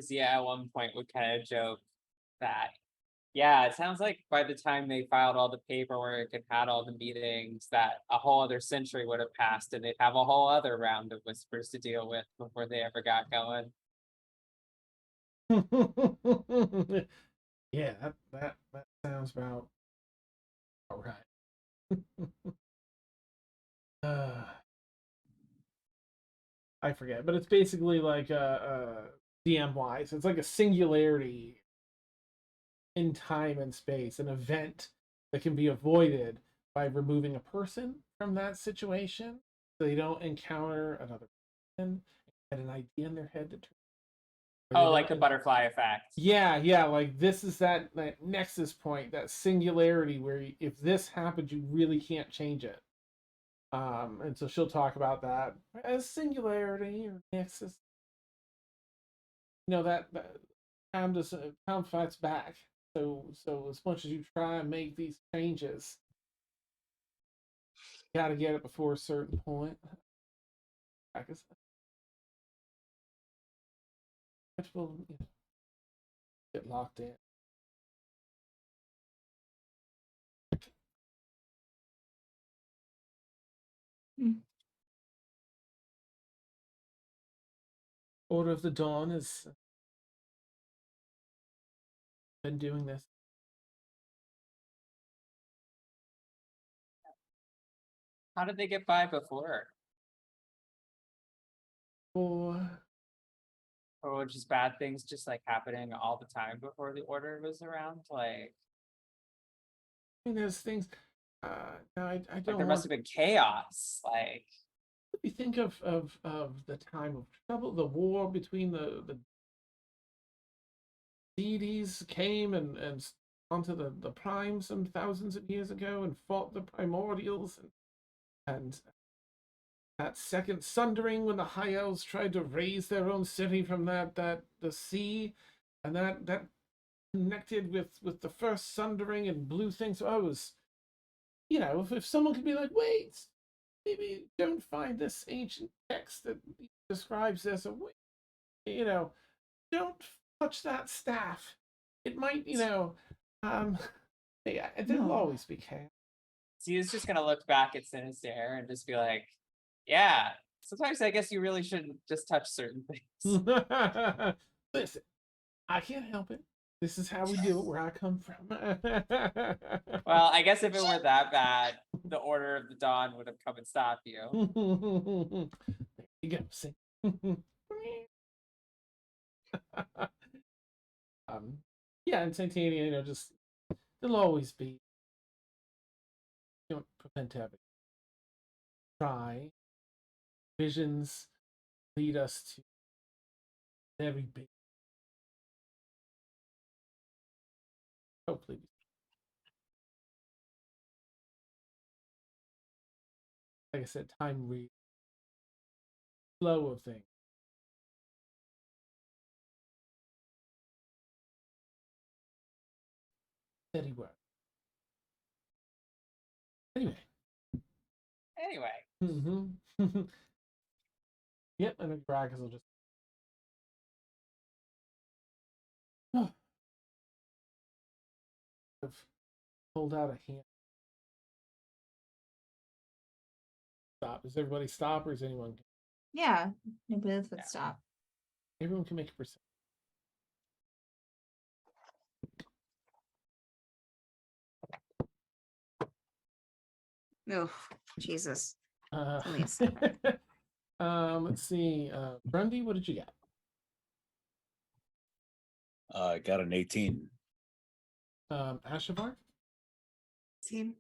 Zia at one point would kind of joke that, yeah, it sounds like by the time they filed all the paperwork and had all the meetings, that a whole other century would have passed and they'd have a whole other round of whispers to deal with before they ever got going. Yeah, that sounds about right. I forget, but it's basically like DM wise. It's like a singularity in time and space, an event that can be avoided by removing a person from that situation, so they don't encounter another person and an idea in their head to turn. Oh, like the butterfly effect. Yeah, like this is that nexus point, that singularity where if this happens, you really can't change it. And so she'll talk about that as singularity or nexus. That time fights back. So as much as you try and make these changes, you got to get it before a certain point. I guess which will get locked in. Order of the Dawn has been doing this. How did they get by before? Or Or just bad things just like happening all the time before the order was around? Like there's things. No, I don't. there must have been chaos. Like you think of the time of trouble, the war between the deities came and onto the prime some thousands of years ago and fought the primordials and that second sundering when the high elves tried to raise their own city from the sea, and that connected with the first sundering and blew things. So I was, if someone could be like, wait, maybe don't find this ancient text that describes this, or don't touch that staff. It might, yeah, there'll always be chaos. Zia's just gonna look back at Sinister and just be like, yeah, sometimes I guess you really shouldn't just touch certain things. Listen, I can't help it. This is how we do it where I come from. Well, I guess if it were that bad, the Order of the Dawn would have come and stopped you. There you go. Sing. Yeah, and Titania, just there'll always be. Don't prevent having. Try. Visions lead us to very big. Hopefully. Like I said, time read. Flow of things. Steady work. Anyway. Mm-hmm. Yep, and then Bragas will just. Hold out a hand. Stop. Does everybody stop, or is anyone? Yeah, nobody else would stop. Everyone can make a percent. Oh, Jesus. Uh, Only a 7. let's see. Grundy, what did you get? I got an 18. Ashavar? Team?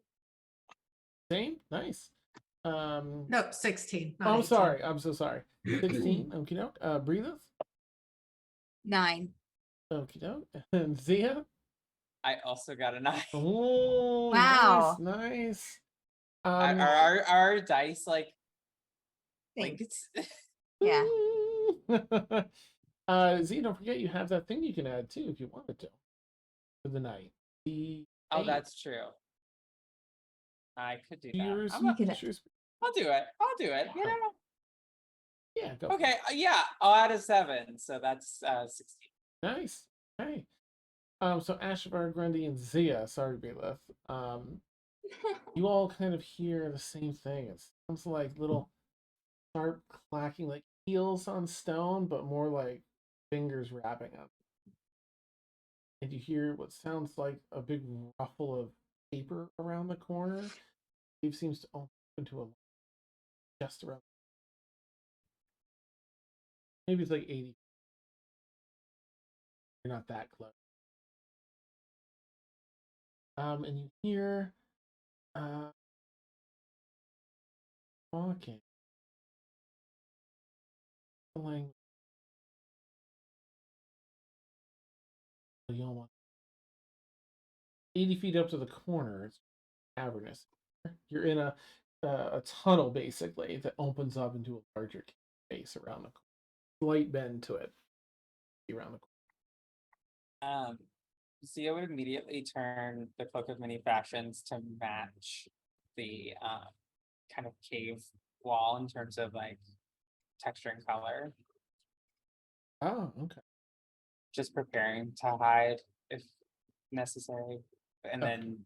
Same? Nice. No, 16. Not Oh, I'm 18. sorry. I'm so sorry. 16. Okie doke. Breatheth? 9. Okie doke. And Zia? I also got a 9. Oh, Wow. nice. Our dice like Thanks. linked? Yeah. Zia, don't forget you have that thing you can add too if you wanted to for the night. Oh, that's true. I could do that. Yours, I'll do it. I'll do it. You know. Yeah, go. For Okay. it. Yeah, I'll add a 7. So that's 16. Nice. Okay. So Ashavar, Grundy, and Zia, sorry, Belith. You all kind of hear the same thing. It sounds like little sharp clacking, like heels on stone, but more like fingers wrapping up. And you hear what sounds like a big ruffle of paper around the corner. It seems to open to a just around. Maybe it's like 80. You're not that close. And you hear walking. Language. You don't want 80 feet up to the corner. It's cavernous. You're in a tunnel basically that opens up into a larger space around the corner. Slight bend to it around the corner. Zia would immediately turn the Cloak of Many Fashions to match the kind of cave wall in terms of like texture and color. Oh, okay. Just preparing to hide if necessary. And Okay. then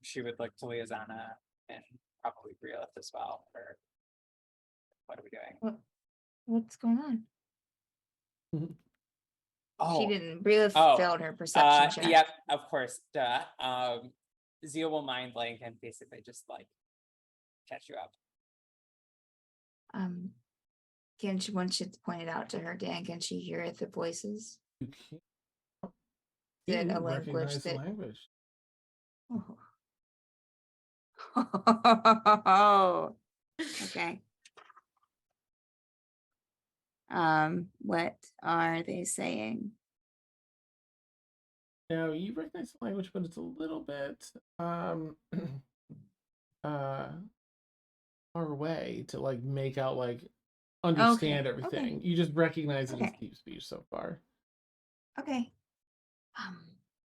she would look to Liazana and probably Briolith as well. For what are we doing? What's going on? Oh, She didn't. Bria Oh, failed her perception check. Yep, of course. Duh. Zia will mind blank and basically just like catch you up. Can she, once it's pointed out to her, Dan, can she hear the voices? You can't. Is it You a language recognize the that? language. Oh. Okay. What are they saying? Now you recognize the language, but it's a little bit far away to like make out like understand Okay, everything. okay. You just recognize it as Okay. deep speech so far. Okay.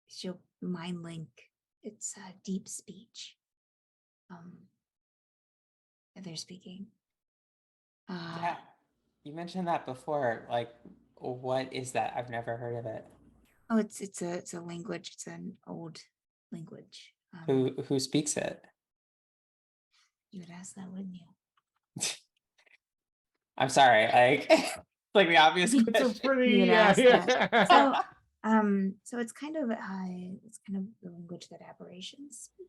She'll mind link. It's deep speech. That they're speaking. Yeah, you mentioned that before. Like, what is that? I've never heard of it. Oh, it's a language. It's an old language. Who speaks it? You would ask that, wouldn't you? I'm sorry. Like the obvious It's question. a pretty You would ask that. yeah. So it's kind of the language that aberrations speak.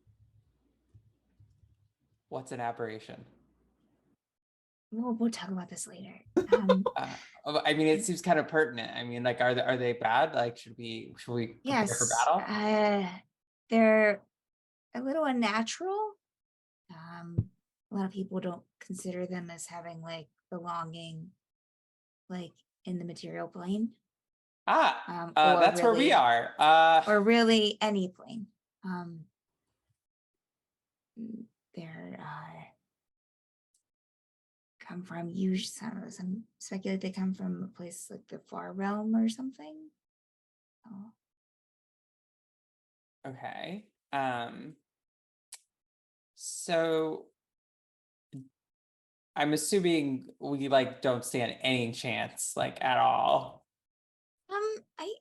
What's an aberration? We'll talk about this later. I mean, it seems kind of pertinent. I mean, like, are they bad? Like, should we prepare for Yes, battle? they're a little unnatural. A lot of people don't consider them as having like belonging, like in the material plane. That's where we really- are. or really any plane. They're come from usually some speculate they come from a place like the Far Realm or something. Oh. Okay. So I'm assuming we like don't stand any chance, like at all. I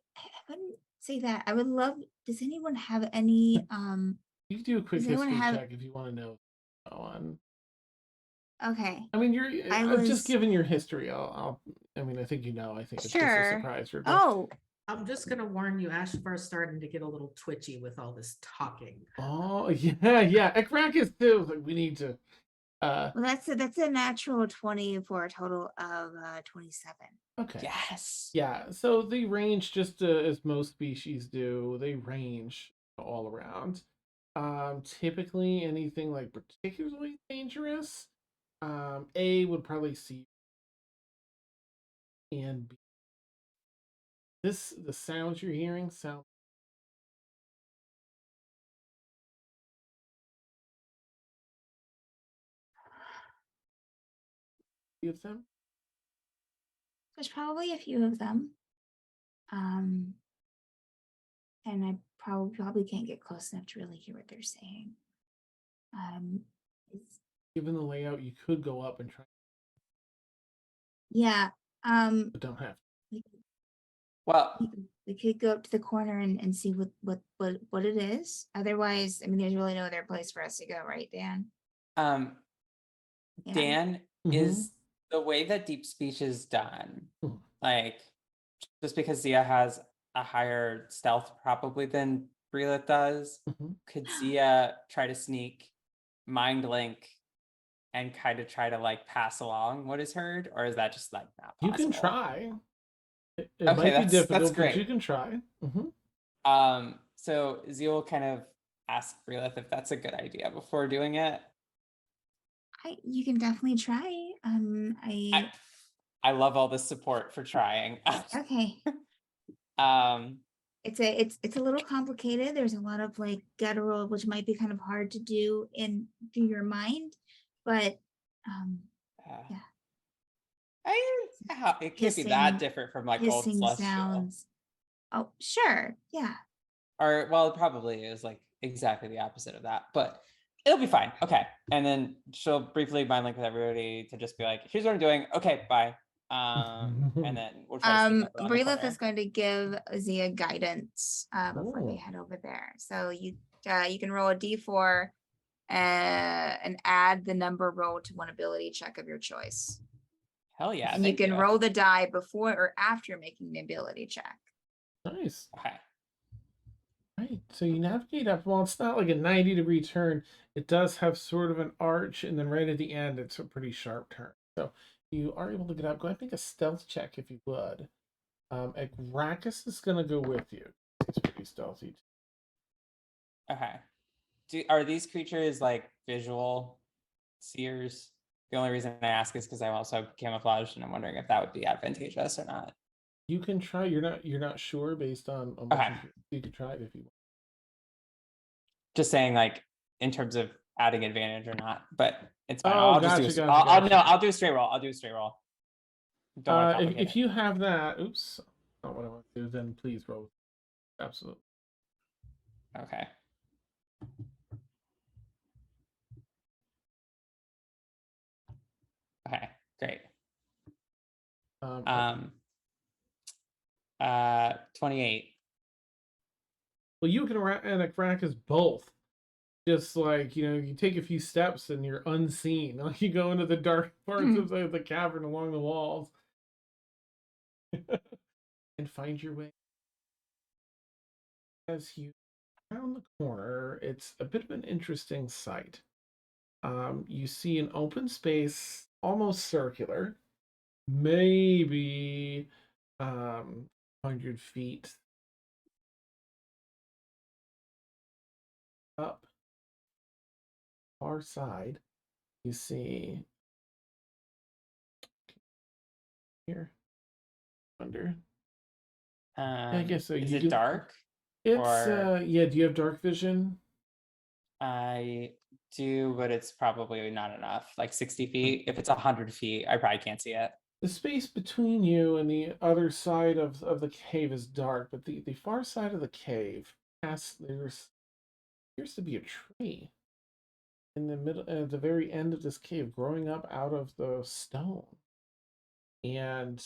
wouldn't say that. I would love. Does anyone have any? You can do a quick Does anyone history have- check if you want to know. On. Okay. I mean, I I'm was- just given your history. I mean, I think you know. I think it's just a Sure. surprise for. Oh, I'm just gonna warn you, Ashfar's starting to get a little twitchy with all this talking. Oh yeah. Ekrakis too. Like we need to. Well, that's a natural 20 for a total of 27. Okay. Yes. Yeah. So they range just as most species do. They range all around. Typically anything like particularly dangerous. A would probably see, and B. The sounds you're hearing sound. Of them. There's probably a few of them. And I probably can't get close enough to really hear what they're saying. It's, Given the layout, you could go up and try, yeah. but don't have. Well, We could go up to the corner and see what it is. Otherwise, I mean, there's really no other place for us to go, right, Dan? um, Yeah. Dan, Mhm. is the way that deep speech is done, Mhm. like just because Zia has a higher stealth probably than Breelith does, Mhm. could Zia try to sneak, mind link, and kind of try to like pass along what is heard, or is that just like not You possible? can try. It Okay, might be that's difficult, but great. you can try. So Zia will kind of ask Breelith if that's a good idea before doing it. You can definitely try. I love all the support for trying. Okay. um It's a little complicated. There's a lot of like guttural, which might be kind of hard to do through your mind, but yeah. It can't be that Hissing- different from like old hissing Celestial. sounds. Oh, sure. Yeah. Or well, it probably is like exactly the opposite of that, but it'll be fine. Okay. And then she'll briefly mind link with everybody to just be like, here's what I'm doing. Okay, bye. And then we'll try to sneak up around the Breelith corner. is going to give Zia guidance before they Ooh. head over there. So you can roll a d4 and add the number rolled to one ability check of your choice. Hell yeah. And you thank can roll the die before or after making the ability check. Nice. Okay. Right. So you navigate up. Well, it's not like a 90-degree turn. It does have sort of an arch, and then right at the end, it's a pretty sharp turn. So you are able to get up. Go ahead and make a stealth check if you would. Ekrakis is going to go with you. He's pretty stealthy. Okay. Are these creatures like visual seers? The only reason I ask is because I'm also camouflaged, and I'm wondering if that would be advantageous or not. You can try. You're not sure based on what Okay. you could try it if you want. Just saying, like in terms of adding advantage or not, but it's fine. Oh, I'll gotcha, just do. gotcha, I'll gotcha. No, I'll do a straight roll. I'll do a straight roll. Don't want to complicate If it. you have that, oops, not what I want to do. Then please roll. Absolutely. Okay. Okay. Great. 28. Well, you can and Ekrakis both. Just like, you take a few steps and you're unseen. Like you go into the dark parts of the cavern along the walls and find your way. As you round the corner, it's a bit of an interesting sight. You see an open space, almost circular, maybe 100 feet up far side. You see here under. I guess so. Is You it do, dark? it's or- yeah. Do you have dark vision? I do, but it's probably not enough. Like 60 feet. If it's 100 feet, I probably can't see it. The space between you and the other side of the cave is dark, but the far side of the cave, there appears to be a tree in the middle, at the very end of this cave, growing up out of the stone, and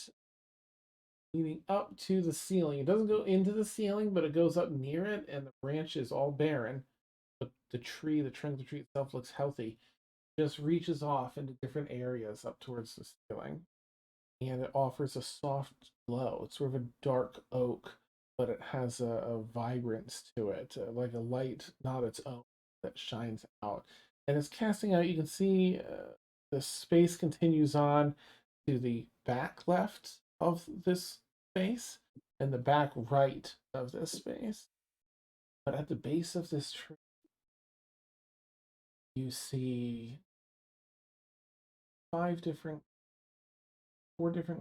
leading up to the ceiling. It doesn't go into the ceiling, but it goes up near it, and the branch is all barren. But the trunk of the tree itself looks healthy. Just reaches off into different areas up towards the ceiling, and it offers a soft glow. It's sort of a dark oak but it has a vibrance to it, like a light not its own that shines out. And it's casting out, you can see the space continues on to the back left of this space and the back right of this space. But at the base of this tree, you see four different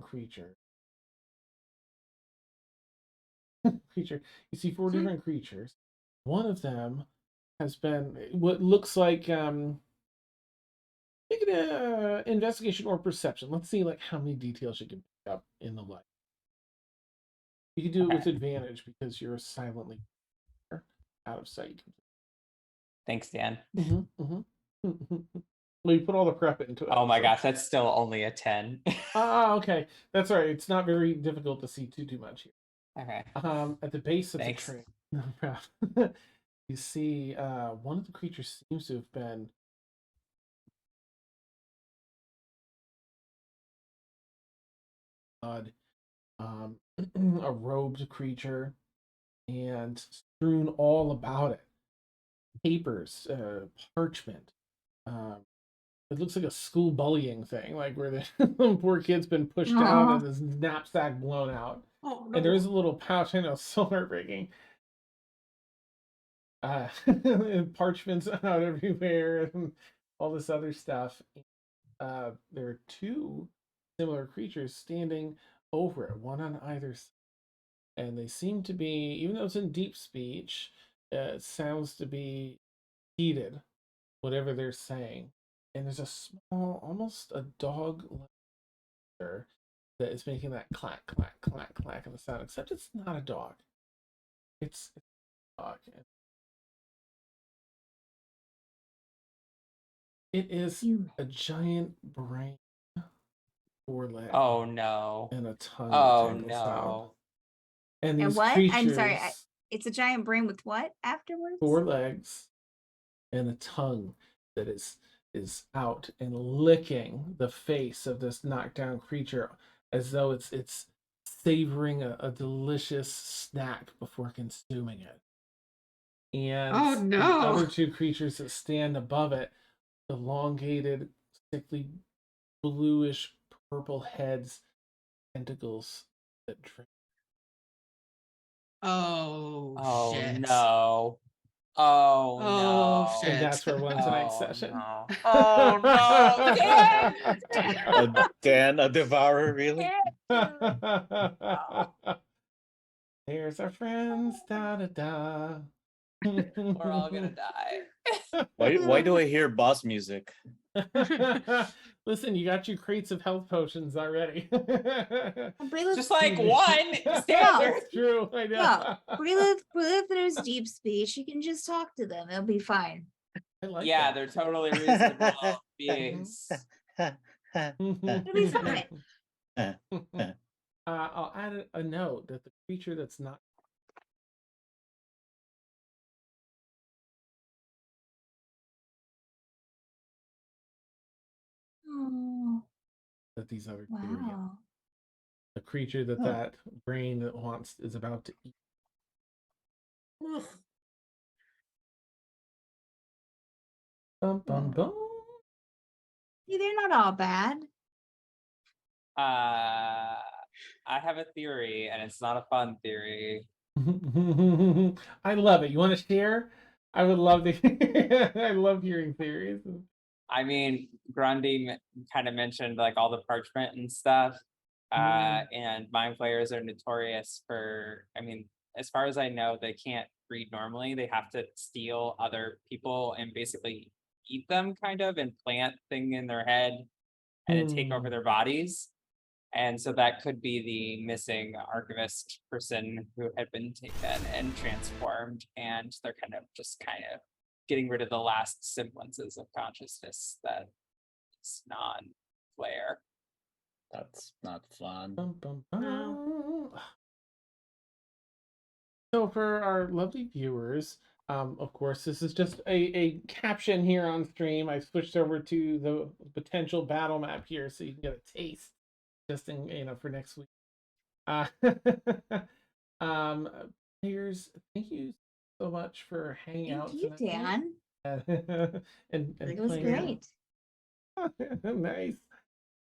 creatures. You see four different creatures. One of them has been what looks like make it a investigation or perception. Let's see like how many details you can pick up in the light. You can do it with Okay. advantage because you're silently out of sight. Thanks, Dan. Well, you put all the prep into it. Oh my so- gosh, that's still only a 10. Okay. That's all right. It's not very difficult to see too much here. Okay. At the base of Thanks. the tree, no problem. You see one of the creatures seems to have been a robed creature and strewn all about it. Papers, parchment. It looks like a school bullying thing, like where the poor kid's been pushed down Aw. and his knapsack blown out. Oh, And there no. is a little pouch, I know, so heartbreaking. And parchments out everywhere and all this other stuff. There are two similar creatures standing over it, one on either side. And they seem to be, even though it's in deep speech, it sounds to be heated, whatever they're saying. And there's a small, almost a dog that is making that clack, clack, clack, clack of a sound, except it's not a dog. It's a dog. It is a giant brain, 4 legs, Oh no. and a tongue Oh that dangles out. no. And And these what? creatures, I'm sorry. It's a giant brain with what afterwards? 4 legs, and a tongue that is out and licking the face of this knockdown creature as though it's savoring a delicious snack before consuming it. And Oh, the no. other 2 creatures that stand above it, elongated, sickly bluish purple heads, tentacles that drip. Oh, Oh shit. no. Oh Oh, no. shit. And that's where one tonight's Oh session. no. Oh no. Dan! Dan, a devourer, really? There's our friends, da da da. We're all gonna die. Why do I hear boss music? Listen, you got your crates of health potions already. Just like one standard. That's true. I know. No, Brilith there's deep speech. You can just talk to them. It'll be fine. I like Yeah, that. they're totally reasonable beings. It'll be fine. I'll add a note that the creature that's not Oh, that these other 2 are young. wow. The creature that brain that wants is about to eat. Ugh. Bum, bum, bum. See, they're not all bad. I have a theory, and it's not a fun theory. I love it. You want to share? I would love to. I love hearing theories. I mean, Grundy kind of mentioned like all the parchment and stuff. And mind flayers are notorious for, I mean, as far as I know, they can't breed normally. They have to steal other people and basically eat them, kind of, and plant thing in their head and then take over their bodies. And so that could be the missing archivist person who had been taken and transformed. And they're kind of getting rid of the last semblances of consciousness that is non-Flair. That's not fun. Bum, bum, bum. So for our lovely viewers, of course, this is just a caption here on stream. I switched over to the potential battle map here so you can get a taste just in, for next week. Players, thank you so much for hanging Thank out you, tonight. Dan. and It was playing. great. Nice.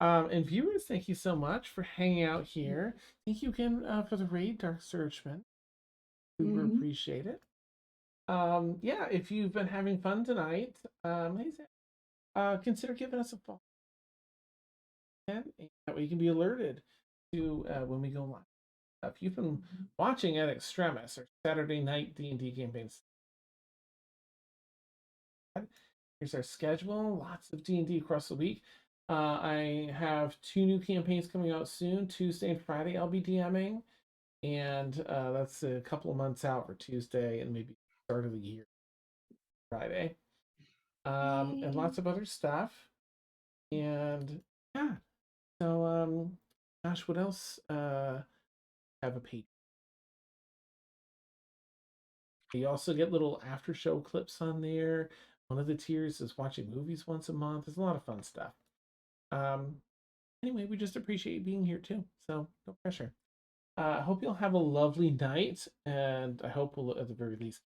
And viewers, thank you so much for hanging out here. Thank you again for the raid, Dark Surgeman. Super Mhm. appreciate it. Yeah, if you've been having fun tonight, amazing. Consider giving us a follow. And that way you can be alerted to when we go live. If you've been watching at Extremis or Saturday night D&D campaigns, here's our schedule. Lots of D&D across the week. I have 2 new campaigns coming out soon. Tuesday and Friday I'll be DMing. And that's a couple of months out for Tuesday and maybe start of the year Friday. And lots of other stuff. And yeah. So gosh, what else have a page? You also get little after show clips on there. One of the tiers is watching movies once a month. There's a lot of fun stuff. Anyway, we just appreciate you being here too. So no pressure. I hope you'll have a lovely night, and I hope we'll at the very least.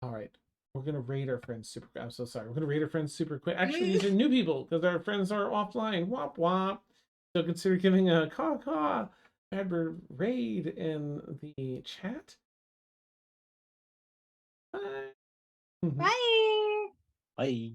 All right. We're gonna raid our friends super. I'm so sorry. We're gonna raid our friends super quick. Actually, these are new people because our friends are offline. Womp womp. So consider giving a caw Adbird raid in the chat. Bye. Bye. Bye.